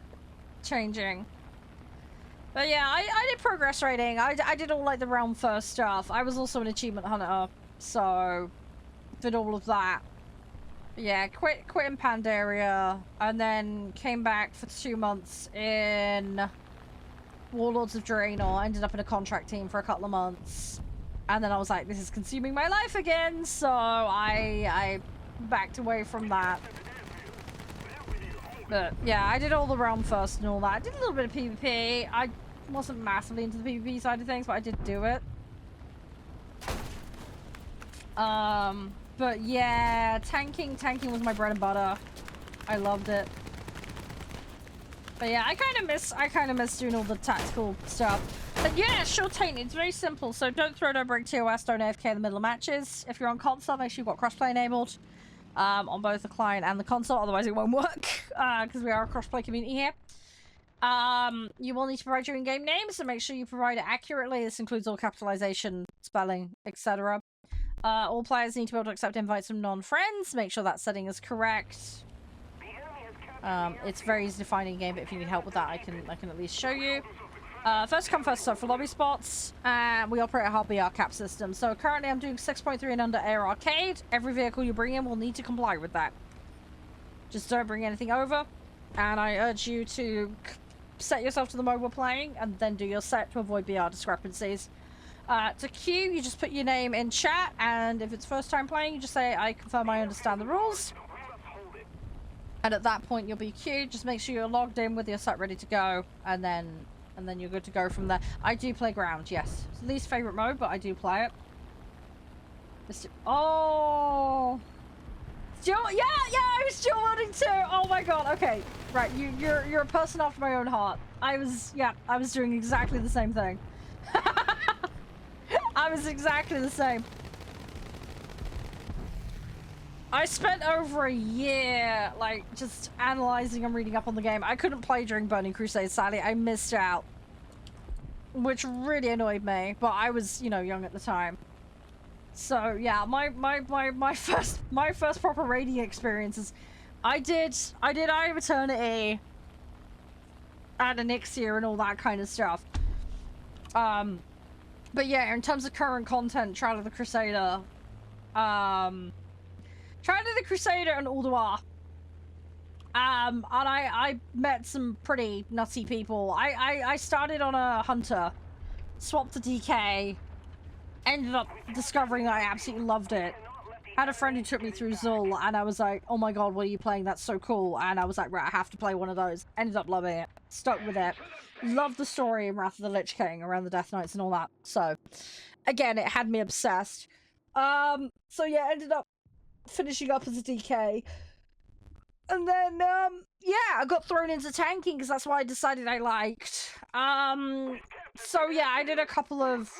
changing. But yeah, I did progress rating. I did all like the realm first stuff. I was also an achievement hunter, so did all of that. But yeah, quit in Pandaria, and then came back for 2 months in Warlords of Draenor. Ended up in a contract team for a couple of months, and then I was like, this is consuming my life again, so I backed away from that. But yeah, I did all the realm first and all that. I did a little bit of PvP. I wasn't massively into the PvP side of things, but I did do it. But yeah, tanking was my bread and butter. I loved it. But yeah, I kind of miss doing all the tactical stuff. But yeah, sure, Tainted, it's very simple. So don't throw, don't break TOS, don't AFK in the middle of matches. If you're on console, make sure you've got crossplay enabled. On both the client and the console, otherwise it won't work, because we are a crossplay community here. You will need to provide your in-game name, so make sure you provide it accurately. This includes all capitalization, spelling, etc. All players need to be able to accept invites from non-friends. Make sure that setting is correct. It's very easy to find in-game, but if you need help with that, I can at least show you. First come, first serve for lobby spots. We operate a hard BR cap system. So currently I'm doing 6.3 and under Air Arcade. Every vehicle you bring in will need to comply with that. Just don't bring anything over. And I urge you to set yourself to the mode we're playing and then do your set to avoid BR discrepancies. To queue, you just put your name in chat, and if it's first time playing, you just say, I confirm I understand the rules. And at that point, you'll be queued. Just make sure you're logged in with your set ready to go, and then you're good to go from there. I do play ground, yes. It's least favorite mode, but I do play it. Oh, still, yeah, I was still wanting to. Oh my god. Okay, right. You're a person after my own heart. I was doing exactly the same thing. I was exactly the same. I spent over a year, like, just analyzing and reading up on the game. I couldn't play during Burning Crusade, sadly. I missed out. Which really annoyed me, but I was, you know, young at the time. So, yeah, my first proper raiding experiences, I did Eye of Eternity and Elixir and all that kind of stuff. But yeah, in terms of current content, Charede the Crusader, Charede the Crusader and Ulduar. And I met some pretty nutty people. I started on a hunter, swapped to DK, ended up discovering that I absolutely loved it. Had a friend who took me through Zul, and I was like, oh my god, what are you playing? That's so cool. And I was like, right, I have to play one of those. Ended up loving it. Stuck with it. Loved the story in Wrath of the Lich King around the Death Knights and all that. So, again, it had me obsessed. So yeah, ended up finishing up as a DK. And then, yeah, I got thrown into tanking because that's what I decided I liked. So yeah, I did a couple of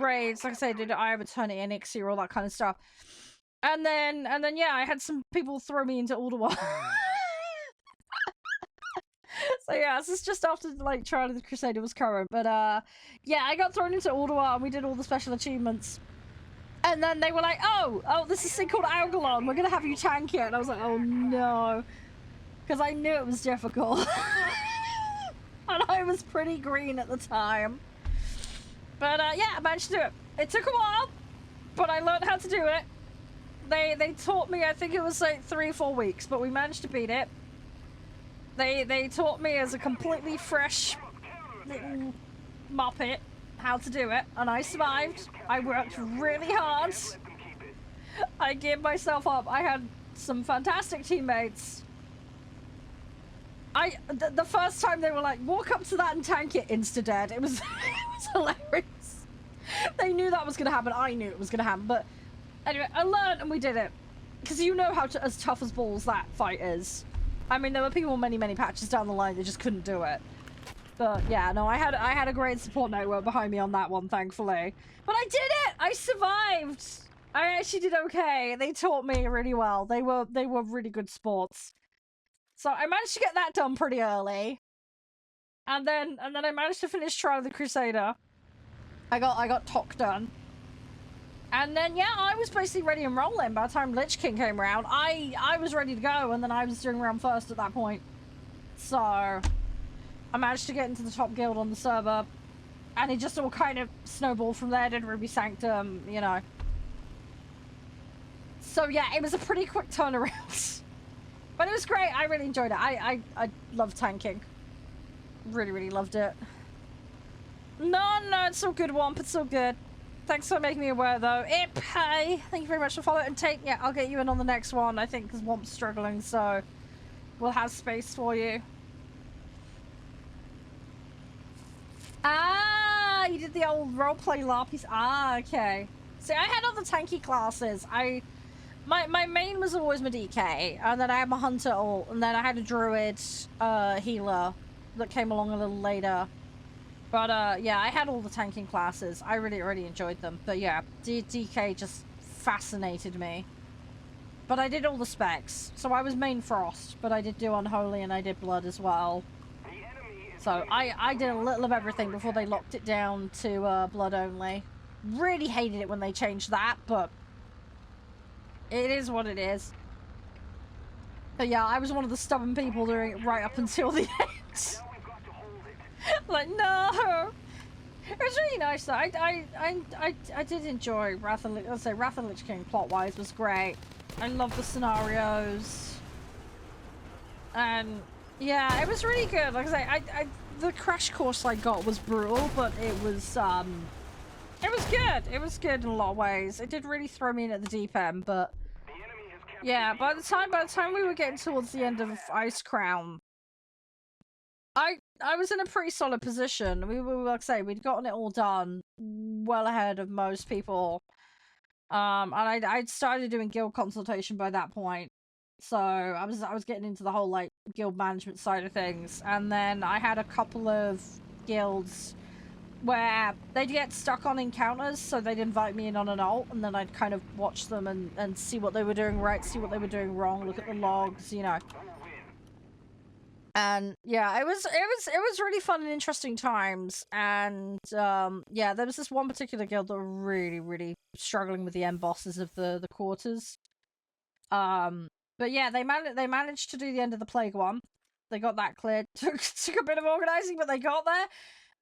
raids. Like I said, I did Eye of Eternity and Elixir, all that kind of stuff. And then, yeah, I had some people throw me into Ulduar. So yeah, this is just after, like, Charede the Crusader was current. But, yeah, I got thrown into Ulduar and we did all the special achievements. And then they were like, oh, this is a thing called Algalon. We're gonna have you tank it. And I was like, oh no. Because I knew it was difficult. And I was pretty green at the time. But, yeah, I managed to do it. It took a while, but I learned how to do it. They taught me, I think it was like 3 or 4 weeks, but we managed to beat it. They taught me as a completely fresh little muppet how to do it, and I survived. I worked really hard. I gave myself up. I had some fantastic teammates. The first time they were like, walk up to that and tank it, insta-dead. It was, it was hilarious. They knew that was going to happen. I knew it was going to happen, but anyway, I learned and we did it. Because you know how as tough as balls that fight is. I mean, there were people many patches down the line that just couldn't do it. But yeah, no, I had a great support network behind me on that one, thankfully. But I did it! I survived! I actually did okay. They taught me really well. They were really good sports. So I managed to get that done pretty early. And then I managed to finish Trial of the Crusader. I got Tok done. And then yeah, I was basically ready and rolling by the time Lich King came around. I was ready to go, and then I was doing round first at that point. So I managed to get into the top guild on the server, and it just all kind of snowballed from there. Did Ruby Sanctum, you know. So yeah, it was a pretty quick turnaround. But it was great. I really enjoyed it. I love tanking. Really loved it. No, it's all good, Womp. It's all good. Thanks for making me aware, though. Hey, thank you very much for following. And Tate, yeah, I'll get you in on the next one, I think, because Womp's struggling, so we'll have space for you. Ah, you did the old roleplay LARPies. Ah, okay. See, I had other tanky classes. My main was always my DK, and then I had my hunter ult, and then I had a druid healer that came along a little later. But yeah, I had all the tanking classes. I really enjoyed them. But yeah, DK just fascinated me. But I did all the specs. So I was main Frost, but I did do Unholy and I did Blood as well. So I did a little of everything before they locked it down to Blood only. Really hated it when they changed that, but it is what it is. But yeah, I was one of the stubborn people doing it right up until the end. Like, no! It was really nice though. I did enjoy Wrath of Wrath of Lich King plot-wise was great. I love the scenarios. And yeah, it was really good. Like I say, the crash course I got was brutal, but it was good. It was good in a lot of ways. It did really throw me in at the deep end, but yeah, by the time we were getting towards the end of Ice Crown, I was in a pretty solid position. We were, like I say, we'd gotten it all done well ahead of most people. And I'd started doing guild consultation by that point. So I was getting into the whole like guild management side of things. And then I had a couple of guilds where they'd get stuck on encounters, so they'd invite me in on an ult, and then I'd kind of watch them and see what they were doing right, see what they were doing wrong, look at the logs, you know. And yeah, it was really fun and interesting times. And yeah, there was this one particular guild that were really struggling with the end bosses of the quarters. But yeah, they managed to do the end of the plague one. They got that cleared. Took a bit of organizing, but they got there.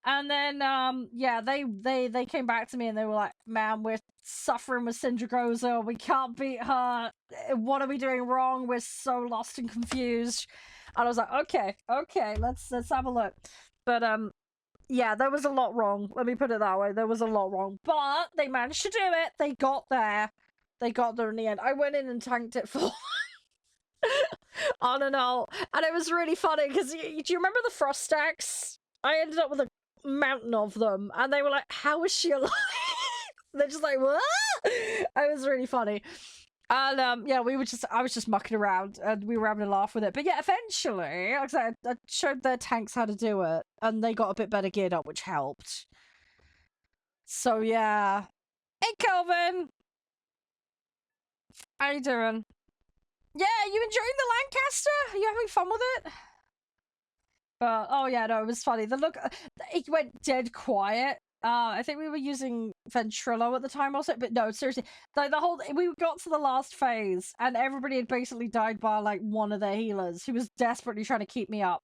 And then yeah, they came back to me and they were like, "Man, we're suffering with Syndragosa. We can't beat her. What are we doing wrong? We're so lost and confused." And I was like, okay, let's have a look. But yeah, there was a lot wrong. Let me put it that way. There was a lot wrong, but they managed to do it. They got there. They got there in the end. I went in and tanked it for on and all, and it was really funny because do you remember the frost stacks? I ended up with a mountain of them, and they were like, "How is she alive?" They're just like, "What?" It was really funny. And yeah, I was just mucking around and we were having a laugh with it. But yeah, eventually, like I said, I showed their tanks how to do it, and they got a bit better geared up, which helped. So yeah. Hey Kelvin! How you doing? Yeah, you enjoying the Lancaster? Are you having fun with it? But oh yeah, no, it was funny. It went dead quiet. I think we were using Ventrilo at the time also, but no, seriously, we got to the last phase and everybody had basically died by like one of their healers who was desperately trying to keep me up.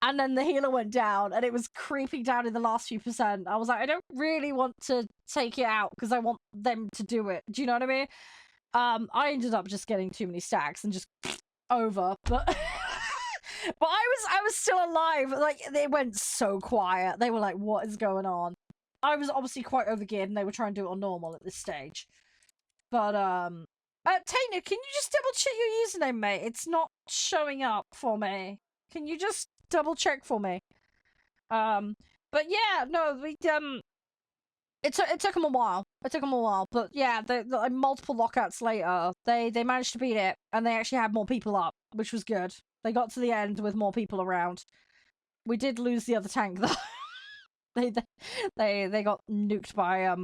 And then the healer went down and it was creeping down in the last few percent. I was like, I don't really want to take it out because I want them to do it. Do you know what I mean? I ended up just getting too many stacks and just over, but but I was still alive. Like, they went so quiet. They were like, what is going on? I was obviously quite overgeared and they were trying to do it on normal at this stage. But, Taina, can you just double check your username, mate? It's not showing up for me. Can you just double check for me? But yeah, no, it took them a while. It took them a while, but yeah, like, multiple lockouts later, they managed to beat it, and they actually had more people up, which was good. They got to the end with more people around. We did lose the other tank though. They got nuked by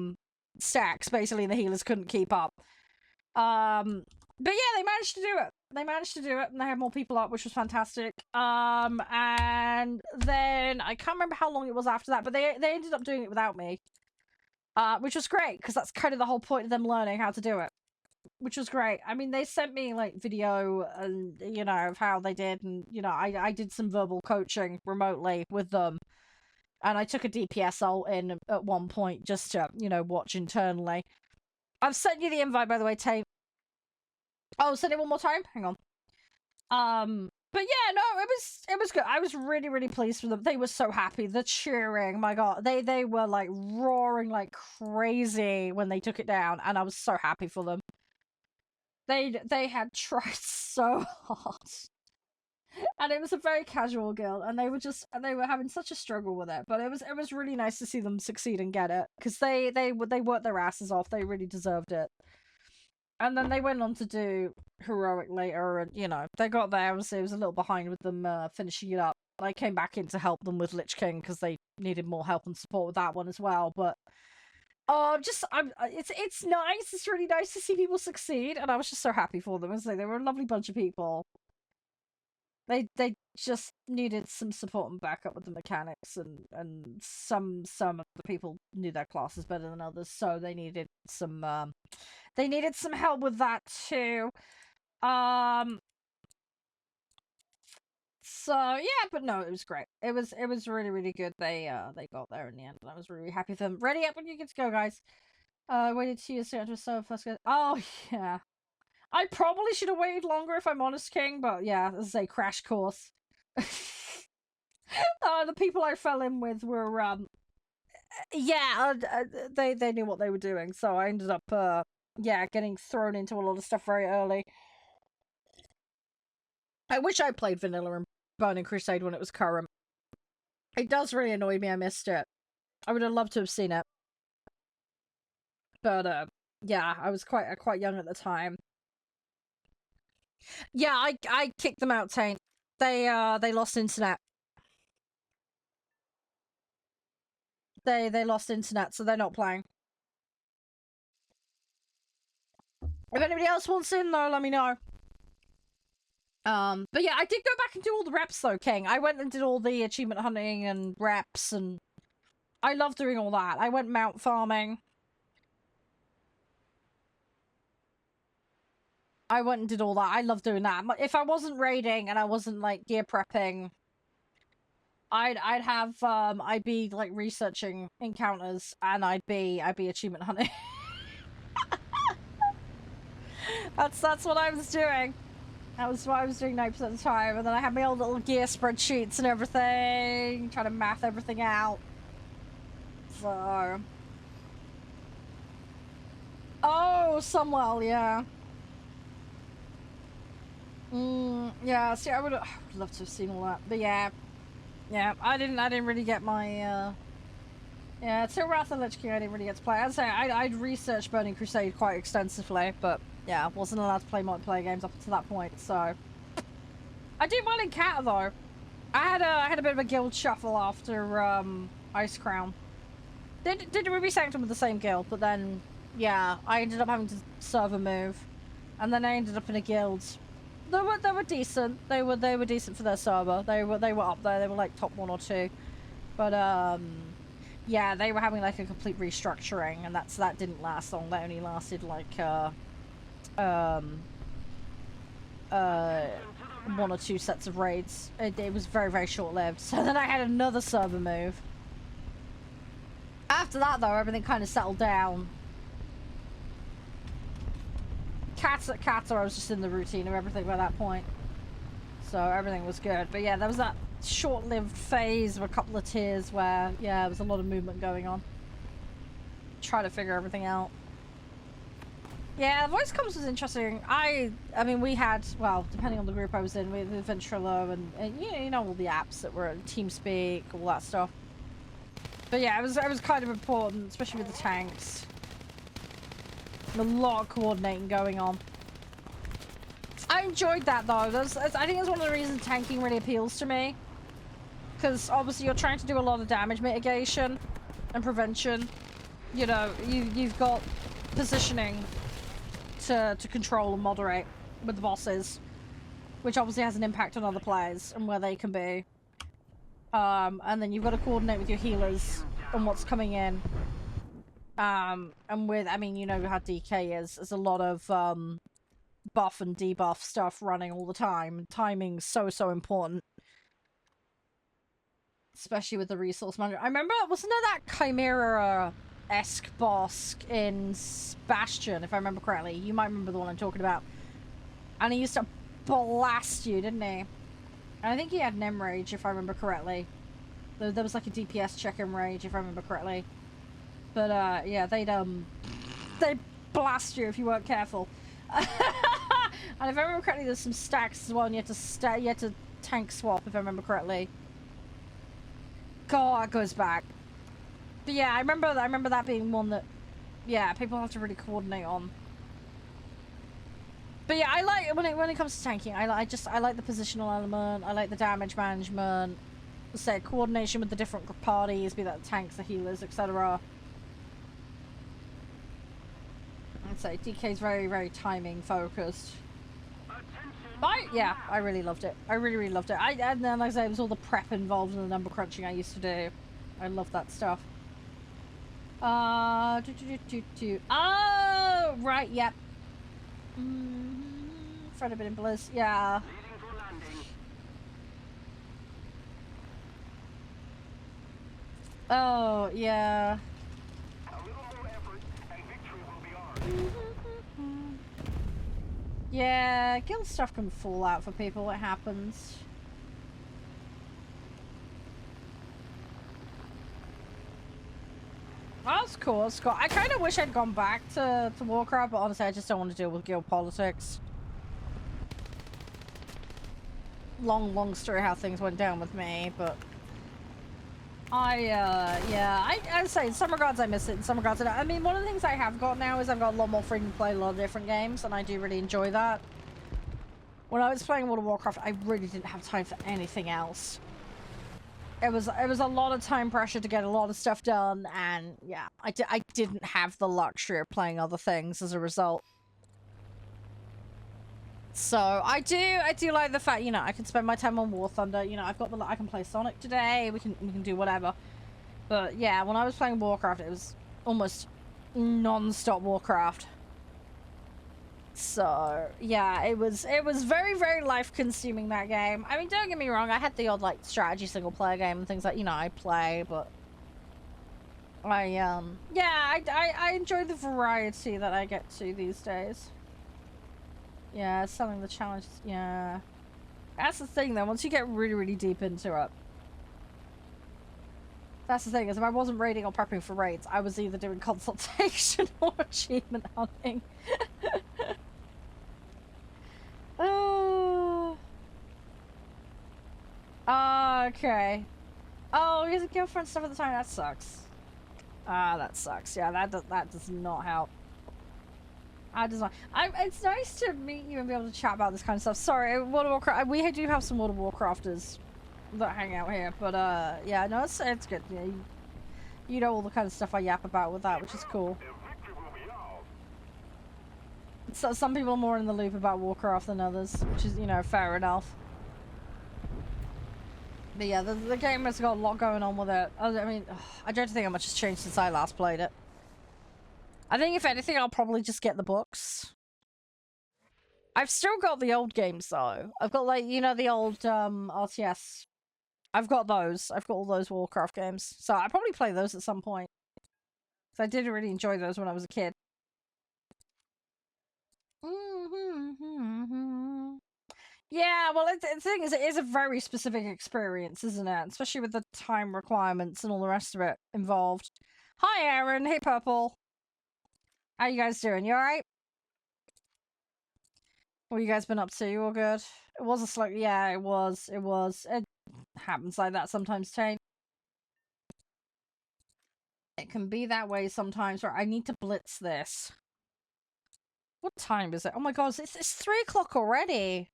stacks basically, and the healers couldn't keep up. But yeah, they managed to do it. They managed to do it, and they had more people up, which was fantastic. And then I can't remember how long it was after that, but they ended up doing it without me, which was great because that's kind of the whole point of them learning how to do it, which was great. I mean, they sent me like video and of how they did, and I did some verbal coaching remotely with them, and I took a DPS ult in at one point just to watch internally. I've sent you the invite, by the way, Tate. Oh, send it one more time? Hang on. But yeah, no, it was good. I was really, really pleased with them. They were so happy. The cheering, my god. They were like roaring like crazy when they took it down, and I was so happy for them. They had tried so hard. And it was a very casual guild, and they were having such a struggle with it. But it was really nice to see them succeed and get it, because they worked their asses off. They really deserved it. And then they went on to do heroic later, and they got there. Obviously, it was a little behind with them finishing it up. I came back in to help them with Lich King because they needed more help and support with that one as well. But it's nice. It's really nice to see people succeed, and I was just so happy for them. They were a lovely bunch of people. They just needed some support and backup with the mechanics, and some of the people knew their classes better than others, so they needed some help with that too. So yeah, but no, it was great. It was really, really good. They got there in the end, and I was really happy for them. Ready up when you get to go, guys. Waited 2 years to enter so first. Oh yeah. I probably should have waited longer if I'm honest, King, but yeah, as I say, crash course. The people I fell in with were, they knew what they were doing, so I ended up, getting thrown into a lot of stuff very early. I wish I played Vanilla and Burning Crusade when it was current. It does really annoy me I missed it. I would have loved to have seen it. But, yeah, I was quite young at the time. Yeah, I kicked them out, Taint. They lost internet. They lost internet, so they're not playing. If anybody else wants in, though, let me know. But yeah, I did go back and do all the reps, though, King. I went and did all the achievement hunting and reps, and I love doing all that. I went mount farming. I went and did all that. I love doing that. If I wasn't raiding and I wasn't like gear prepping, I'd be like researching encounters, and I'd be achievement hunting. That's what I was doing. That was what I was doing 90% of the time, and then I had my old little gear spreadsheets and everything, trying to math everything out. So, oh, Sunwell, yeah. Yeah, see, I would love to have seen all that, but yeah, I didn't really get my, yeah, till Wrath of Lich King I didn't really get to play. I'd say I'd researched Burning Crusade quite extensively, but yeah, wasn't allowed to play multiplayer games up to that point, so. I did well in Cata, though. I had a bit of a guild shuffle after, Ice Crown. Did Ruby Sanctum with the same guild, but then, yeah, I ended up having to server move, and then I ended up in a guild. They were decent. They were decent for their server. They were up there. They were like top 1 or 2. But yeah, they were having like a complete restructuring, and that didn't last long. That only lasted like 1 or 2 sets of raids. It was very, very short lived. So then I had another server move. After that, though, everything kind of settled down. Cata, I was just in the routine of everything by that point. So everything was good. But yeah, there was that short-lived phase of a couple of tiers where, yeah, there was a lot of movement going on. Try to figure everything out. Yeah, voice comms was interesting. I mean, we had, well, depending on the group I was in, we had Ventrilo and you know, all the apps that were TeamSpeak, all that stuff. But yeah, it was kind of important, especially with the tanks. A lot of coordinating going on. I enjoyed that, though. I think it's one of the reasons tanking really appeals to me. Because obviously you're trying to do a lot of damage mitigation and prevention. You know, you've got positioning to control and moderate with the bosses, which obviously has an impact on other players and where they can be. And then you've got to coordinate with your healers on what's coming in. And with, I mean, you know how DK is. There's a lot of buff and debuff stuff running all the time. Timing's so important. Especially with the resource manager. I remember, wasn't there that Chimera-esque boss in Bastion, if I remember correctly? You might remember the one I'm talking about. And he used to blast you, didn't he? And I think he had an M-Rage, if I remember correctly. There was like a DPS check M-Rage, if I remember correctly. But, yeah, they'd blast you if you weren't careful. And if I remember correctly, there's some stacks as well, and you had to tank swap, if I remember correctly. God, it goes back. But yeah, I remember that being one that, yeah, people have to really coordinate on. But yeah, I like when it comes to tanking. I like the positional element. I like the damage management. Say coordination with the different parties, be that the tanks, the healers, etc. I'd say DK's very timing focused. Yeah, I really loved it. I really loved it. And then, like I say, it was all the prep involved in the number crunching I used to do. I love that stuff. Oh, right, yep. Fred a bit in bliss, yeah. Oh, yeah. A little more effort and victory will be ours. Yeah, guild stuff can fall out for people, it happens. That's cool, that's cool. I kind of wish I'd gone back to Warcraft, but honestly I just don't want to deal with guild politics. Long story how things went down with me, but... I'd say in some regards I miss it, in some regards I don't. I mean, one of the things I have got now is I've got a lot more freedom to play a lot of different games, and I do really enjoy that. When I was playing World of Warcraft, I really didn't have time for anything else. It was a lot of time pressure to get a lot of stuff done, and yeah, I didn't have the luxury of playing other things as a result. So I do like the fact, you know, I can spend my time on War Thunder. You know, I can play Sonic today. We can do whatever. But yeah, when I was playing Warcraft, it was almost non-stop Warcraft. So yeah, it was very life-consuming, that game. I mean, don't get me wrong, I had the odd like strategy single-player game and things like, you know, I play, but I enjoy the variety that I get to these days. Yeah, selling the challenges, yeah. That's the thing though, once you get really deep into it. That's the thing, is if I wasn't raiding or prepping for raids, I was either doing consultation or achievement hunting. Oh. Okay. Oh, he has a girlfriend stuff at the time, that sucks. Ah, that sucks. Yeah, that does not help. It's nice to meet you and be able to chat about this kind of stuff. Sorry, World of Warcraft. We do have some World of Warcrafters that hang out here, but yeah, no, it's good. Yeah, you know all the kind of stuff I yap about with that, which is cool. So some people are more in the loop about Warcraft than others, which is, you know, fair enough. But yeah, the game has got a lot going on with it. I mean, I don't think how much has changed since I last played it. I think if anything, I'll probably just get the books. I've still got the old games though. I've got, like, you know, the old RTS. I've got those. I've got all those Warcraft games. So I'll probably play those at some point. So I did really enjoy those when I was a kid. Yeah, well, the thing is, it is a very specific experience, isn't it? Especially with the time requirements and all the rest of it involved. Hi, Aaron. Hey, Purple. How you guys doing? You alright? What you guys been up to? You all good? It was a slow... Yeah, it was. It happens like that sometimes, Tane. It can be that way sometimes, where I need to blitz this. What time is it? Oh my god, it's 3 o'clock already.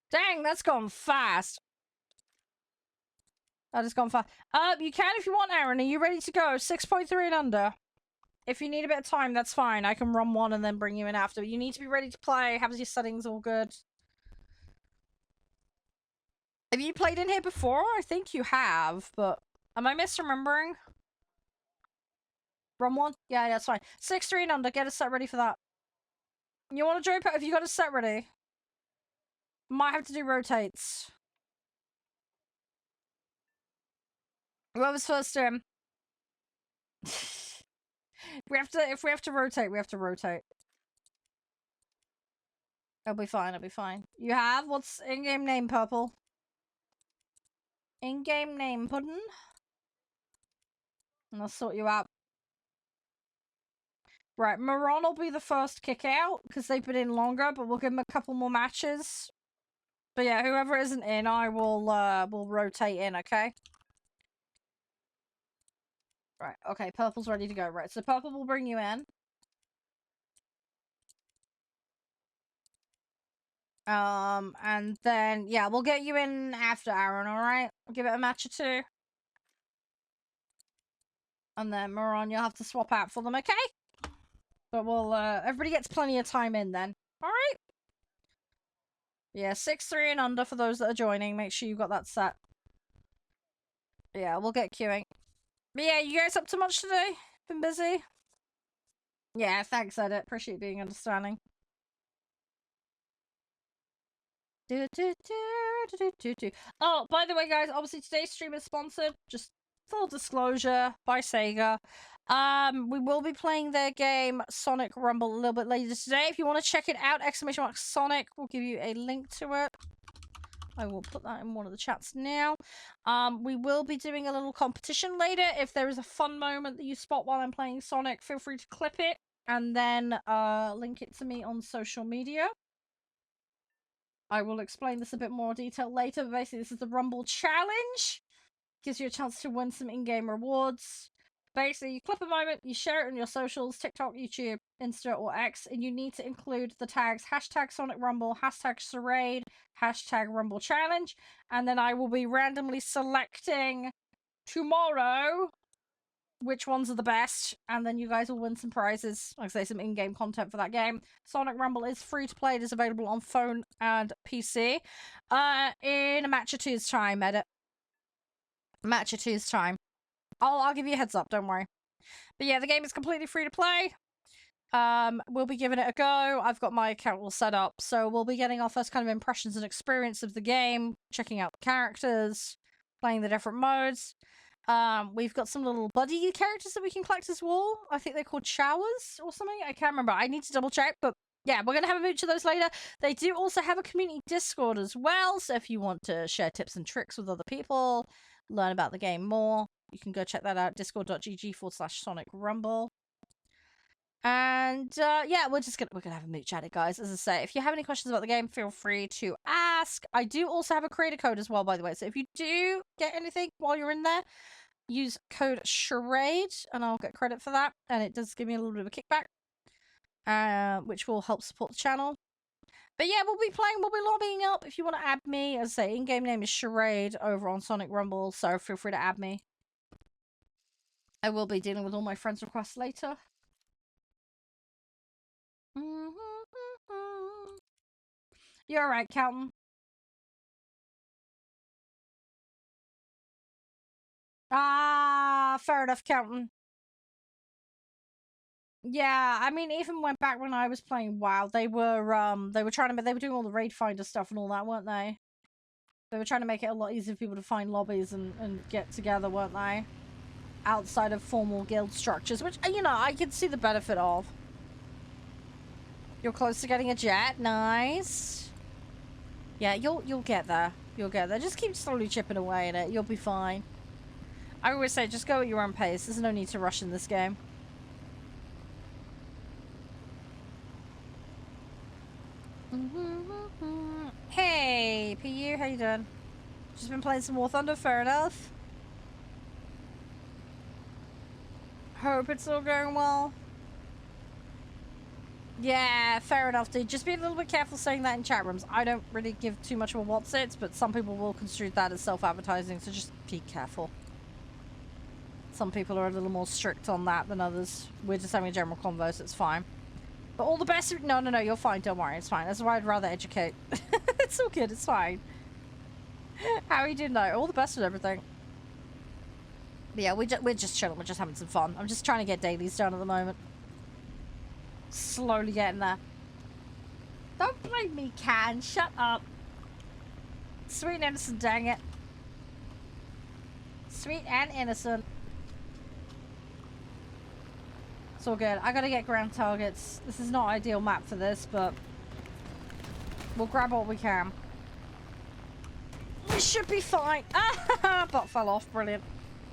Dang, that's gone fast. That has gone fast. You can if you want, Aaron. Are you ready to go? 6.3 and under. If you need a bit of time, that's fine. I can run one and then bring you in after. You need to be ready to play. Have your settings all good. Have you played in here before? I think you have, but am I misremembering? Run one? Yeah, that's fine. 6-3 and under. Get a set ready for that. You want to jump? Have you got a set ready? Might have to do rotates. Whoever's first in. If we have to rotate, we have to rotate. It'll be fine, it'll be fine. You have? What's in-game name, Purple? In-game name, Puddin'? And I'll sort you out. Right, Moron will be the first kick out, because they've been in longer, but we'll give them a couple more matches. But yeah, whoever isn't in, I will rotate in, okay? Right, okay, Purple's ready to go. Right, so Purple will bring you in. And then, yeah, we'll get you in after Aaron, alright? Give it a match or two. And then, Moron, you'll have to swap out for them, okay? But we'll, everybody gets plenty of time in then. Alright? Yeah, 6-3 and under for those that are joining. Make sure you've got that set. Yeah, we'll get queuing. But yeah, you guys up to much today? Been busy? Yeah, thanks, Edit. Appreciate being understanding. Oh, by the way, guys, obviously today's stream is sponsored. Just full disclosure by Sega. We will be playing their game Sonic Rumble a little bit later today. If you want to check it out, !Sonic, we'll give you a link to it. I will put that in one of the chats now. We will be doing a little competition later. If there is a fun moment that you spot while I'm playing Sonic, feel free to clip it and then link it to me on social media. I will explain this a bit more detail later, but basically this is the Rumble Challenge. Gives you a chance to win some in-game rewards. Basically, you clip a moment, you share it on your socials, TikTok, YouTube, Insta, or X, and you need to include the tags #SonicRumble, #Charede, #Rumble Challenge, and then I will be randomly selecting tomorrow which ones are the best, and then you guys will win some prizes, like I say, some in-game content for that game. Sonic Rumble is free to play. It is available on phone and PC. In a match or two's time, Edit. Match or two's time. I'll give you a heads up, don't worry. But yeah, the game is completely free to play. We'll be giving it a go. I've got my account all set up, so we'll be getting our first kind of impressions and experience of the game, checking out the characters, playing the different modes. We've got some little buddy characters that we can collect as well. I think they're called showers or something. I can't remember. I need to double check, but yeah, we're going to have a bunch of those later. They do also have a community Discord as well, so if you want to share tips and tricks with other people, learn about the game more, you can go check that out, discord.gg/Sonic Rumble. And yeah, we're gonna have a mooch at it, guys. As I say, if you have any questions about the game, feel free to ask. I do also have a creator code as well, by the way. So if you do get anything while you're in there, use code Charade, and I'll get credit for that. And it does give me a little bit of a kickback, which will help support the channel. But yeah, we'll be lobbying up. If you want to add me, as I say, in-game name is Charade over on Sonic Rumble, so feel free to add me. I will be dealing with all my friends' requests later. You're alright, Calton. Ah, fair enough, Calton. Yeah, I mean, even went back when I was playing WoW, they were doing all the raid finder stuff and all that, weren't they? They were trying to make it a lot easier for people to find lobbies and get together, weren't they? Outside of formal guild structures, which, you know, I can see the benefit of. You're close to getting a jet. Nice. Yeah, you'll get there. You'll get there. Just keep slowly chipping away at it. You'll be fine. I always say, just go at your own pace. There's no need to rush in this game. Hey, PU, how you doing? Just been playing some warthunder, fair enough. Hope it's all going well. Yeah, fair enough, dude. Just be a little bit careful saying that in chat rooms. I don't really give too much of a what's it, but some people will construe that as self-advertising, so just be careful. Some people are a little more strict on that than others. We're just having a general convo, so it's fine. But all the best. No, you're fine. Don't worry, it's fine. That's why I'd rather educate. It's all good. It's fine. How are you doing though? All the best with everything. But yeah, we're just chilling. We're just having some fun. I'm just trying to get dailies done at the moment. Slowly getting there. Don't blame me, Can. Shut up. Sweet and innocent, dang it. Sweet and innocent. It's all good. I gotta get ground targets. This is not ideal map for this, but we'll grab what we can. We should be fine. Ah, bot fell off. Brilliant.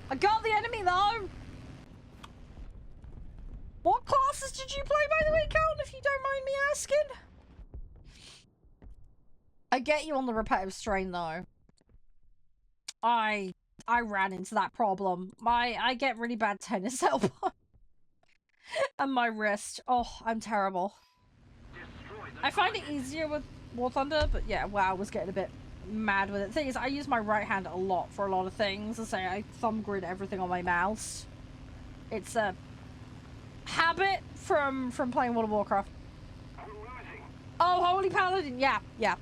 I got the enemy though. What classes did you play, by the way, Count? If you don't mind me asking. I get you on the repetitive strain though. I ran into that problem. I get really bad tennis elbow. And my wrist. Oh, I'm terrible. I find it easier with War Thunder, but yeah, WoW was getting a bit mad with it. The thing is, I use my right hand a lot for a lot of things. I say I thumb grid everything on my mouse. It's a habit from playing World of Warcraft. Oh, Holy Paladin, yeah. Yeah,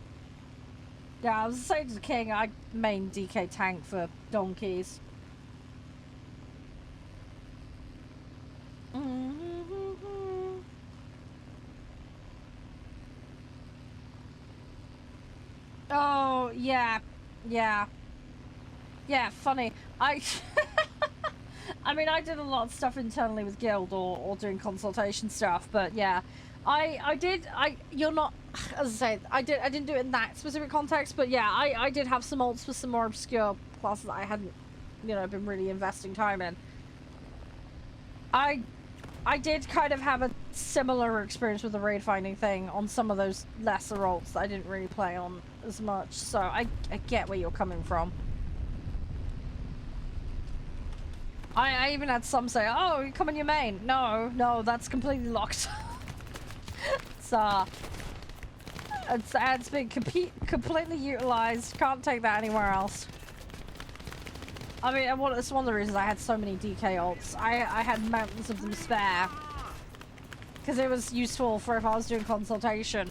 I was saying to the king, I main DK tank for donkeys. Oh, yeah. Yeah, funny. I mean, I did a lot of stuff internally with Guild or doing consultation stuff, but yeah. You're not, as I say, I didn't do it in that specific context, but yeah, I did have some ults for some more obscure classes that I hadn't, you know, been really investing time in. I did kind of have a similar experience with the raid finding thing on some of those lesser ults that I didn't really play on as much, so I get where you're coming from. I even had some say, oh, you come in your main. No, that's completely locked. It's been completely utilized. Can't take that anywhere else. I mean, it's one of the reasons I had so many DK ults. I had mountains of them spare. Because it was useful for if I was doing consultation.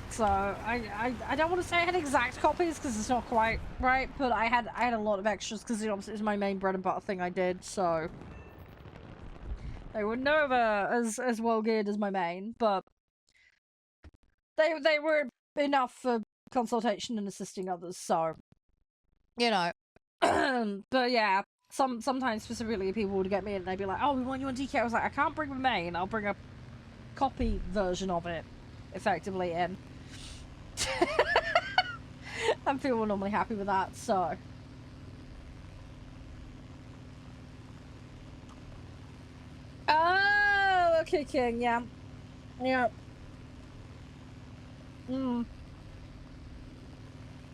So, I don't want to say I had exact copies because it's not quite right, but I had a lot of extras because it was my main bread and butter thing I did, so... They were never as well geared as my main, but... They were enough for consultation and assisting others, so... You know. But yeah, sometimes specifically people would get me and they'd be like, oh, we want you on DK. I was like, I can't bring my main, I'll bring a copy version of it, effectively, in. And people were normally happy with that, so... Oh, okay, King, yeah. Yeah.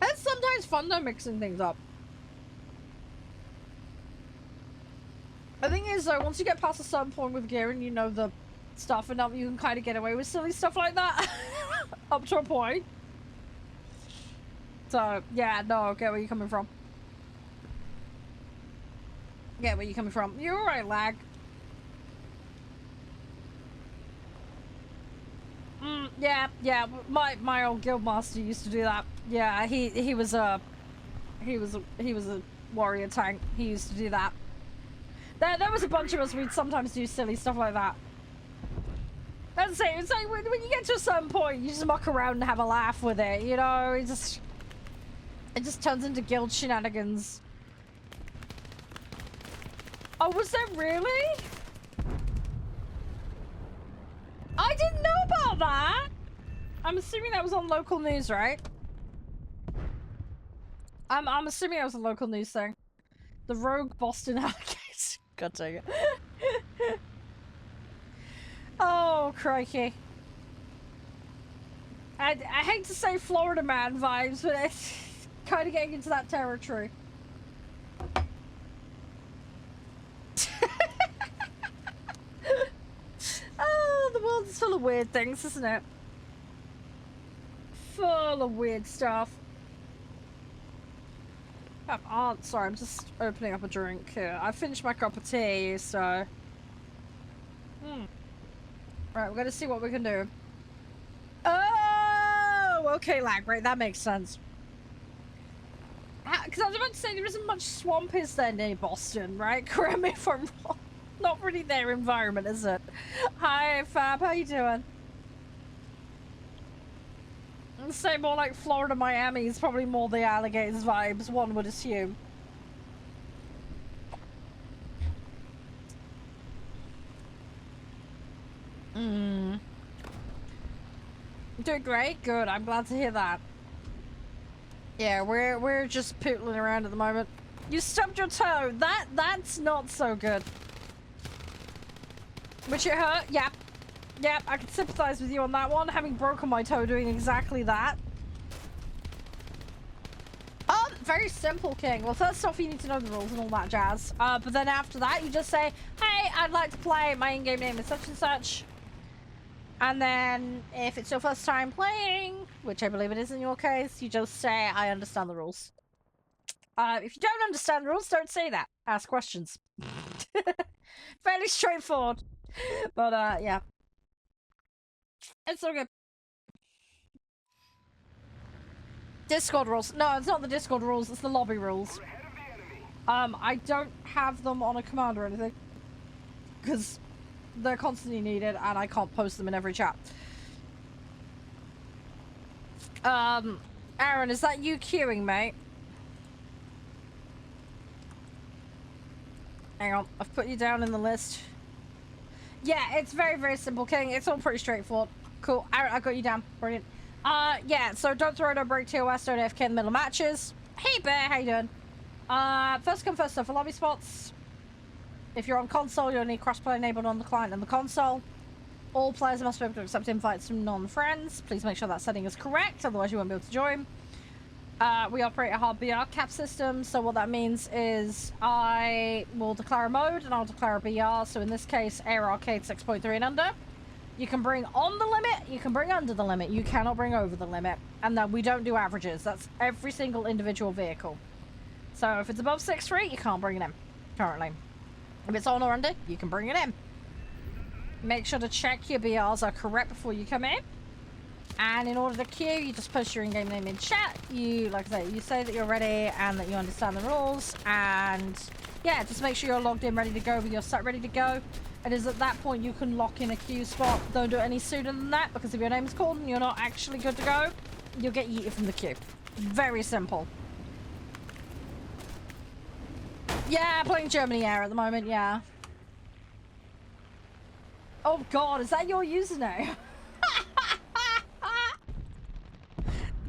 It's sometimes fun though, mixing things up. The thing is though, once you get past a certain point with gear and you know the stuff enough, you can kind of get away with silly stuff like that. Up to a point. So, yeah, no, I get where you're coming from. Get where you're coming from. You're alright, lag. Yeah, my old guildmaster used to do that. Yeah, he was a warrior tank. He used to do that. There was a bunch of us, we'd sometimes do silly stuff like that. That's it. It's like when you get to a certain point, you just muck around and have a laugh with it, you know? It just turns into guild shenanigans. Oh, was there really? I didn't know about that! I'm assuming that was on local news, right? I'm assuming that was a local news thing. The rogue Boston alligator. God dang it. Oh, crikey. I hate to say Florida man vibes, but it's kind of getting into that territory. Oh, the world is full of weird things, isn't it? Full of weird stuff. Sorry, I'm just opening up a drink here. I finished my cup of tea, so... Right, we're gonna see what we can do. Oh! Okay, lag break, that makes sense. Because I was about to say, there isn't much swamp, is there, near Boston, right? Correct me if I'm wrong. Not really their environment, is it? Hi, Fab, how you doing? I'd say more like Florida, Miami is probably more the alligators vibes, one would assume. Doing great, good. I'm glad to hear that. Yeah, we're just pootling around at the moment. You stubbed your toe. That's not so good. Which it hurt. Yep. Yep, I can sympathize with you on that one, having broken my toe doing exactly that. Very simple, King. Well, first off, you need to know the rules and all that jazz. But then after that, you just say, hey, I'd like to play. My in-game name is such and such. And then, if it's your first time playing, which I believe it is in your case, you just say, I understand the rules. If you don't understand the rules, don't say that. Ask questions. Fairly straightforward. But, yeah. It's all good. Discord rules. No, it's not the Discord rules, it's the lobby rules. I don't have them on a command or anything. Because they're constantly needed and I can't post them in every chat. Aaron, is that you queuing, mate? Hang on, I've put you down in the list. Yeah, it's very, very simple, King. It's all pretty straightforward. Cool, Aaron, I got you down. Brilliant. Yeah, so don't throw, don't break TOS, don't AFK in the middle of matches. Hey, Bear, how you doing? First come, first serve for lobby spots. If you're on console, you'll need crossplay enabled on the client and the console. All players must be able to accept invites from non-friends. Please make sure that setting is correct, otherwise you won't be able to join. We operate a hard BR cap system, so what that means is I will declare a mode and I'll declare a BR. So in this case, Air Arcade 6.3 and under. You can bring on the limit, you can bring under the limit, you cannot bring over the limit. And then we don't do averages, that's every single individual vehicle. So if it's above 6.3, you can't bring it in, currently. If it's on or under, you can bring it in. Make sure to check your BRs are correct before you come in. And in order to queue, you just post your in-game name in chat. You, like I say, you say that you're ready and that you understand the rules. And yeah, just make sure you're logged in, ready to go with your set ready to go. It is at that point you can lock in a queue spot. Don't do it any sooner than that, because if your name is called and you're not actually good to go, you'll get yeeted from the queue. Very simple. Yeah, playing Germany Air at the moment, yeah. Oh god, is that your username?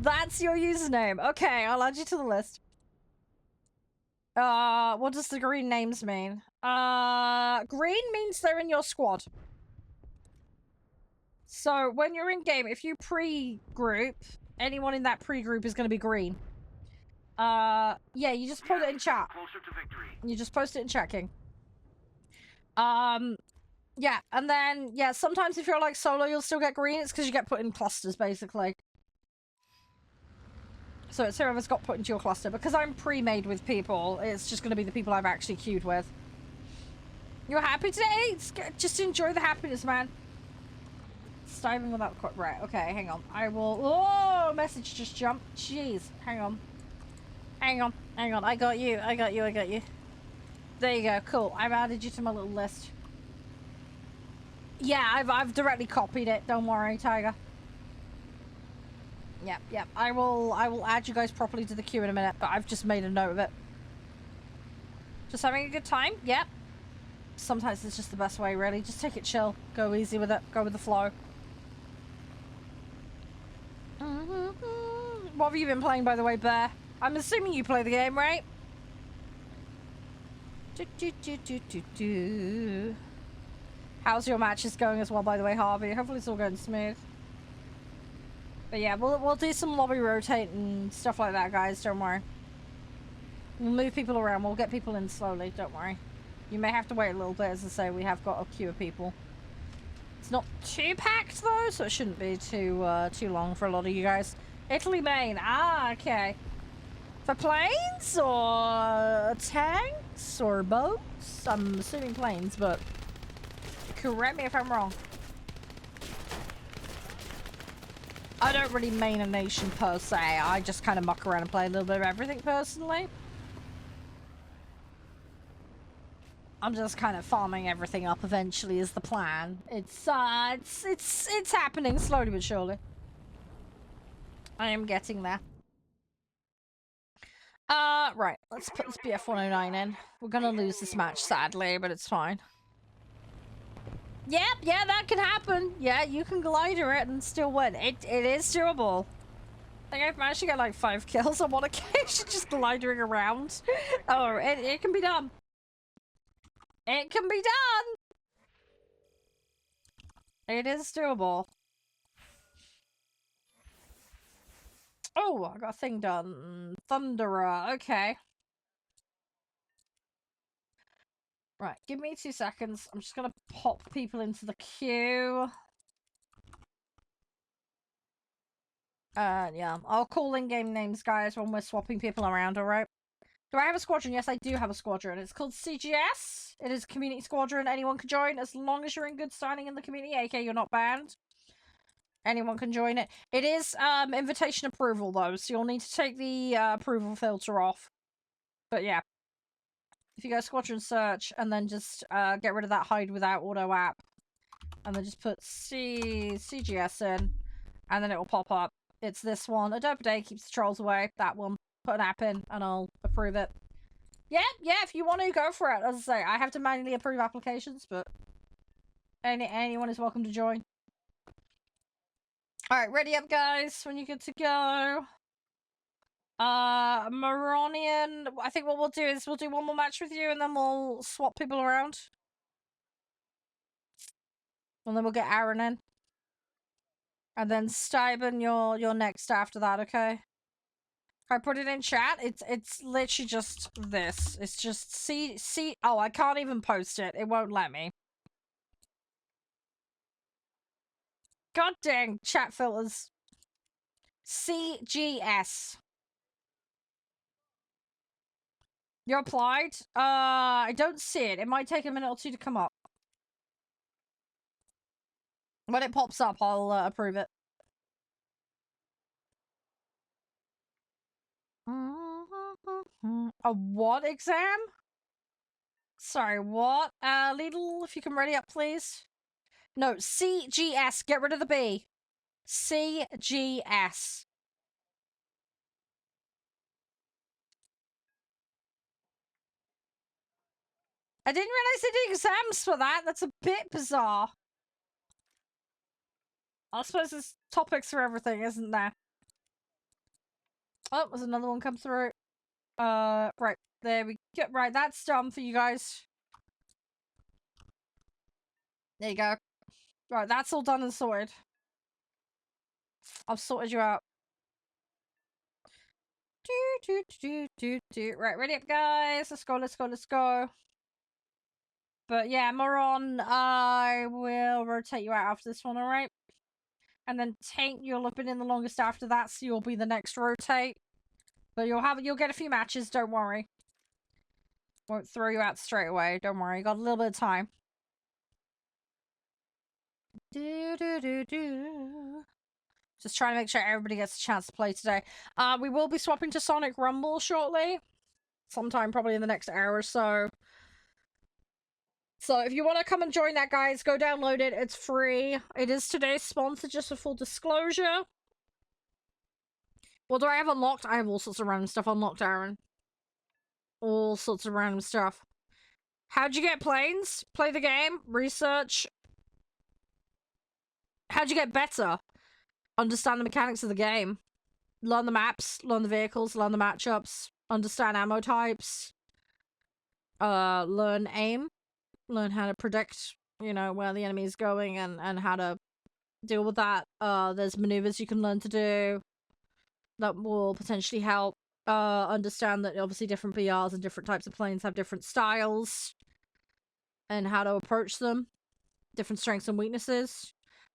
That's your username. Okay, I'll add you to the list. What does the green names mean? Green means they're in your squad. So when you're in game, if you pre-group, anyone in that pre-group is going to be green. Yeah, you just put it in chat. Closer to victory. You just post it in chat, King. Yeah, and then, yeah, sometimes if you're like solo, you'll still get green. It's because you get put in clusters, basically. So it's whoever's got put into your cluster. Because I'm pre-made with people, it's just going to be the people I've actually queued with. You're happy today? Just enjoy the happiness, man. Stiving without... Right, okay, hang on. I will... Oh, message just jumped. Jeez, hang on. Hang on, hang on. I got you, I got you, I got you. There you go, cool. I've added you to my little list. Yeah, I've directly copied it. Don't worry, Tiger. Yep, yep. I will add you guys properly to the queue in a minute, but I've just made a note of it. Just having a good time? Yep. Sometimes it's just the best way, really. Just take it chill. Go easy with it. Go with the flow. What have you been playing, by the way, Bear? I'm assuming you play the game, right? How's your matches going as well, by the way, Harvey? Hopefully it's all going smooth. But yeah, we'll do some lobby rotate and stuff like that, guys. Don't worry. We'll move people around. We'll get people in slowly. Don't worry. You may have to wait a little bit. As I say, we have got a queue of people. It's not too packed, though, so it shouldn't be too long for a lot of you guys. Italy, Maine. Ah, okay. For planes or tanks or boats? I'm assuming planes, but correct me if I'm wrong. I don't really main a nation per se. I just kind of muck around and play a little bit of everything personally. I'm just kind of farming everything up eventually is the plan. It's happening slowly but surely. I am getting there. Right. Let's put this BF 109 in. We're gonna lose this match sadly, but it's fine. Yep, yeah, that can happen. Yeah, you can glider it and still win. It is doable. I think I've managed to get like 5 kills on one occasion just glidering around. Oh, it can be done. It can be done! It is doable. Oh, I got a thing done. Thunderer, okay. Right, give me 2 seconds. I'm just gonna pop people into the queue. Yeah, I'll call in-game names, guys, when we're swapping people around, alright? Do I have a squadron? Yes, I do have a squadron. It's called CGS. It is a community squadron. Anyone can join as long as you're in good standing in the community, aka you're not banned. Anyone can join it. It is invitation approval though, so you'll need to take the approval filter off. But yeah. If you go squadron search and then just get rid of that hide without auto app. And then just put CGS in. And then it will pop up. It's this one. Adobe Day keeps the trolls away. That one. Put an app in and I'll approve it. Yeah, if you want to, go for it. As I say, I have to manually approve applications, but anyone is welcome to join. Alright, ready up, guys, when you're good to go. Moronian, I think what we'll do is we'll do one more match with you and then we'll swap people around. And then we'll get Aaron in. And then Steiben, you're next after that, okay? I put it in chat. It's literally just this. It's just oh, I can't even post it. It won't let me. God dang, chat filters. CGS. You applied? I don't see it. It might take a minute or two to come up. When it pops up, I'll approve it. A what exam? Sorry, what? Lidl, if you can ready up, please. No, CGS. Get rid of the B. CGS. I didn't realize they did exams for that. That's a bit bizarre. I suppose there's topics for everything, isn't there? Oh, there's another one come through. Right. There we go. Right, that's done for you guys. There you go. Right, that's all done and sorted. I've sorted you out. Right, ready up, guys. Let's go. But yeah, Moron, I will rotate you out after this one, alright? And then Taint, you'll have been in the longest after that, so you'll be the next rotate. But you'll get a few matches, don't worry. Won't throw you out straight away, don't worry. You got a little bit of time. Just trying to make sure everybody gets a chance to play today. We will be swapping to Sonic Rumble shortly. Sometime probably in the next hour or so. So if you want to come and join that, guys, go download it. It's free. It is today's sponsor, just for full disclosure. What do I have unlocked? I have all sorts of random stuff unlocked, Aaron. All sorts of random stuff. How'd you get planes? Play the game. Research. How'd you get better? Understand the mechanics of the game. Learn the maps. Learn the vehicles. Learn the matchups. Understand ammo types. Learn aim. Learn how to predict, you know, where the enemy is going and how to deal with that. There's maneuvers you can learn to do that will potentially help. Understand that obviously different VRs and different types of planes have different styles and how to approach them. Different strengths and weaknesses.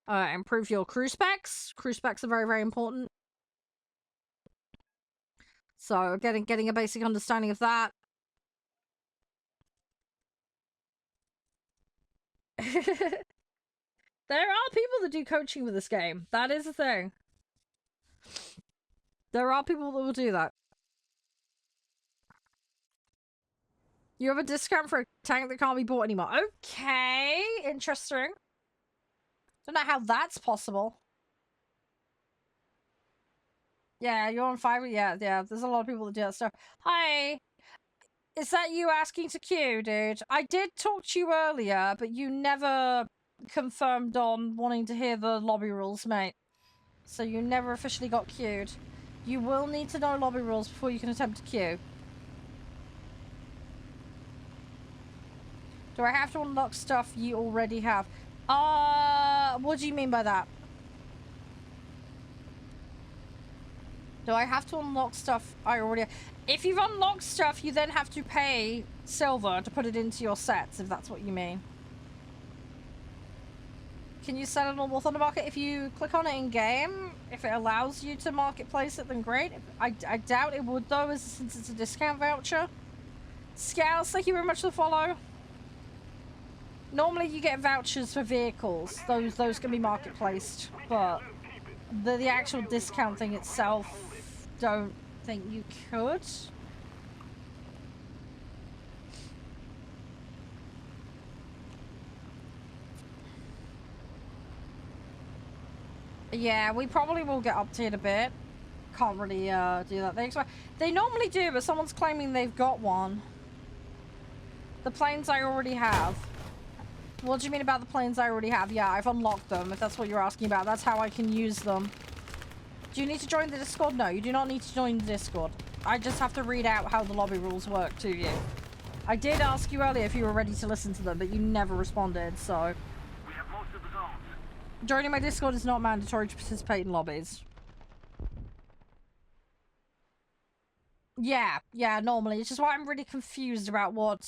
Improve your crew specs. Crew specs are very, very important. So getting a basic understanding of that. There are people that do coaching with this game. That is a thing. There are people that will do that. You have a discount for a tank that can't be bought anymore. Okay, interesting. Don't know how that's possible. Yeah, you're on Fiverr. Yeah, there's a lot of people that do that stuff. Hi. Is that you asking to queue, dude? I did talk to you earlier, but you never confirmed on wanting to hear the lobby rules, mate. So you never officially got queued. You will need to know lobby rules before you can attempt to queue. Do I have to unlock stuff you already have? What do you mean by that? Do I have to unlock stuff I already have? If you've unlocked stuff, you then have to pay silver to put it into your sets, if that's what you mean. Can you sell it on War Thunder Market? If you click on it in-game, if it allows you to marketplace it, then great. I doubt it would, though, since it's a discount voucher. Scouts, thank you very much for the follow. Normally you get vouchers for vehicles. Those can be marketplaced, but the actual discount thing itself, don't think you could. Yeah, we probably will get up-tiered a bit. Can't really do that. They normally do, but someone's claiming they've got one. The planes I already have. What do you mean about the planes I already have? Yeah, I've unlocked them, if that's what you're asking about. That's how I can use them. Do you need to join the Discord? No, you do not need to join the Discord. I just have to read out how the lobby rules work to you. I did ask you earlier if you were ready to listen to them, but you never responded, so... We have most of the zones. Joining my Discord is not mandatory to participate in lobbies. Yeah, normally. It's just why I'm really confused about what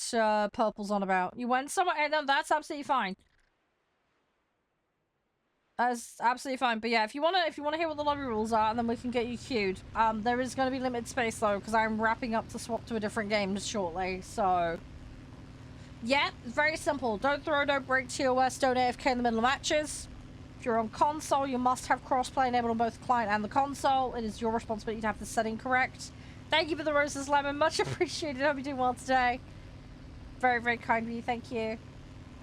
Purple's on about. You went somewhere... No, that's absolutely fine. That's absolutely fine. But yeah, if you wanna hear what the lobby rules are, and then we can get you queued. There is gonna be limited space though, because I'm wrapping up to swap to a different game shortly, so... Yeah, it's very simple. Don't throw, don't break TOS, don't AFK in the middle of matches. If you're on console, you must have crossplay enabled on both the client and the console. It is your responsibility to have the setting correct. Thank you for the roses, Lemon. Much appreciated. Hope you're doing well today. Very, very kind of you. Thank you.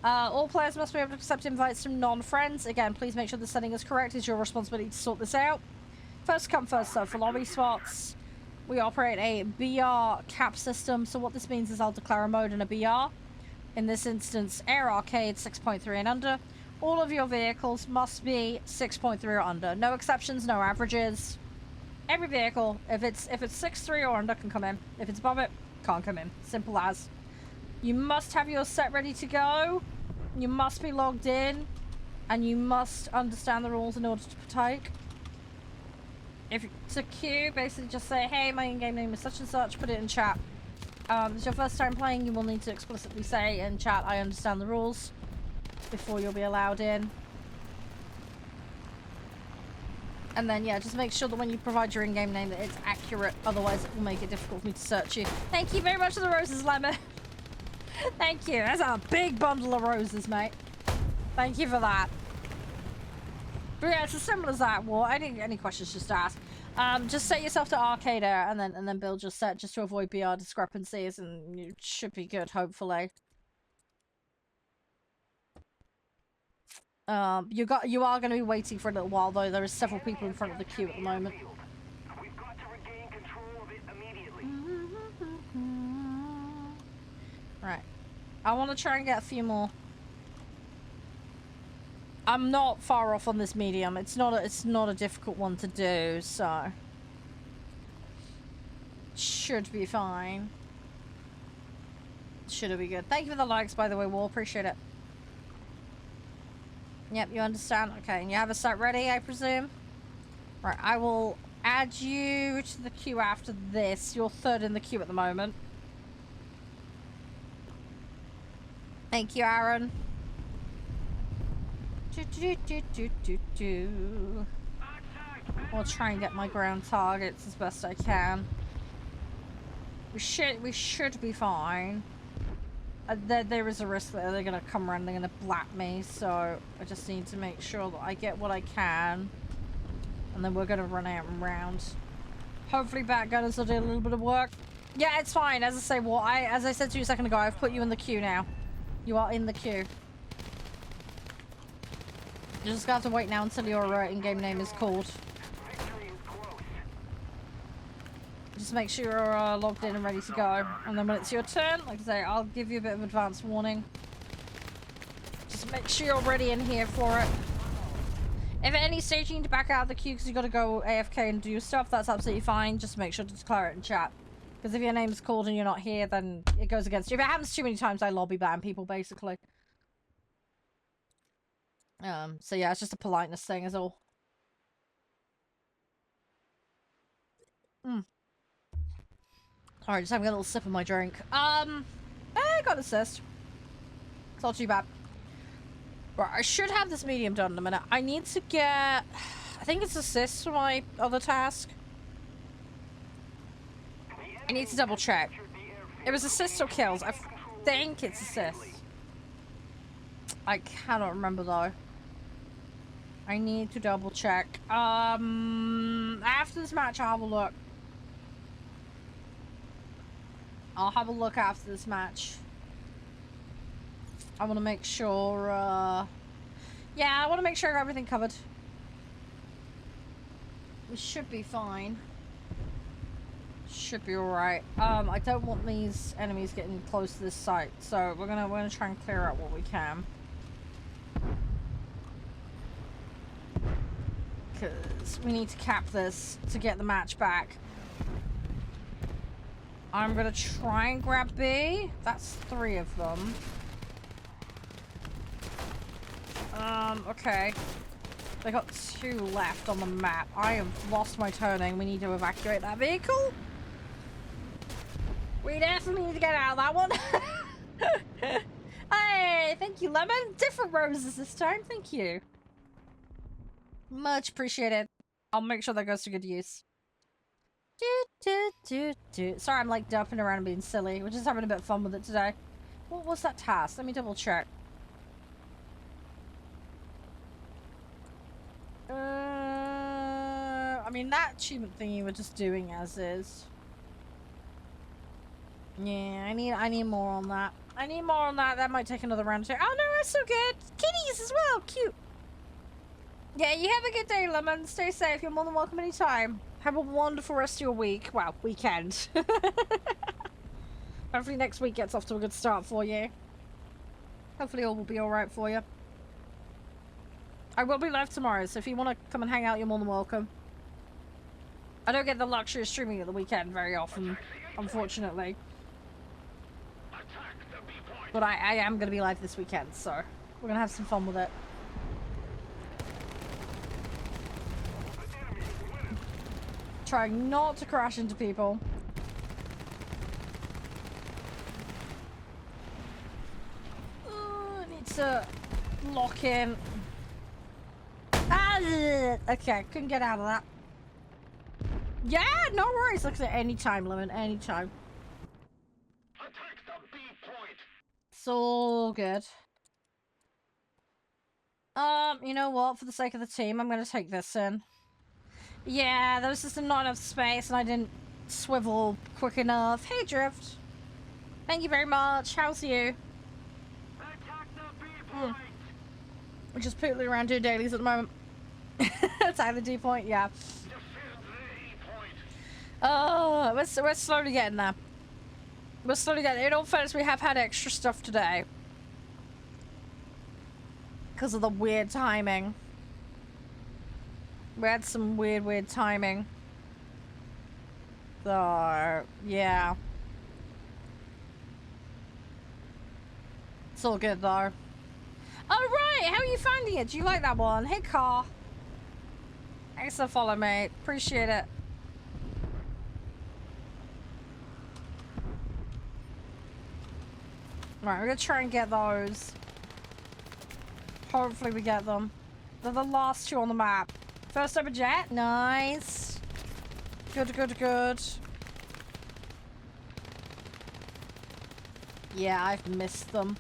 All players must be able to accept invites from non-friends. Again, please make sure the setting is correct. It's your responsibility to sort this out. First come, first serve for lobby spots. We operate a BR cap system. So what this means is I'll declare a mode and a BR. In this instance, Air Arcade 6.3 and under. All of your vehicles must be 6.3 or under. No exceptions, no averages. Every vehicle, if it's 6.3 or under, can come in. If it's above it, can't come in. Simple as. You must have your set ready to go. You must be logged in. And you must understand the rules in order to partake. If to queue, basically just say, hey, my in-game name is such and such, put it in chat. If it's your first time playing, you will need to explicitly say in chat, I understand the rules, before you'll be allowed in. And then, yeah, just make sure that when you provide your in-game name that it's accurate, otherwise it will make it difficult for me to search you. Thank you very much for the roses, Lemon. Thank you. That's a big bundle of roses, mate. Thank you for that. But yeah, it's as simple as that. Well, any questions, just ask. Just set yourself to arcade air and then build your set just to avoid BR discrepancies, and you should be good, hopefully. You are going to be waiting for a little while though. There are several people in front of the queue at the moment. We've got to regain control of it immediately. Right. I want to try and get a few more. I'm not far off on this medium. It's not a difficult one to do, so should be fine. Should be good. Thank you for the likes, by the way, Wall. Appreciate it. Yep, you understand. Okay, and you have a set ready, I presume. Right, I will add you to the queue after this. You're third in the queue at the moment. Thank you, Aaron. I'll try and get my ground targets as best I can. We should be fine. There is a risk that they're gonna come around and they're gonna blap me, so I just need to make sure that I get what I can. And then we're gonna run out and round. Hopefully back gunners will do a little bit of work. Yeah, it's fine. As I say, well, as I said to you a second ago, I've put you in the queue now. You are in the queue. You just got to wait now until your in-game name is called. Just make sure you're logged in and ready to go. And then when it's your turn, like I say, I'll give you a bit of advance warning. Just make sure you're ready in here for it. If at any stage you need to back out of the queue because you got to go AFK and do stuff, that's absolutely fine. Just make sure to declare it in chat. Because if your name's called and you're not here, then it goes against you. If it happens too many times, I lobby ban people, basically. So yeah, it's just a politeness thing is all. Alright, just having a little sip of my drink. I got assist. It's not too bad. Right, I should have this medium done in a minute. I need to get... I think it's assist for my other task. I need to double check. It was assist or kills. I think it's assist. I cannot remember though. I need to double check. After this match, I'll have a look. I'll have a look after this match. I want to make sure, yeah, I want to make sure I got everything covered. We should be fine. Should be alright. I don't want these enemies getting close to this site, so we're gonna try and clear out what we can. Because we need to cap this to get the match back. I'm gonna try and grab B. That's 3 of them. Okay. They got 2 left on the map. I have lost my turning. We need to evacuate that vehicle. We definitely need to get out of that one. Hey, thank you, Lemon. Different roses this time. Thank you. Much appreciated. I'll make sure that goes to good use. Sorry, I'm like dumping around and being silly. We're just having a bit of fun with it today. What was that task? Let me double check. I mean, that achievement thingy we're just doing as is. Yeah, I need more on that. I need more on that. That might take another round or 2. Oh no, that's so good. Kitties as well. Cute. Yeah, you have a good day, Lemon. Stay safe. You're more than welcome anytime. Have a wonderful rest of your week. Well, weekend. Hopefully next week gets off to a good start for you. Hopefully all will be alright for you. I will be live tomorrow, so if you want to come and hang out, you're more than welcome. I don't get the luxury of streaming at the weekend very often, unfortunately. But I am going to be live this weekend, so we're going to have some fun with it. Trying not to crash into people. I need to lock in. Ah, okay, couldn't get out of that. Yeah, no worries. Like I said, anytime, Lemon, anytime. Attack the B point. It's all good. You know what? For the sake of the team, I'm gonna take this in. Yeah, there was just not enough space and I didn't swivel quick enough. Hey, Drift. Thank you very much. How's you? Attack the B point. We're just pootling around doing dailies at the moment. Attack the D point, yeah. Defend the E point. Oh, we're slowly getting there. We're slowly getting there. In all fairness, we have had extra stuff today. Because of the weird timing. We had some weird timing. So, yeah. It's all good though. Oh right, how are you finding it? Do you like that one? Hey Car. Thanks for follow, mate. Appreciate it. Right, we're gonna try and get those. Hopefully we get them. They're the last 2 on the map. First ever jet. Nice. Good. Yeah, I've missed them.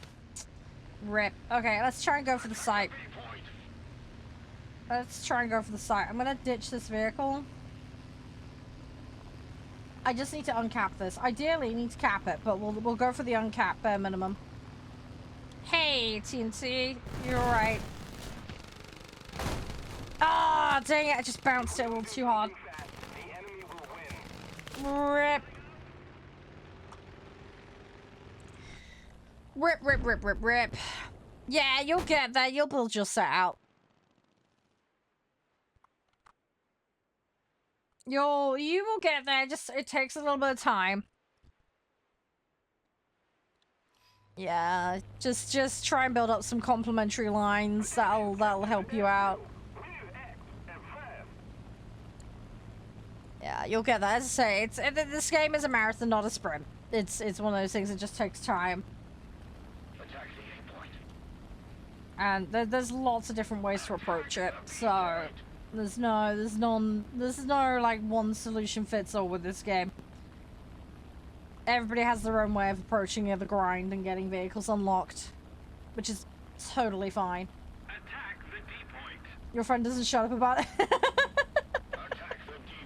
Rip. Okay, let's try and go for the site. Let's try and go for the site. I'm gonna ditch this vehicle. I just need to uncap this. Ideally, you need to cap it, but we'll go for the uncap bare minimum. Hey, TNT. You're right. Ah, dang it. I just bounced it a little too hard. Rip. Rip, rip, rip, rip, rip. Yeah, you'll get there. You'll build your set out. You will get there. Just it takes a little bit of time. Yeah, just try and build up some complementary lines. That'll help you out. Yeah, you'll get that. As I say, this game is a marathon, not a sprint. It's one of those things that just takes time. And there's lots of different ways to approach it. So there's no like one solution fits all with this game. Everybody has their own way of approaching the grind and getting vehicles unlocked, which is totally fine. Attack the D point. Your friend doesn't shut up about it. Attack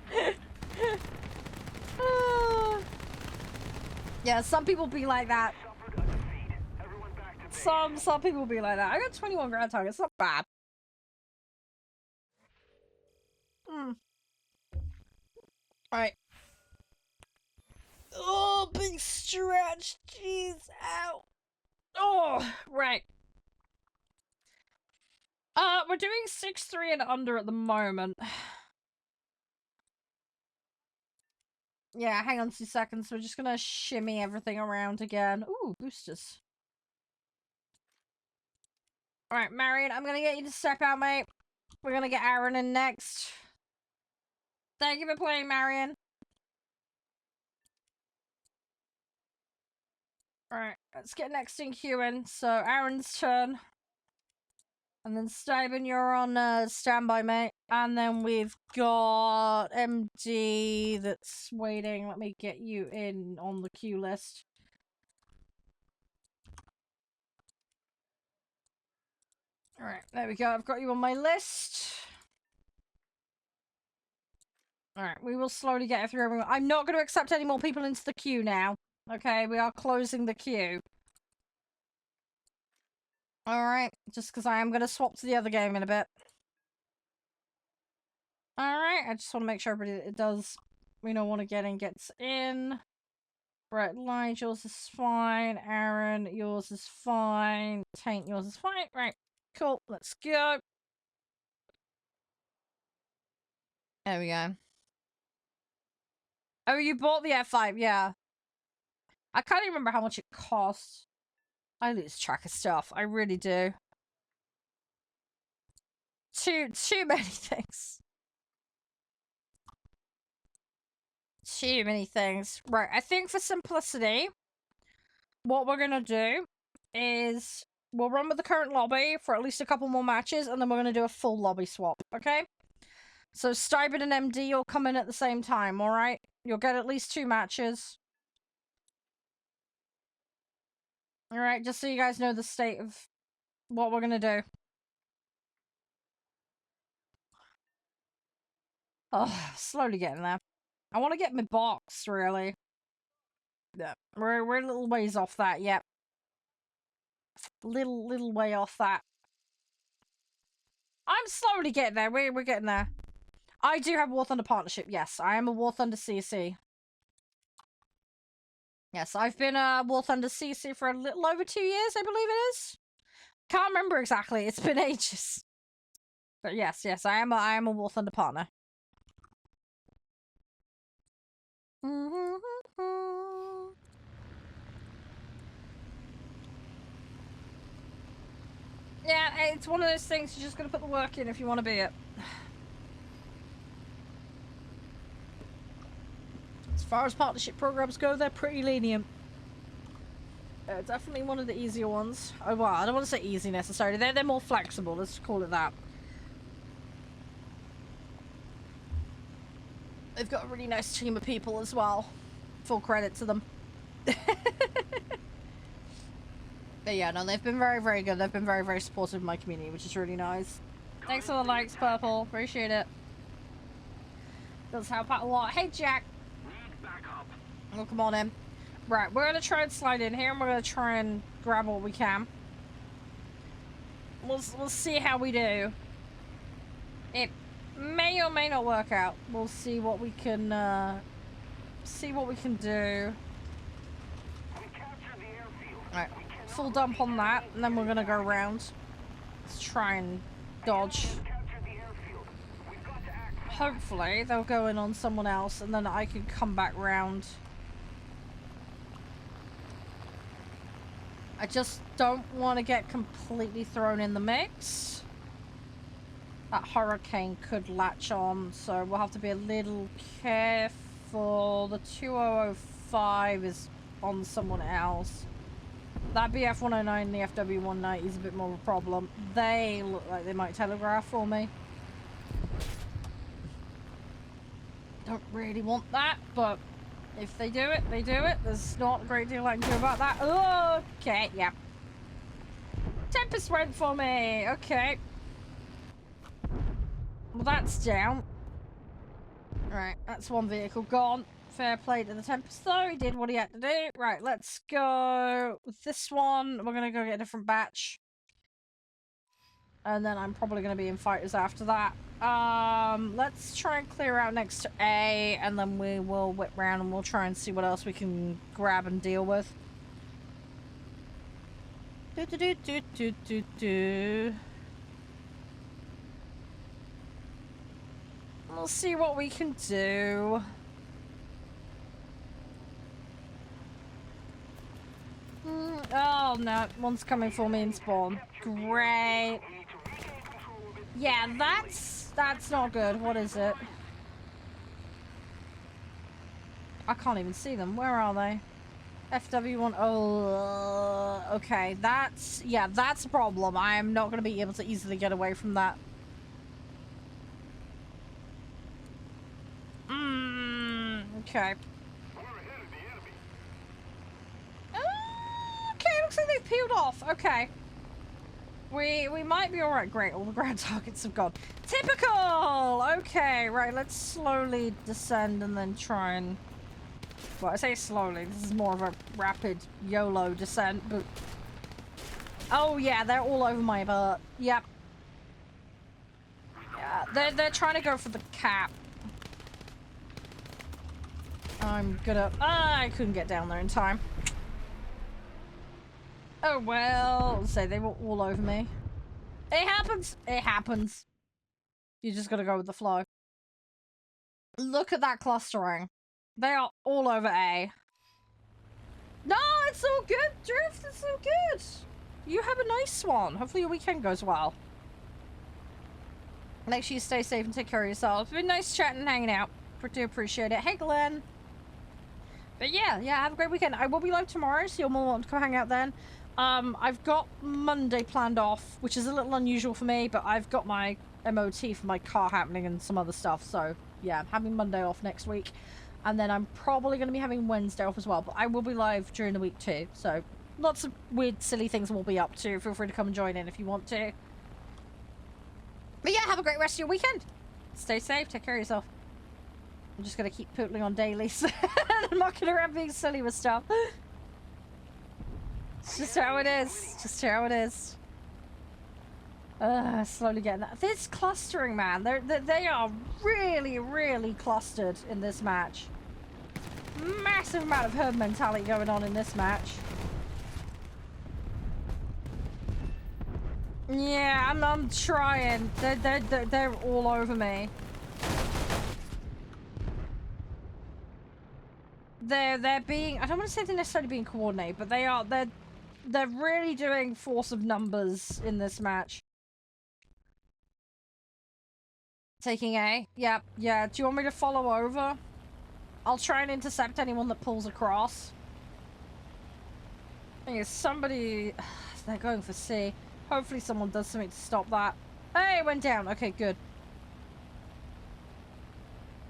the D point. Yeah, some people be like that. Suffered a defeat. Everyone back to base. Some people be like that. I got 21 ground targets. Not bad. Alright. Oh, big stretch. Jeez. Ow. Oh, right. We're doing 6-3 and under at the moment. Yeah, hang on 2 seconds. We're just gonna shimmy everything around again. Ooh, boosters. Alright, Marion, I'm gonna get you to step out, mate. We're gonna get Aaron in next. Thank you for playing, Marion. Alright, let's get next in queue in. So, Aaron's turn. And then Steuben, you're on standby, mate. And then we've got MD that's waiting. Let me get you in on the queue list. Alright, there we go. I've got you on my list. Alright, we will slowly get through everyone. I'm not going to accept any more people into the queue now. Okay, we are closing the queue. Alright, just because I am going to swap to the other game in a bit. Alright, I just want to make sure everybody that does, we don't want to get in, gets in. Right, Lige, yours is fine. Aaron, yours is fine. Taint, yours is fine. Right, cool, let's go. There we go. Oh, you bought the F5, yeah. I can't even remember how much it costs. I lose track of stuff. I really do. Too many things. Too many things. Right, I think for simplicity, what we're gonna do is we'll run with the current lobby for at least a couple more matches, and then we're gonna do a full lobby swap, okay? So Steuben and MD will come in at the same time, alright? You'll get at least 2 matches. Alright, just so you guys know the state of what we're gonna do. Oh, slowly getting there. I want to get my box, really. Yeah, we're a little ways off that, yep. Little way off that. I'm slowly getting there. We're getting there. I do have a War Thunder partnership, yes. I am a War Thunder CC. Yes, I've been a War Thunder CC for a little over 2 years, I believe it is. Can't remember exactly. It's been ages. But yes, I am a War Thunder partner. Yeah, it's one of those things you just gotta put the work in if you want to be it. As far as partnership programs go, they're pretty lenient. Definitely one of the easier ones. Oh, well, I don't want to say easy necessarily. They're more flexible, let's call it that. They've got a really nice team of people as well. Full credit to them. But yeah, no, they've been very, very good. They've been very, very supportive of my community, which is really nice. Thanks for the likes, Purple. Appreciate it. Does help out a lot. Hey, Jack. Oh, come on in. Right, we're gonna try and slide in here, and we're gonna try and grab what we can. We'll see how we do. It may or may not work out. We'll see what we can do. Alright, full dump on that, and then we're gonna go around. Let's try and dodge. Hopefully, they'll go in on someone else, and then I can come back round. I just don't want to get completely thrown in the mix. That hurricane could latch on, so we'll have to be a little careful. The 2005 is on someone else. That BF-109 and the FW-190 is a bit more of a problem. They look like they might telegraph for me. Don't really want that, but if they do it, they do it. There's not a great deal I can do about that. Okay, yeah. Tempest went for me. Okay. Well, that's down. Right, that's one vehicle gone. Fair play to the Tempest, though. He did what he had to do. Right, let's go with this one. We're going to go get a different batch. And then I'm probably going to be in fighters after that. Let's try and clear out next to A, and then we will whip round and we'll try and see what else we can grab and deal with. We'll see what we can do. Oh no, one's coming for me in spawn. Great. Yeah, that's not good. What is it? I can't even see them. Where are they? FW1. Oh, okay. That's a problem. I am not going to be able to easily get away from that. Okay. Okay, looks like they've peeled off. Okay. We might be alright. Great, all the ground targets have gone. Typical! Okay, right, let's slowly descend and then try and... Well, I say slowly. This is more of a rapid YOLO descent, but... Oh, yeah, they're all over my butt. Yep. Yeah, they're trying to go for the cap. I'm gonna... I couldn't get down there in time. Oh, well, say they were all over me. It happens. It happens. You just gotta go with the flow. Look at that clustering. They are all over A. No, it's all good, Drift. It's all good. You have a nice one. Hopefully your weekend goes well. Make sure you stay safe and take care of yourself. It's been nice chatting and hanging out. I do appreciate it. Hey, Glenn. But yeah, have a great weekend. I will be live tomorrow, so you're more welcome to come hang out then. I've got Monday planned off, which is a little unusual for me, but I've got my MOT for my car happening and some other stuff, so yeah, I'm having Monday off next week. And then I'm probably going to be having Wednesday off as well, but I will be live during the week too, so lots of weird, silly things we'll be up to. Feel free to come and join in if you want to. But yeah, have a great rest of your weekend. Stay safe, take care of yourself. I'm just going to keep pootling on dailies and mucking around being silly with stuff. It's just how it is. Just how it is. Slowly getting that. This clustering, man. They are really, really clustered in this match. Massive amount of herd mentality going on in this match. Yeah, I'm trying. They're all over me. They're being, I don't want to say they're necessarily being coordinated, but they're really doing force of numbers in this match. Taking A? Yep, yeah. Do you want me to follow over? I'll try and intercept anyone that pulls across. I think it's somebody... They're going for C. Hopefully someone does something to stop that. Hey, it went down. Okay, good.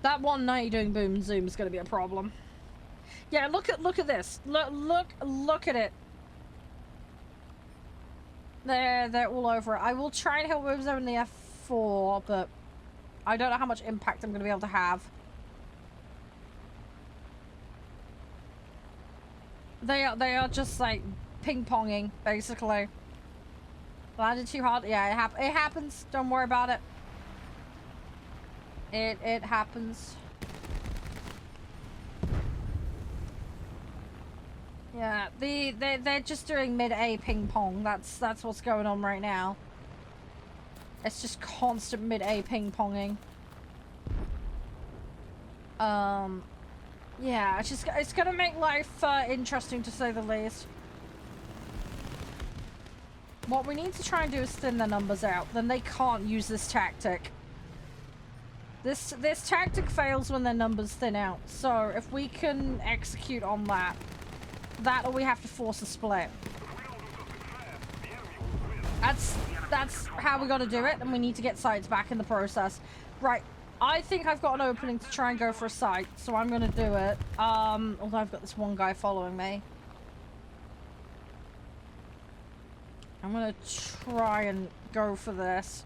That 190 doing boom and zoom is going to be a problem. Yeah, look at this. Look at it. They're all over it. I will try and help with them in the F4, but I don't know how much impact I'm going to be able to have. They are just like ping-ponging, basically. Landed too hard. Yeah, it happens. Don't worry about it. It happens. Yeah, they're just doing mid-A ping-pong. That's what's going on right now. It's just constant mid-A ping-ponging. Yeah, it's gonna make life interesting to say the least. What we need to try and do is thin the numbers out. Then they can't use this tactic. This tactic fails when their numbers thin out. So if we can execute on that, or we have to force a split. That's how we got to do it, and we need to get sites back in the process. Right. I think I've got an opening to try and go for a site, so I'm gonna do it. Although I've got this one guy following me. I'm gonna try and go for this.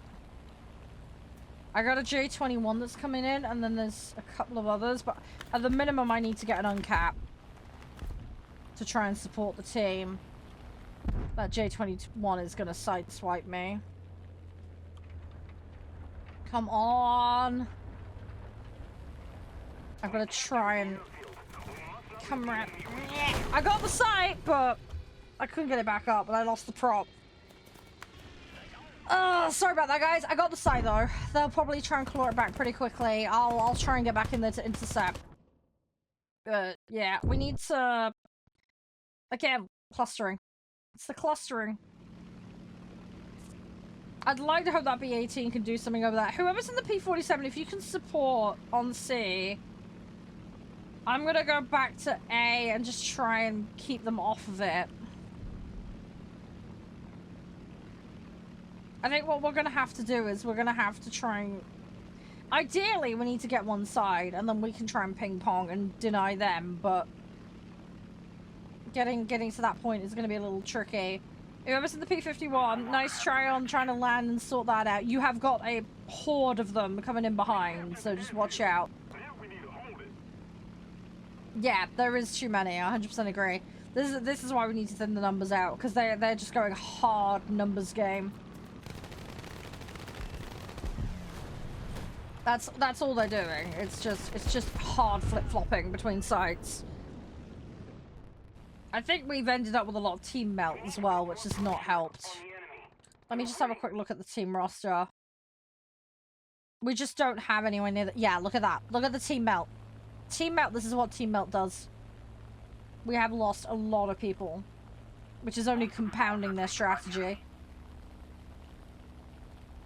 I got a J21 that's coming in, and then there's a couple of others, but at the minimum I need to get an uncap to try and support the team. That J21 is gonna sideswipe me. Come on! I'm gonna try and come around. I got the site, but I couldn't get it back up, and I lost the prop. Sorry about that, guys. I got the site though. They'll probably try and claw it back pretty quickly. I'll try and get back in there to intercept. But yeah, we need to again clustering. It's the clustering. I'd like to hope that B-18 can do something over that. Whoever's in the P-47, if you can support on C, I'm gonna go back to A and just try and keep them off of it. I think what we're gonna have to do is we're gonna have to try and... Ideally, we need to get one side, and then we can try and ping-pong and deny them, but... Getting to that point is gonna be a little tricky. Whoever's in the P-51, nice try on trying to land and sort that out. You have got a horde of them coming in behind, so just watch out. Yeah, there is too many. I 100% agree. This is why we need to thin the numbers out, because they're just going hard numbers game. That's all they're doing. It's just hard flip-flopping between sites. I think we've ended up with a lot of team melt as well, which has not helped. Let me just have a quick look at the team roster. We just don't have anyone near the... Yeah, look at that. Look at the team melt. Team melt, this is what team melt does. We have lost a lot of people, which is only compounding their strategy.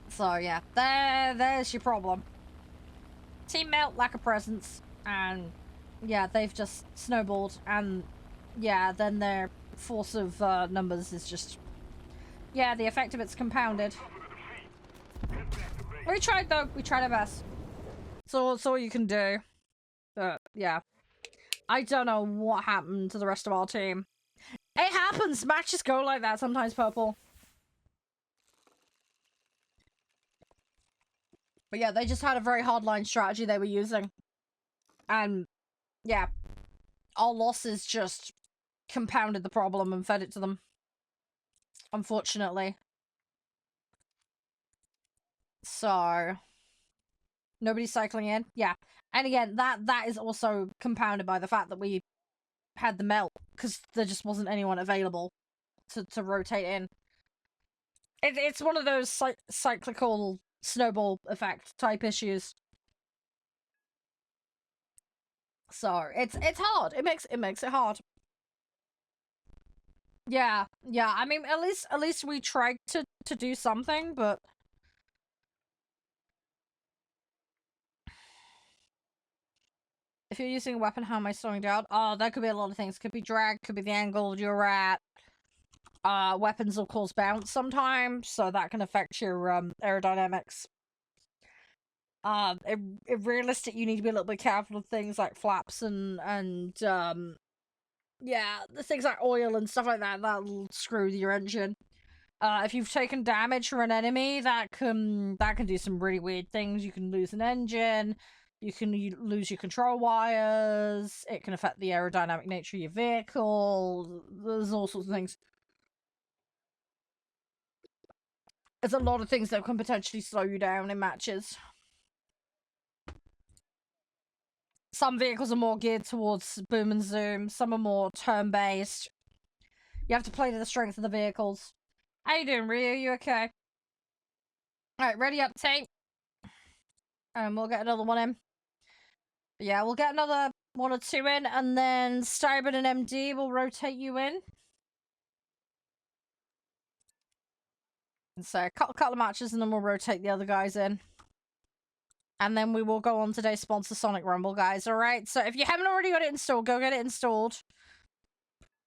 So yeah, there's your problem. Team melt, lack of presence, and yeah, they've just snowballed, and yeah, then their force of numbers is just... Yeah, the effect of it's compounded. We tried though, we tried our best. So that's all you can do. But yeah, I don't know what happened to the rest of our team. It happens, matches go like that sometimes, Purple. But yeah, they just had a very hardline strategy they were using. And yeah, our losses just compounded the problem and fed it to them. Unfortunately. So nobody's cycling in? Yeah. And again, that is also compounded by the fact that we had the melt, because there just wasn't anyone available to rotate in. It's one of those cyclical snowball effect type issues. So it's hard. It makes it hard. Yeah. I mean, at least we tried to do something, but if you're using a weapon, how am I slowing down? Oh, that could be a lot of things. Could be drag, could be the angle you're at. Weapons will cause bounce sometimes, so that can affect your aerodynamics. Realistic, you need to be a little bit careful of things like flaps and yeah, the things like oil and stuff like that, that'll screw your engine. If you've taken damage from an enemy, that can do some really weird things. You can lose an engine. You can lose your control wires. It can affect the aerodynamic nature of your vehicle. There's all sorts of things. There's a lot of things that can potentially slow you down in matches. Some vehicles are more geared towards boom and zoom. Some are more turn-based. You have to play to the strength of the vehicles. How you doing, Ryu? You okay? Alright, ready up, tape. And we'll get another one in. Yeah, we'll get another 1 or 2 in, and then Starboard and MD will rotate you in. And so, a couple of matches, and then we'll rotate the other guys in. And then we will go on today's sponsor, Sonic Rumble, guys. Alright, so if you haven't already got it installed, go get it installed.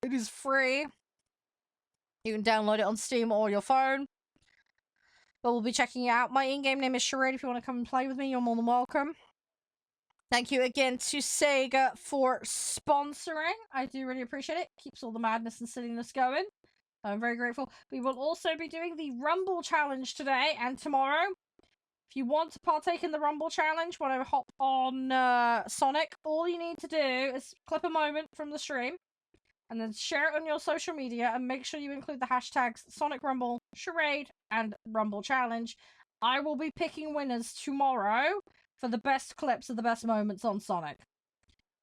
It is free. You can download it on Steam or your phone. But we'll be checking it out. My in-game name is Charede. If you want to come and play with me, you're more than welcome. Thank you again to Sega for sponsoring. I do really appreciate it. Keeps all the madness and silliness going. I'm very grateful. We will also be doing the Rumble Challenge today and tomorrow. If you want to partake in the Rumble Challenge, when I hop on Sonic, all you need to do is clip a moment from the stream and then share it on your social media and make sure you include the hashtags Sonic Rumble, Charade, and Rumble Challenge. I will be picking winners tomorrow for the best clips of the best moments on Sonic.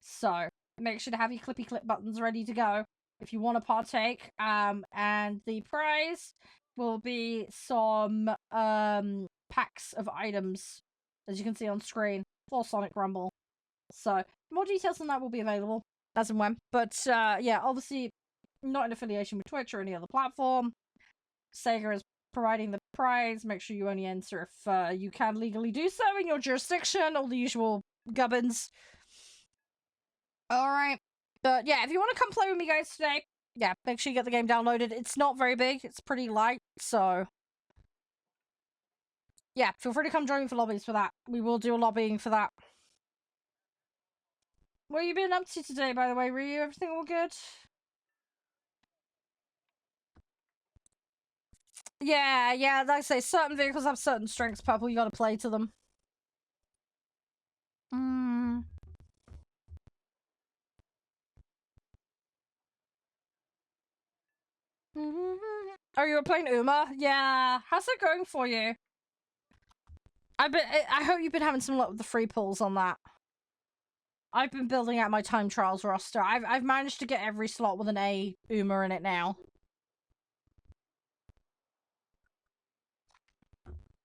So, make sure to have your clippy clip buttons ready to go if you want to partake. And the prize will be some packs of items, as you can see on screen, for Sonic Rumble. So, more details on that will be available as and when. But, yeah, obviously not in affiliation with Twitch or any other platform. Sega is providing the prize. Make sure you only enter if you can legally do so in your jurisdiction. All the usual gubbins. Alright. But yeah, if you want to come play with me guys today, yeah, make sure you get the game downloaded. It's not very big. It's pretty light, so yeah, feel free to come join me for lobbies for that. We will do a lobbying for that. What have you been up to today, by the way, Ryu? Everything all good? Yeah, like I say, certain vehicles have certain strengths, Purple. You gotta play to them. Oh, you were playing Uma? Yeah. How's it going for you? I hope you've been having some luck with the free pulls on that. I've been building out my time trials roster. I've managed to get every slot with an A Uma in it now.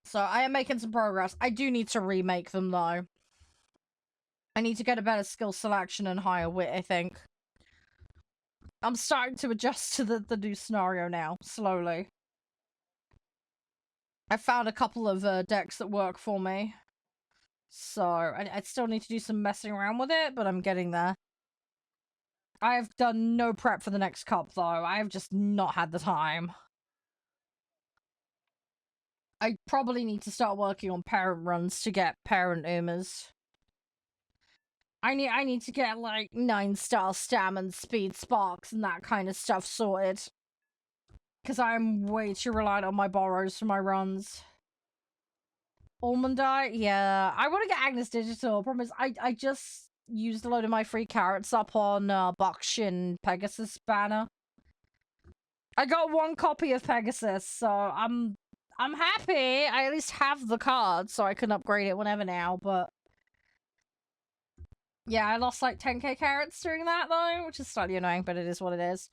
So I am making some progress. I do need to remake them though. I need to get a better skill selection and higher wit, I think. I'm starting to adjust to the new scenario now, slowly. I found a couple of decks that work for me. So, I still need to do some messing around with it, but I'm getting there. I have done no prep for the next cup, though. I have just not had the time. I probably need to start working on parent runs to get parent Umas. I need to get, like, 9-star stam and speed sparks and that kind of stuff sorted. Because I'm way too reliant on my borrows for my runs. Almond Eye? Yeah. I want to get Agnes Digital. Problem is, I just used a load of my free carrots up on Buckshin Pegasus banner. I got 1 copy of Pegasus, so I'm happy. I at least have the card, so I can upgrade it whenever now, but yeah, I lost like 10k carrots doing that though, which is slightly annoying, but it is what it is.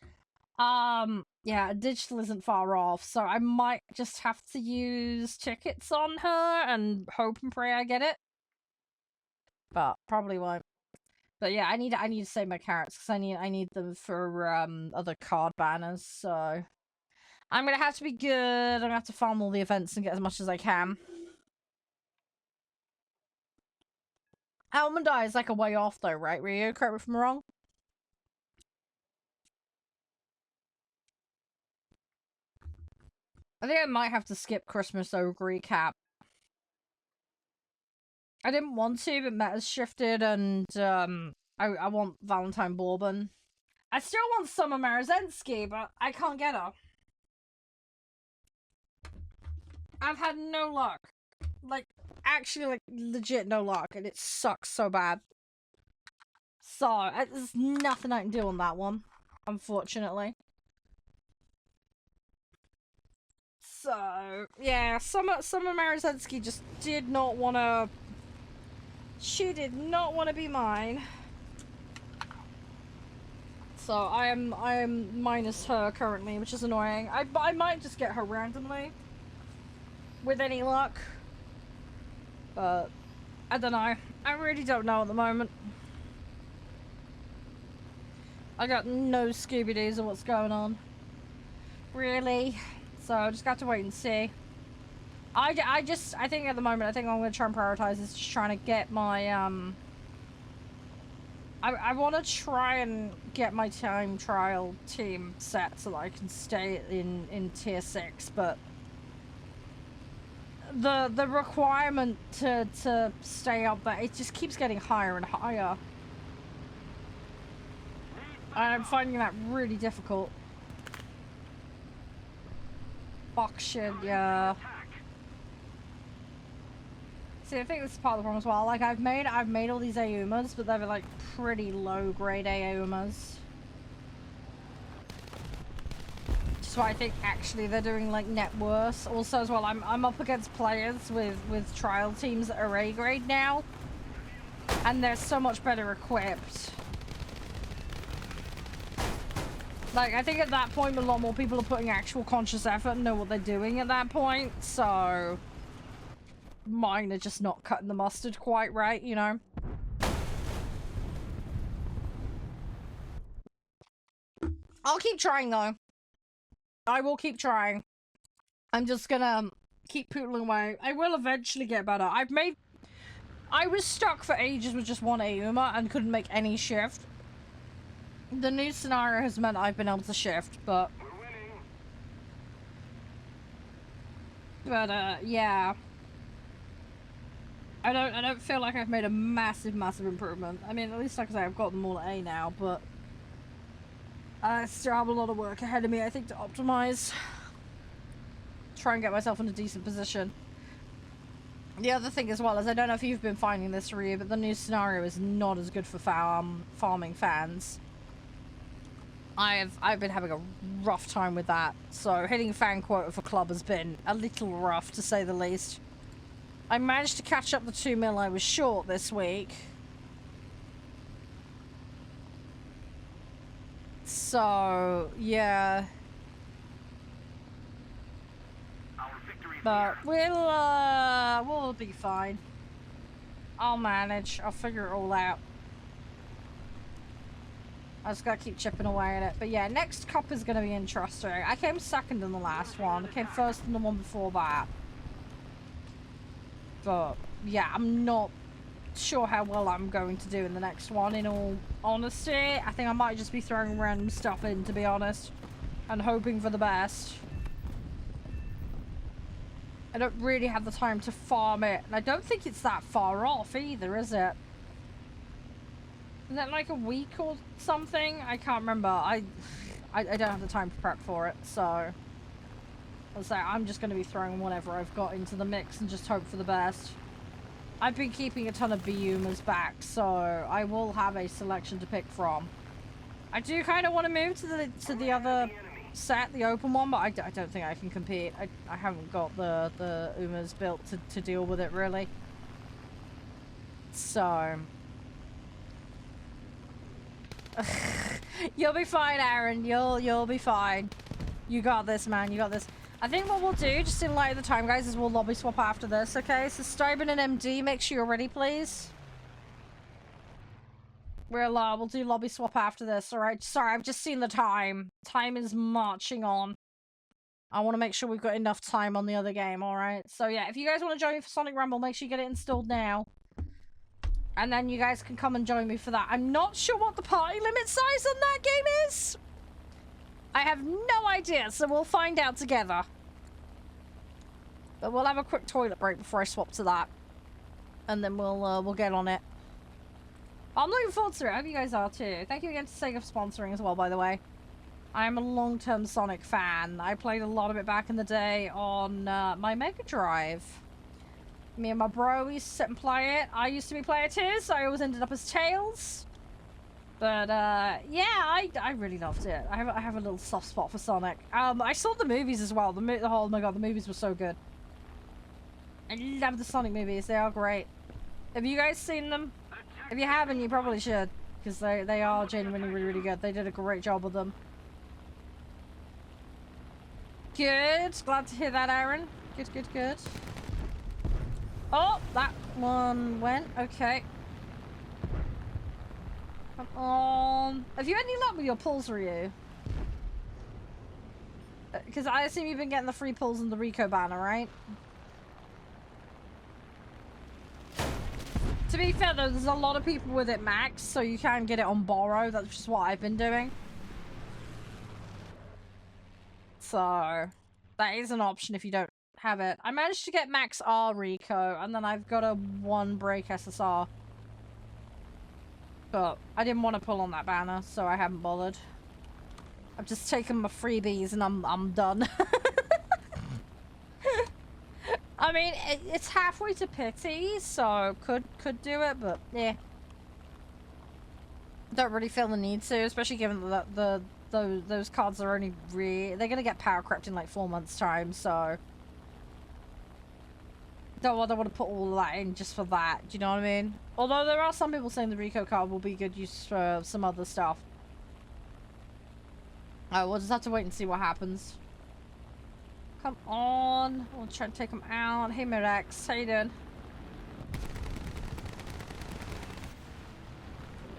Yeah, digital isn't far off, so I might just have to use tickets on her and hope and pray I get it. But probably won't. But yeah, I need to save my carrots because I need them for other card banners, so I'm gonna have to be good. I'm gonna have to farm all the events and get as much as I can. Almond Eye is like a way off though, right, Ryu? Correct me if I'm wrong. I think I might have to skip Christmas over recap. I didn't want to, but meta's shifted, and I want Valentine Bourbon. I still want Summer Marzensky, but I can't get her. I've had no luck. Like, actually, like, legit no luck, and it sucks so bad. So, there's nothing I can do on that one, unfortunately. So, yeah, Summer Marizensky just did not want to... She did not want to be mine. So, I am minus her currently, which is annoying. I might just get her randomly. With any luck. But, I don't know. I really don't know at the moment. I got no Scooby-Doos of what's going on. Really? So, I just got to wait and see. I think at the moment, I think I'm going to try and prioritize is just trying to get my, I want to try and get my time trial team set so that I can stay in tier 6, but the requirement to stay up there, it just keeps getting higher and higher. I'm finding that really difficult. Fuck shit, yeah. See, I think this is part of the problem as well. Like, I've made all these Aumas, but they're like pretty low grade Aumas. Which is why I think actually they're doing like net worse. Also as well, I'm up against players with trial teams that are A grade now. And they're so much better equipped. Like, I think at that point, a lot more people are putting actual conscious effort and know what they're doing at that point, so... Mine are just not cutting the mustard quite right, you know? I'll keep trying, though. I will keep trying. I'm just gonna keep pootling away. I will eventually get better. I was stuck for ages with just one Auma and couldn't make any shift. The new scenario has meant I've been able to shift, but... But, yeah. I don't feel like I've made a massive improvement. I mean, at least like I say, I've got them all at A now, but... I still have a lot of work ahead of me, I think, to optimize. Try and get myself in a decent position. The other thing as well is, I don't know if you've been finding this, Ryu, but the new scenario is not as good for farming fans. I've been having a rough time with that, so hitting fan quota for club has been a little rough, to say the least. I managed to catch up the 2 mil I was short this week. So, yeah. But we'll be fine. I'll manage. I'll figure it all out. I just gotta keep chipping away at it. But yeah, next cup is gonna be interesting. I came second in the last one. I came first in the one before that. But yeah, I'm not sure how well I'm going to do in the next one, in all honesty. I think I might just be throwing random stuff in, to be honest. And hoping for the best. I don't really have the time to farm it. And I don't think it's that far off either, is it? Isn't that like a week or something? I can't remember. I don't have the time to prep for it, so... I'm just going to be throwing whatever I've got into the mix and just hope for the best. I've been keeping a ton of Bumas back, so I will have a selection to pick from. I do kind of want to move to the other set, the open one, but I don't think I can compete. I haven't got the Umas built to deal with it, really. So... You'll be fine, Aaron. You'll be fine. You got this, man. You got this. I think what we'll do, just in light of the time, guys, is we'll lobby swap after this, okay? So, Steuben and MD, make sure you're ready, please. We'll do lobby swap after this, alright? Sorry, I've just seen the time. Time is marching on. I want to make sure we've got enough time on the other game, alright? So, yeah, if you guys want to join me for Sonic Rumble, make sure you get it installed now. And then you guys can come and join me for that. I'm not sure what the party limit size on that game is. I have no idea, so we'll find out together. But we'll have a quick toilet break before I swap to that. And then we'll get on it. I'm looking forward to it. I hope you guys are too. Thank you again to Sega for sponsoring as well, by the way. I'm a long-term Sonic fan. I played a lot of it back in the day on my Mega Drive. Me and my bro used to sit and play it. I used to be player 2, so I always ended up as Tails. But, yeah, I really loved it. I have a little soft spot for Sonic. I saw the movies as well. Oh my god, the movies were so good. I love the Sonic movies. They are great. Have you guys seen them? If you haven't, you probably should. Because they are genuinely really, really good. They did a great job with them. Good. Glad to hear that, Aaron. Good, good, good. Oh, that one went. Okay. Come on. Have you any luck with your pulls, Ryu? Because I assume you've been getting the free pulls and the Rico banner, right? To be fair though, there's a lot of people with it max, so you can get it on borrow. That's just what I've been doing. So, that is an option if you don't have it. I managed to get max R Rico, and then I've got a 1 break SSR. But I didn't want to pull on that banner, so I haven't bothered. I've just taken my freebies and I'm done. I mean, it's halfway to pity, so could do it, but yeah. Don't really feel the need to, especially given that those cards are only they're gonna get power crept in like 4 months' time, so don't want to put all of that in just for that. Do you know what I mean? Although there are some people saying the Rico card will be good use for some other stuff. Oh, we'll just have to wait and see what happens. Come on. We'll try to take him out. Hey, Mirax. How you doing?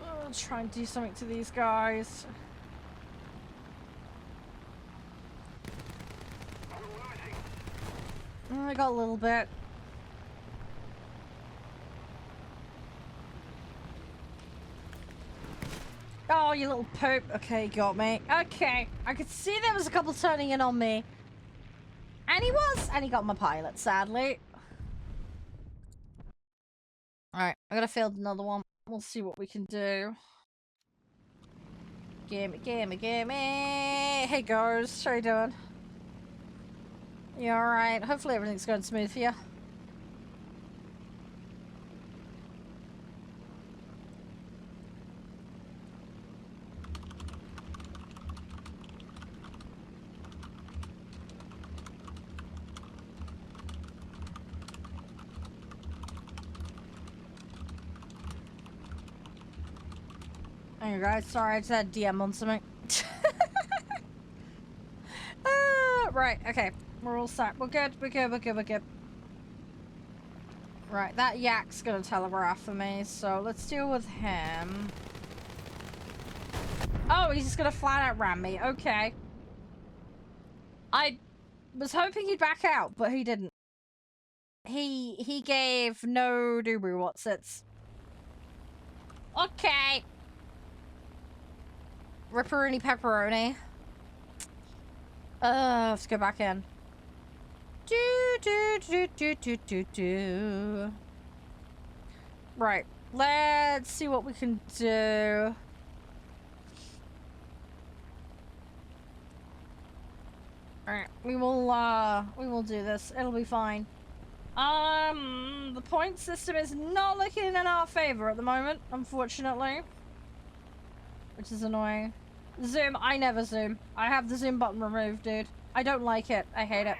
I'll try and do something to these guys. Oh, I got a little bit. Oh, you little poop. Okay, got me. Okay. I could see there was a couple turning in on me. And he was. And he got my pilot, sadly. Alright, I gotta field another one. We'll see what we can do. Gimme, gimme, gimme. Hey, Ghost. How you doing? You alright? Hopefully everything's going smooth for you. Hey guys, sorry, I just had DM on something. Right, okay. We're all set. We're good, we're good, we're good, we're good. Right, that yak's gonna telegraph for me, so let's deal with him. Oh, he's just gonna flat out ram me. Okay. I was hoping he'd back out, but he didn't. He gave no doobroo whatsits. Okay. Ripperoni pepperoni. Let's go back in. Right. Let's see what we can do. Alright, we will do this. It'll be fine. The point system is not looking in our favor at the moment, unfortunately. Which is annoying. Zoom, I never zoom. I have the zoom button removed, dude. I don't like it. I hate it.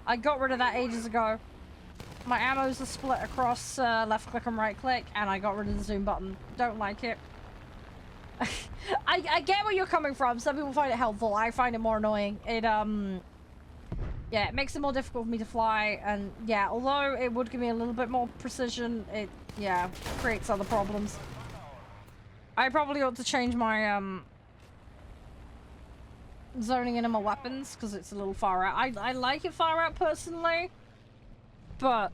I got rid of that ages ago. My ammos are split across left click and right click, and I got rid of the zoom button. Don't like it. I get where you're coming from. Some people find it helpful. I find it more annoying. It, yeah, it makes it more difficult for me to fly, and yeah, although it would give me a little bit more precision, it, yeah, creates other problems. I probably ought to change my, zoning into my weapons, because it's a little far out. I like it far out, personally, but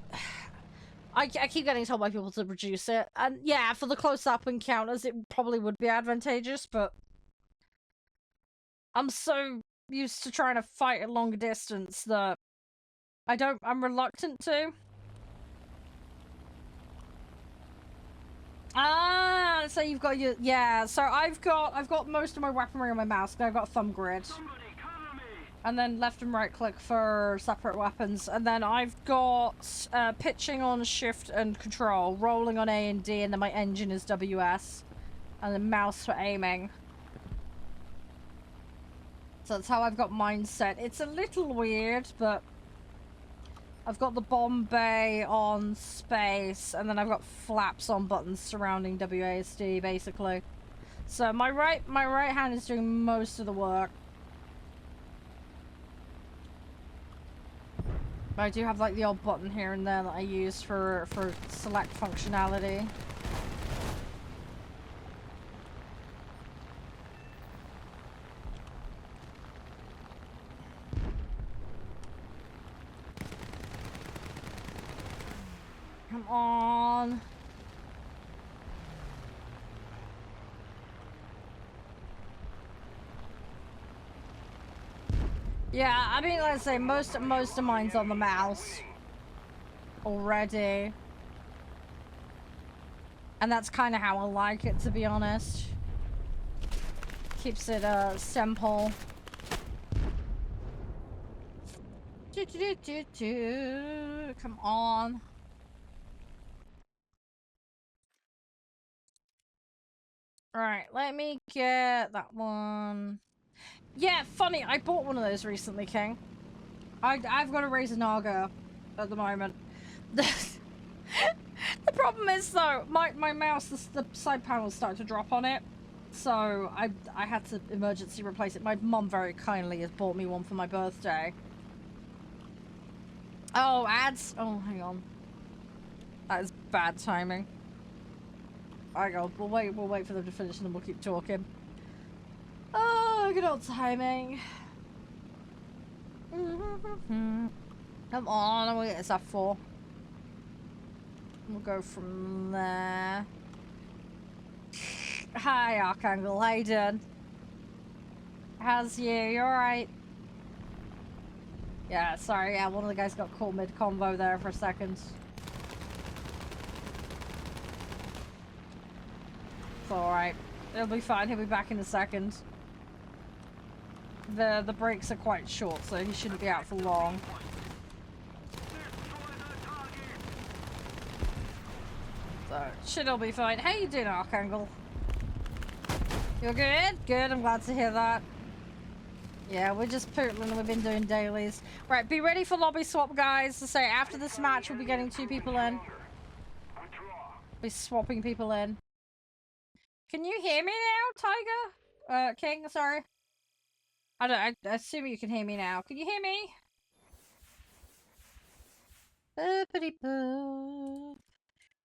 I keep getting told by people to reduce it. And yeah, for the close-up encounters, it probably would be advantageous, but I'm so used to trying to fight at longer distance that I'm reluctant to. Ah, let's say you've got your yeah. So I've got most of my weaponry on my mouse. I've got a thumb grid, and then left and right click for separate weapons, and then I've got pitching on shift and control, rolling on A and D, and then my engine is WS, and then mouse for aiming. So that's how I've got mine set. It's a little weird, but I've got the bomb bay on space, and then I've got flaps on buttons surrounding WASD, basically. So my right hand is doing most of the work. But I do have like the odd button here and there that I use for select functionality. Come on. Yeah, I mean, let's say most of mine's on the mouse already, and that's kind of how I like it, to be honest. Keeps it simple. Come on. Alright, let me get that one. Yeah, funny, I bought one of those recently, King. I've got a Razer Naga at the moment. The problem is, though, my mouse, the side panel started to drop on it. So I had to emergency replace it. My mum very kindly has bought me one for my birthday. Oh, ads? Oh, hang on. That is bad timing. Hang on, we'll wait for them to finish and then we'll keep talking. Oh, good old timing. Come on, I'm gonna get this F4. We'll go from there. Hi, Archangel. How you doing? How's you? You alright? Yeah, sorry. Yeah, one of the guys got caught mid-combo there for a second. It's alright. It'll be fine. He'll be back in a second. The breaks are quite short, so he shouldn't be out for long. So, should all be fine. How you doing, Archangel? You're good? Good, I'm glad to hear that. Yeah, we're just pootling. We've been doing dailies. Right, be ready for lobby swap, guys. To say, after this match, we'll be getting 2 people in. Be swapping people in. Can you hear me now, Tiger? King, sorry. I assume you can hear me now. Can you hear me?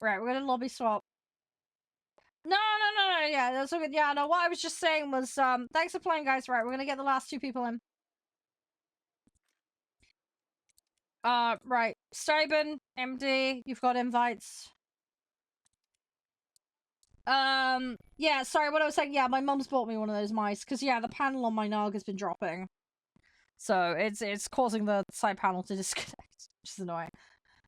Right, we're gonna lobby swap. No, yeah, that's all good. Yeah, no, what I was just saying was, thanks for playing, guys. Right, we're gonna get the last 2 people in. Right, Steuben, MD, you've got invites. Yeah, sorry, what I was saying, yeah, my mum's bought me one of those mice, because, yeah, the panel on my Naga has been dropping. So, it's causing the side panel to disconnect, which is annoying.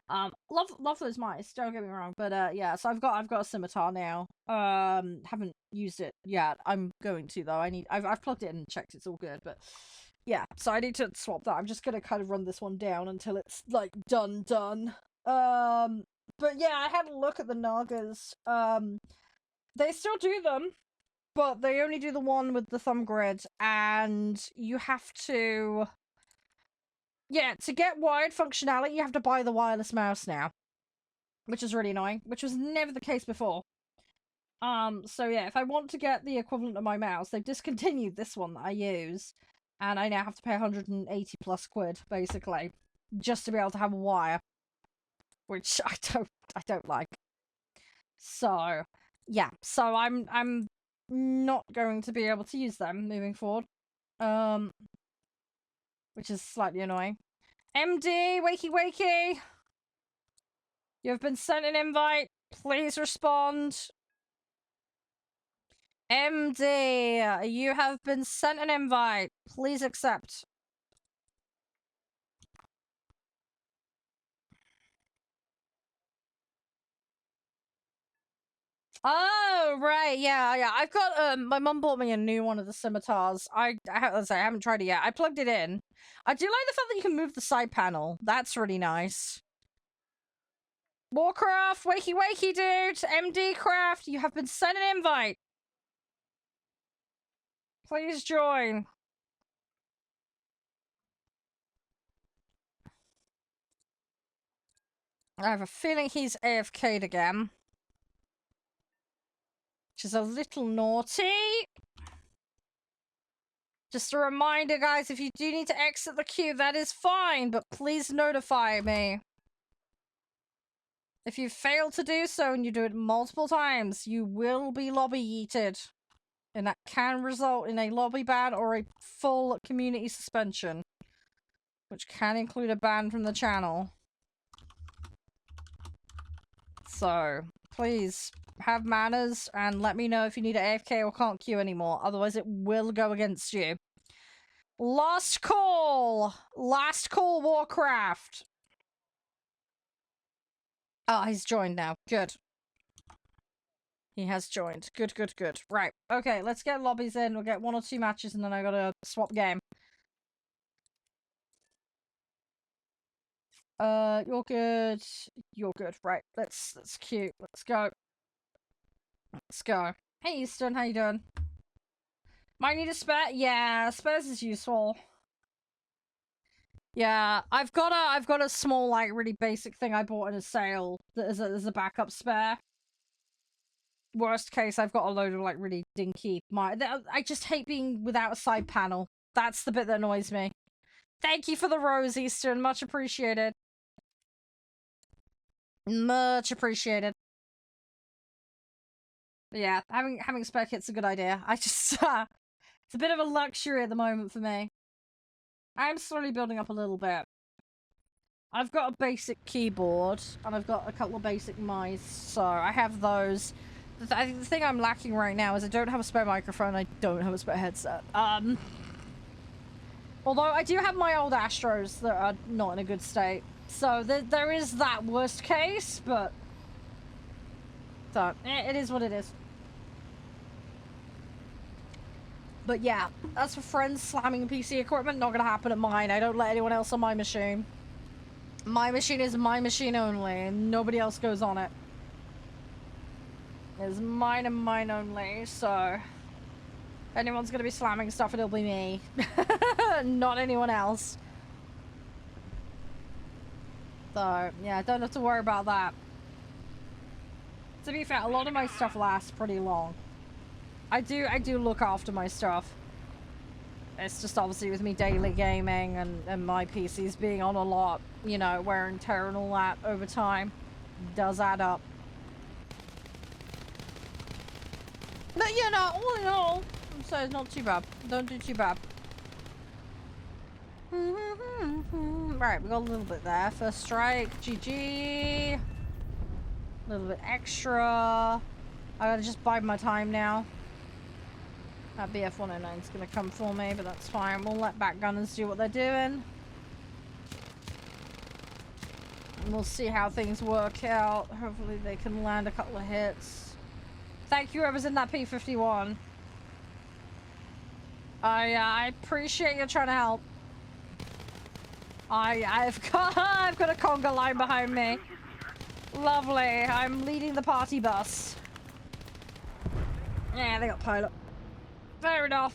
Love those mice, don't get me wrong, but, yeah, so I've got a scimitar now. Haven't used it yet. I'm going to, though. I've plugged it in and checked, it's all good, but, yeah, so I need to swap that. I'm just gonna kind of run this one down until it's, like, done. But, yeah, I had a look at the Nagas. They still do them, but they only do the one with the thumb grid, and you have to... Yeah, to get wired functionality, you have to buy the wireless mouse now. Which is really annoying, which was never the case before. So yeah, if I want to get the equivalent of my mouse, they've discontinued this one that I use, and I now have to pay 180 plus quid, basically, just to be able to have a wire. Which I don't like. So, yeah, so I'm not going to be able to use them moving forward. Which is slightly annoying. MD, wakey! You have been sent an invite. Please respond. MD, you have been sent an invite. Please accept. Oh, right, yeah. I've got, my mum bought me a new one of the scimitars. I have to say, I haven't tried it yet. I plugged it in. I do like the fact that you can move the side panel. That's really nice. Warcraft, wakey wakey, dude! MD Craft, you have been sent an invite. Please join. I have a feeling he's AFK'd again. Which is a little naughty. Just a reminder, guys, if you do need to exit the queue, that is fine, but please notify me. If you fail to do so and you do it multiple times, you will be lobby yeeted. And that can result in a lobby ban or a full community suspension. Which can include a ban from the channel. So, please, have manners and let me know if you need an AFK or can't queue anymore. Otherwise, it will go against you. Last call! Last call, Warcraft! Oh, he's joined now. Good. He has joined. Good, good, good. Right. Okay, let's get lobbies in. We'll get 1 or 2 matches and then I gotta swap game. You're good. You're good. Right. That's cute. Let's go. Let's go. Hey, Easton. How you doing? Might need a spare? Yeah, spares is useful. Yeah, I've got a small, like, really basic thing I bought in a sale that is a backup spare. Worst case, I've got a load of, like, really dinky... I just hate being without a side panel. That's the bit that annoys me. Thank you for the rose, Eastern. Much appreciated. Much appreciated. Yeah, having spare kit's a good idea. I just, it's a bit of a luxury at the moment for me. I'm slowly building up a little bit. I've got a basic keyboard, and I've got a couple of basic mice, so I have those. I think the thing I'm lacking right now is I don't have a spare microphone, I don't have a spare headset. Although I do have my old Astros that are not in a good state. So there is that worst case, but... So, it is what it is. But yeah, as for friends slamming PC equipment, not gonna happen at mine. I don't let anyone else on my machine. My machine is my machine only, and nobody else goes on it. It's mine and mine only, so... If anyone's gonna be slamming stuff, it'll be me. Not anyone else. So, yeah, don't have to worry about that. To be fair, a lot of my stuff lasts pretty long. I do look after my stuff. It's just obviously with me daily gaming and my PCs being on a lot, you know, wear and tear and all that over time does add up. But you know, all in all, so it's not too bad. Don't do too bad. Right, we got a little bit there. First strike, GG. A little bit extra. I gotta just bide my time now. That BF-109 is gonna come for me, but that's fine. We'll let backgunners do what they're doing. And we'll see how things work out. Hopefully they can land a couple of hits. Thank you whoever's in that P-51. I appreciate you trying to help. I've got a conga line behind me. Lovely. I'm leading the party bus. Yeah, they got pilot. Fair enough.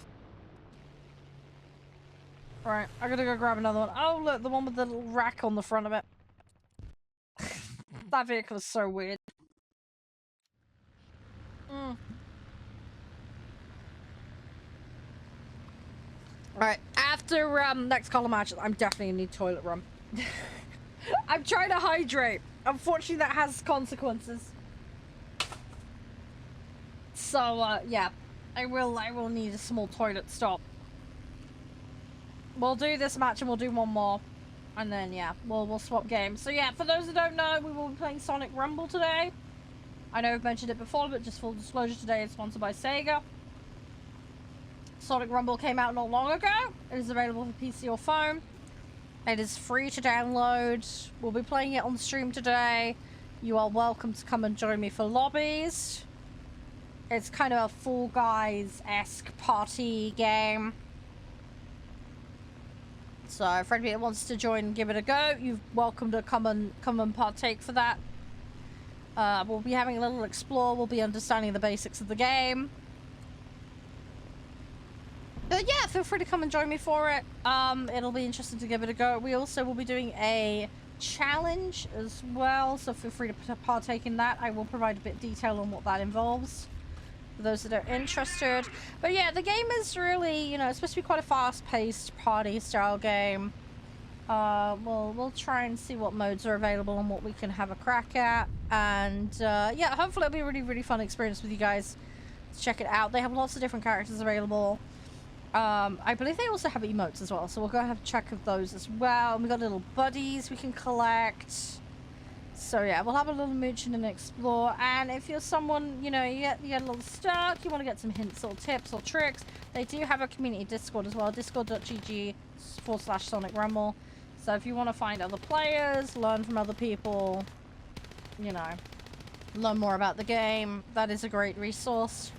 Right, I gotta go grab another one. Oh, look, the one with the little rack on the front of it. That vehicle is so weird. Alright, after next column match, I'm definitely gonna need toilet run. I'm trying to hydrate. Unfortunately, that has consequences. So, yeah. I will need a small toilet stop. We'll do this match and we'll do one more. And then, yeah, we'll swap games. So, yeah, for those who don't know, we will be playing Sonic Rumble today. I know I've mentioned it before, but just full disclosure, today it's sponsored by Sega. Sonic Rumble came out not long ago. It is available for PC or phone. It is free to download. We'll be playing it on stream today. You are welcome to come and join me for lobbies. It's kind of a Fall Guys-esque party game. So if anybody that wants to join and give it a go, you're welcome to come and partake for that. We'll be having a little explore. We'll be understanding the basics of the game. But yeah, feel free to come and join me for it. It'll be interesting to give it a go. We also will be doing a challenge as well, so feel free to partake in that. I will provide a bit of detail on what that involves for those that are interested. But yeah, the game is really, you know, it's supposed to be quite a fast-paced party-style game. We'll try and see what modes are available and what we can have a crack at. And yeah, hopefully it'll be a really, really fun experience with you guys. Let's check it out. They have lots of different characters available. I believe they also have emotes as well, so we'll go have a check of those as well. And we got little buddies we can collect. So yeah, we'll have a little mooch and explore. And if you're someone, you know, you get a little stuck, you want to get some hints or tips or tricks, they do have a community Discord as well, discord.gg/Sonic Rumble. So if you want to find other players, learn from other people, you know, learn more about the game, that is a great resource.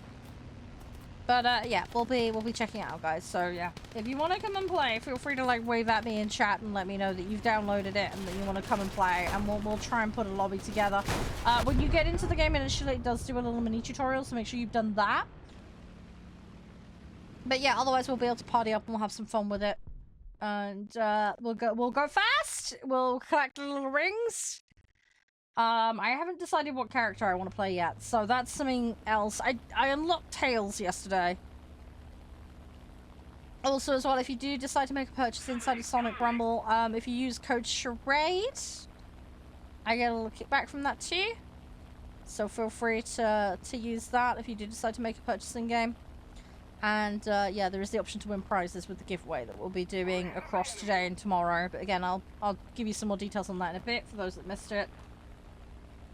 But yeah, we'll be checking it out, guys. So yeah, if you want to come and play, feel free to like wave at me in chat and let me know that you've downloaded it and that you want to come and play, and we'll try and put a lobby together. When you get into the game initially, it does do a little mini tutorial, so make sure you've done that. But yeah, otherwise we'll be able to party up and we'll have some fun with it. And we'll go fast. We'll collect the little rings. I haven't decided what character I want to play yet, so that's something else. I unlocked Tails yesterday. Also, as well, if you do decide to make a purchase inside of Sonic Rumble, if you use code Charede, I get a little kickback from that too. So feel free to use that if you do decide to make a purchase in game. And yeah, there is the option to win prizes with the giveaway that we'll be doing across today and tomorrow. But again, I'll give you some more details on that in a bit for those that missed it.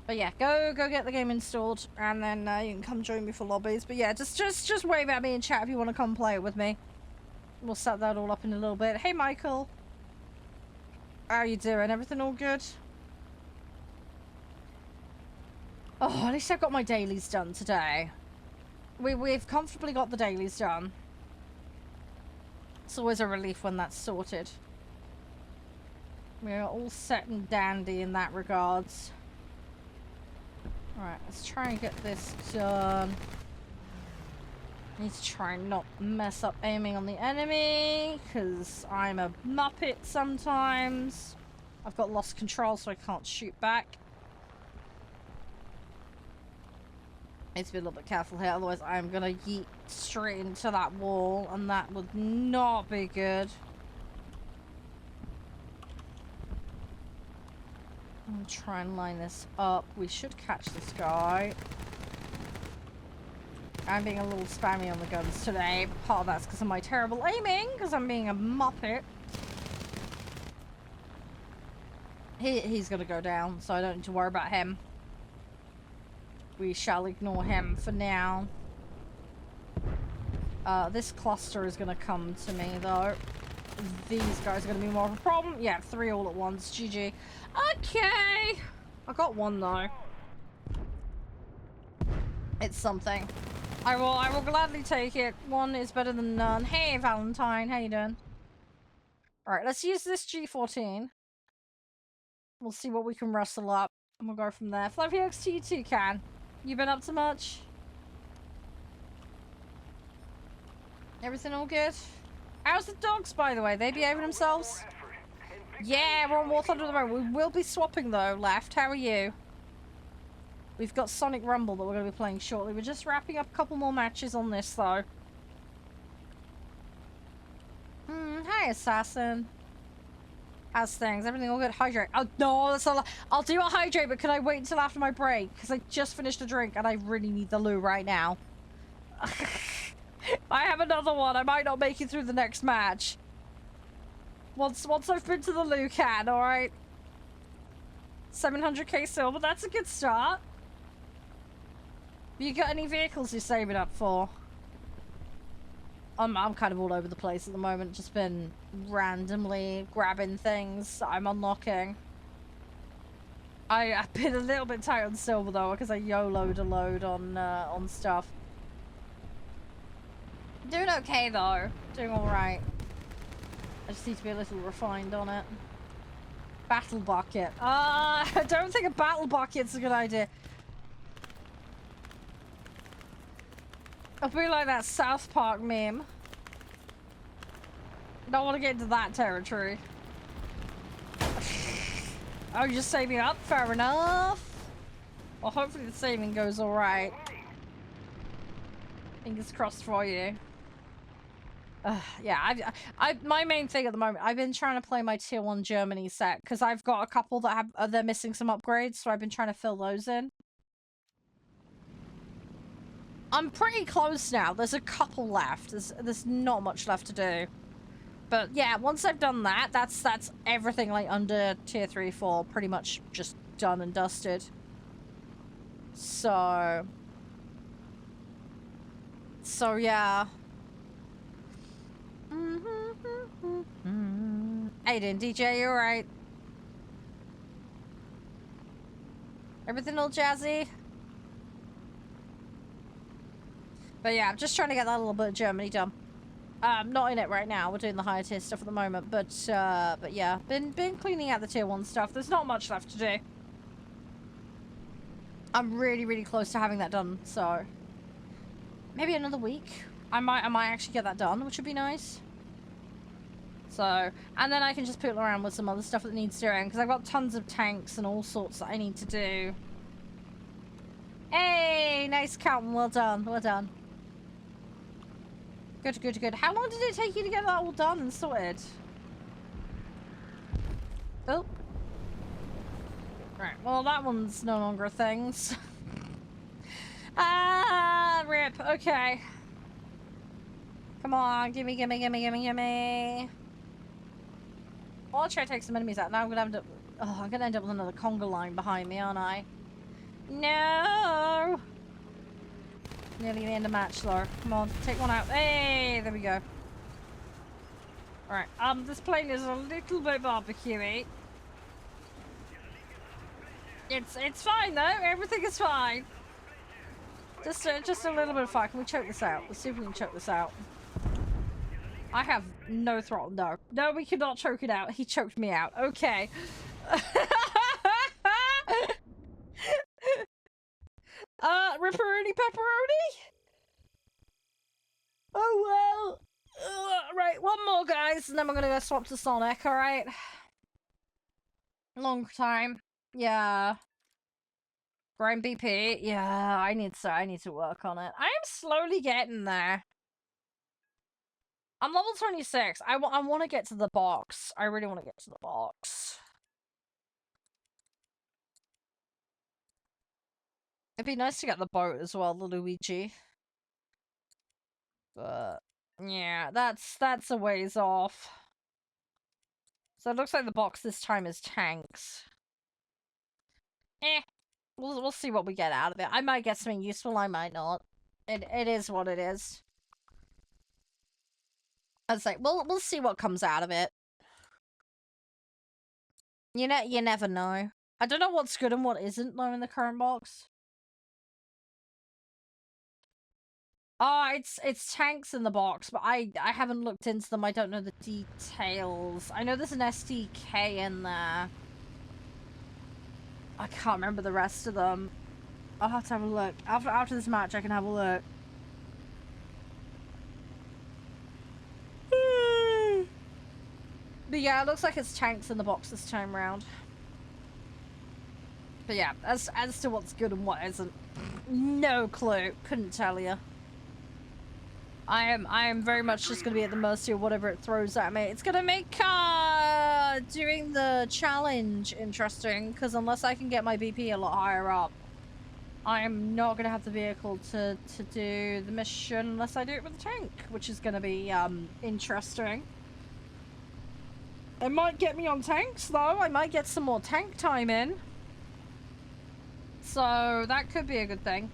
But yeah, go get the game installed, and then you can come join me for lobbies. But yeah, just wave at me in chat if you want to come play it with me. We'll set that all up in a little bit. Hey, Michael. How you doing? Everything all good? Oh, at least I've got my dailies done today. We've comfortably got the dailies done. It's always a relief when that's sorted. We're all set and dandy in that regards. Alright, let's try and get this done. Need to try and not mess up aiming on the enemy, because I'm a muppet sometimes. I've got lost control, so I can't shoot back. Need to be a little bit careful here, otherwise I'm gonna yeet straight into that wall, and that would not be good. I'm gonna try and line this up. We should catch this guy. I'm being a little spammy on the guns today. Part of that's because of my terrible aiming, because I'm being a muppet. He's gonna go down, so I don't need to worry about him. We shall ignore him for now. This cluster is gonna come to me, though. These guys are gonna be more of a problem. Yeah, 3 all at once. GG. Okay. I got 1 though. It's something. I will gladly take it. 1 is better than none. Hey, Valentine, how you doing? Alright, let's use this G14. We'll see what we can rustle up, and we'll go from there. Fluffy Oaks to you too, Can. You been up to much? Everything all good? How's the dogs, by the way? They behaving themselves? Yeah, we're on warthunder at the moment. We will be swapping, though, left. How are you? We've got Sonic Rumble that we're going to be playing shortly. We're just wrapping up a couple more matches on this, though. Hi, Assassin. How's things? Everything all good? Hydrate. Oh, no, that's not... I'll do a hydrate, but can I wait until after my break? Because I just finished a drink, and I really need the loo right now. I have another one. I might not make it through the next match. Once I've been to the loo can, alright? 700k silver, that's a good start. You got any vehicles you're saving up for? I'm kind of all over the place at the moment. Just been randomly grabbing things I'm unlocking. I've been a little bit tight on silver though, because I YOLO'd a load on stuff. Doing okay though. Doing alright. I just need to be a little refined on it. Battle bucket. I don't think a battle bucket's a good idea. I'll be like that South Park meme. Don't want to get into that territory. Oh, you're just saving up? Fair enough. Well, hopefully the saving goes alright. Fingers crossed for you. Yeah, my main thing at the moment, I've been trying to play my tier 1 Germany set because I've got a couple that have they're missing some upgrades, so I've been trying to fill those in. I'm pretty close now. There's a couple left. There's not much left to do. But yeah, once I've done that, that's everything like under tier 3, 4 pretty much just done and dusted. So yeah. How you doing, DJ? You alright? Everything all jazzy? But yeah, I'm just trying to get that little bit of Germany done. Not in it right now. We're doing the higher tier stuff at the moment, but yeah, been cleaning out the tier 1 stuff. There's not much left to do. I'm really close to having that done, so maybe another week. I might actually get that done, which would be nice. So, and then I can just poodle around with some other stuff that needs doing, because I've got tons of tanks and all sorts that I need to do. Hey, nice counting. Well done. Well done. Good. How long did it take you to get that all done and sorted? Oh. Right, well that one's no longer a thing. So. Rip. Okay. Come on, gimme. Well, I'll try to take some enemies out. Now I'm gonna end up... Oh, I'm gonna end up with another conga line behind me, aren't I? No! Nearly the end of match, though. Come on, take one out. Hey, there we go. Alright, this plane is a little bit barbecuey. It's fine, though. Everything is fine. Just a little bit of fire. Can we choke this out? Let's see if we can choke this out. I have no throttle. No, we cannot choke it out. He choked me out. Okay. Ripperoni pepperoni? Oh well. Right, one more, guys, and then we're gonna go swap to Sonic, alright? Long time. Yeah. Grind BP. Yeah, I need to work on it. I am slowly getting there. I'm level 26. I want to get to the box. I really want to get to the box. It'd be nice to get the boat as well, the Luigi. But yeah, that's a ways off. So it looks like the box this time is tanks. We'll see what we get out of it. I might get something useful, I might not. It is what it is. I'd say we'll see what comes out of it. You never know. I don't know what's good and what isn't though in the current box. Oh, it's tanks in the box, but I haven't looked into them. I don't know the details. I know there's an SDK in there. I can't remember the rest of them. I'll have to have a look. After this match, I can have a look. But yeah, it looks like it's tanks in the box this time round. But yeah, as to what's good and what isn't, no clue. Couldn't tell you. I am very much just gonna be at the mercy of whatever it throws at me. It's gonna make doing the challenge interesting, because unless I can get my BP a lot higher up, I am not gonna have the vehicle to do the mission unless I do it with a tank, which is gonna be interesting. It might get me on tanks though. I might get some more tank time in. So that could be a good thing.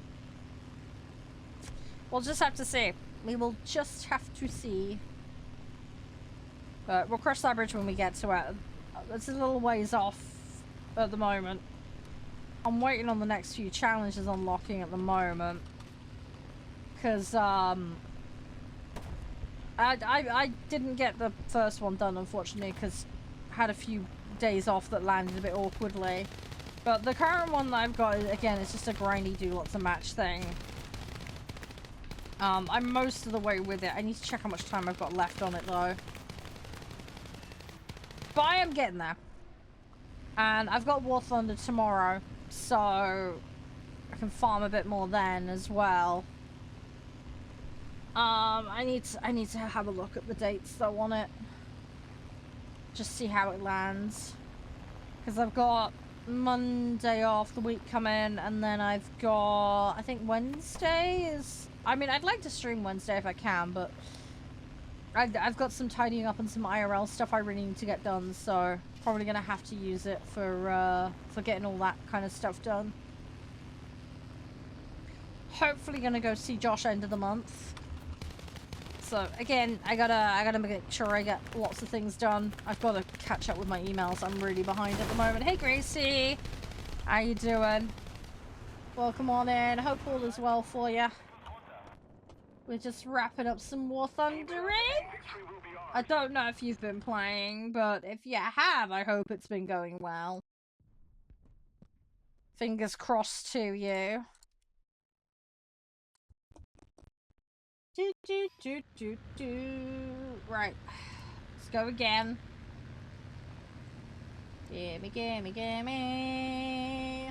We'll just have to see. We will just have to see. But we'll cross that bridge when we get to it. It's a little ways off at the moment. I'm waiting on the next few challenges unlocking at the moment. Because, I didn't get the first one done, unfortunately, because I had a few days off that landed a bit awkwardly. But the current one that I've got, again, it's just a grindy do lots of match thing. I'm most of the way with it. I need to check how much time I've got left on it, though. But I am getting there. And I've got Warthunder tomorrow, so I can farm a bit more then as well. I need to have a look at the dates though on it. Just see how it lands. Because I've got Monday off, the week coming, and then I've got, I think Wednesday is... I mean, I'd like to stream Wednesday if I can, but I've got some tidying up and some IRL stuff I really need to get done, so probably gonna have to use it for getting all that kind of stuff done. Hopefully gonna go see Josh end of the month. So again, I gotta make sure I get lots of things done. I've got to catch up with my emails. I'm really behind at the moment. Hey Gracie, how you doing? Welcome on in. Hope all is well for you. We're just wrapping up some more thundering. I don't know if you've been playing, but if you have, I hope it's been going well. Fingers crossed to you. Right. Let's go again. Gimme, gimme, gimme.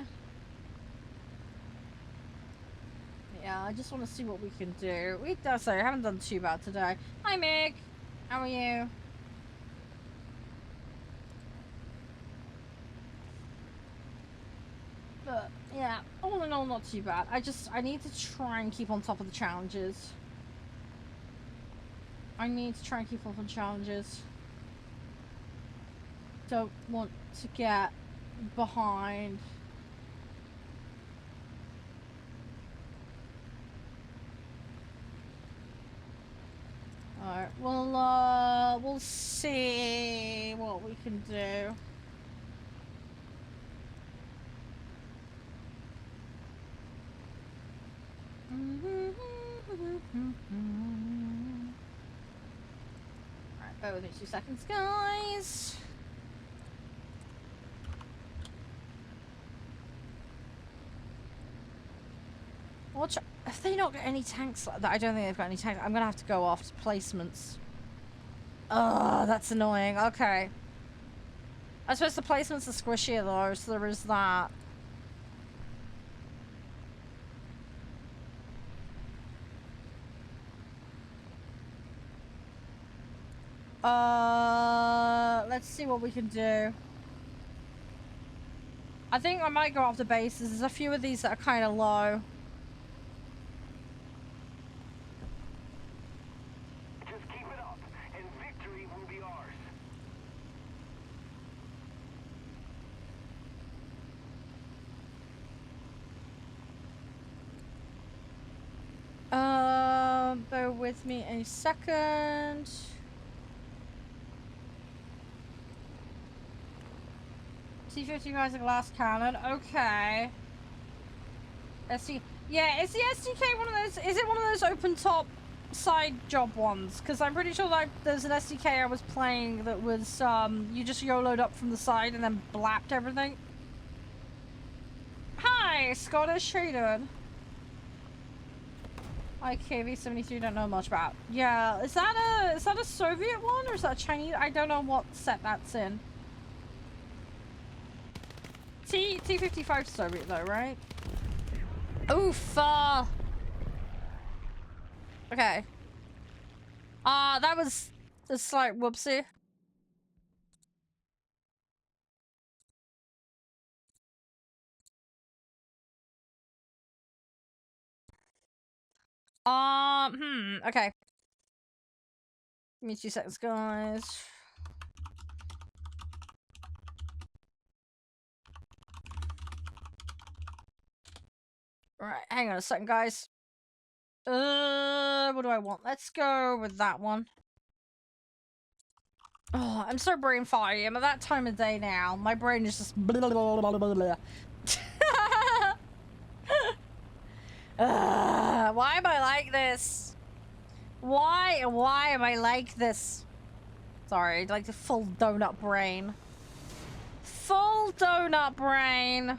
Yeah, I just want to see what we can do. I haven't done too bad today. Hi, Mick. How are you? But, yeah, all in all, not too bad. I need to try and keep on top of the challenges. I need to try and keep up on challenges. Don't want to get behind. Alright, well, we'll see what we can do. Alright, bear with me 2 seconds, guys. Watch, if they not got any tanks like that, I don't think they've got any tanks. I'm gonna have to go after placements. Oh, that's annoying. Okay. I suppose the placements are squishier though, so there is that. Let's see what we can do. I think I might go after bases. There's a few of these that are kind of low. Just keep it up, and victory will be ours. Bear with me a second. T-55 is a glass cannon. Okay. SD. Yeah, is the SDK one of those? Is it one of those open top side job ones? Because I'm pretty sure like there's an SDK I was playing that was you just YOLO'd up from the side and then blapped everything. Hi, Scottish. How you doing? IKV-73 don't know much about. Yeah, is that a Soviet one or is that a Chinese? I don't know what set that's in. T-55 Soviet though, right? Oof. Okay. That was a slight whoopsie. Okay. Give me 2 seconds, guys. Right, hang on a second, guys. What do I want? Let's go with that one. Oh, I'm so brain foggy. I'm at that time of day now. My brain is just blah, blah, blah, blah, blah, blah. Why am I like this? Why am I like this? Sorry, like the full donut brain. Full donut brain.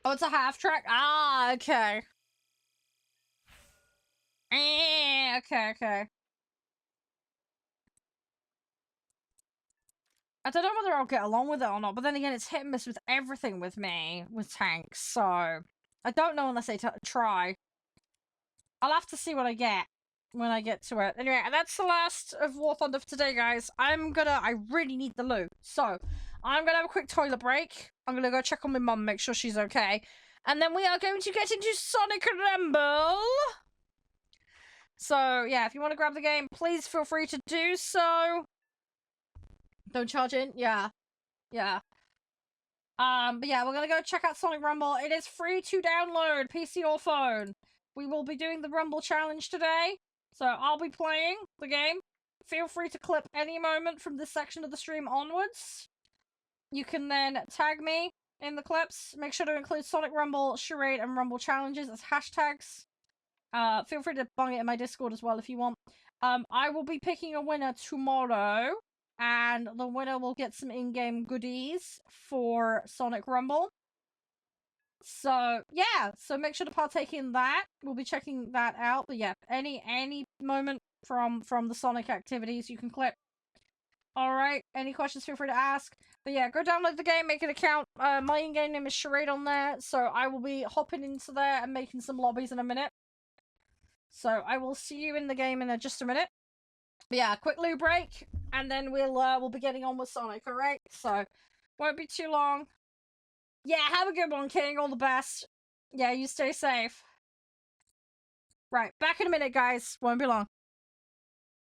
Oh, it's a half track? Ah, okay. Okay. I don't know whether I'll get along with it or not, but then again, it's hit and miss with everything with me, with tanks, so... I don't know unless I try. I'll have to see what I get when I get to it. Anyway, that's the last of War Thunder for today, guys. I really need the loot, so I'm gonna have a quick toilet break. I'm gonna go check on my mum, make sure she's okay. And then we are going to get into Sonic Rumble! So, yeah, if you want to grab the game, please feel free to do so. Don't charge in? Yeah. But yeah, we're gonna go check out Sonic Rumble. It is free to download, PC or phone. We will be doing the Rumble Challenge today, so I'll be playing the game. Feel free to clip any moment from this section of the stream onwards. You can then tag me in the clips. Make sure to include Sonic Rumble, Charade, and Rumble Challenges as hashtags. Feel free to bung it in my Discord as well if you want. I will be picking a winner tomorrow, and the winner will get some in-game goodies for Sonic Rumble. So, yeah, so make sure to partake in that. We'll be checking that out. But yeah, any moment from the Sonic activities you can clip. Alright, any questions, feel free to ask. But yeah, go download the game, make an account. My in-game name is Charade on there, so I will be hopping into there and making some lobbies in a minute. So I will see you in the game in just a minute. But yeah, quick loo break, and then we'll be getting on with Sonic, alright? So, won't be too long. Yeah, have a good one, King. All the best. Yeah, you stay safe. Right, back in a minute, guys. Won't be long.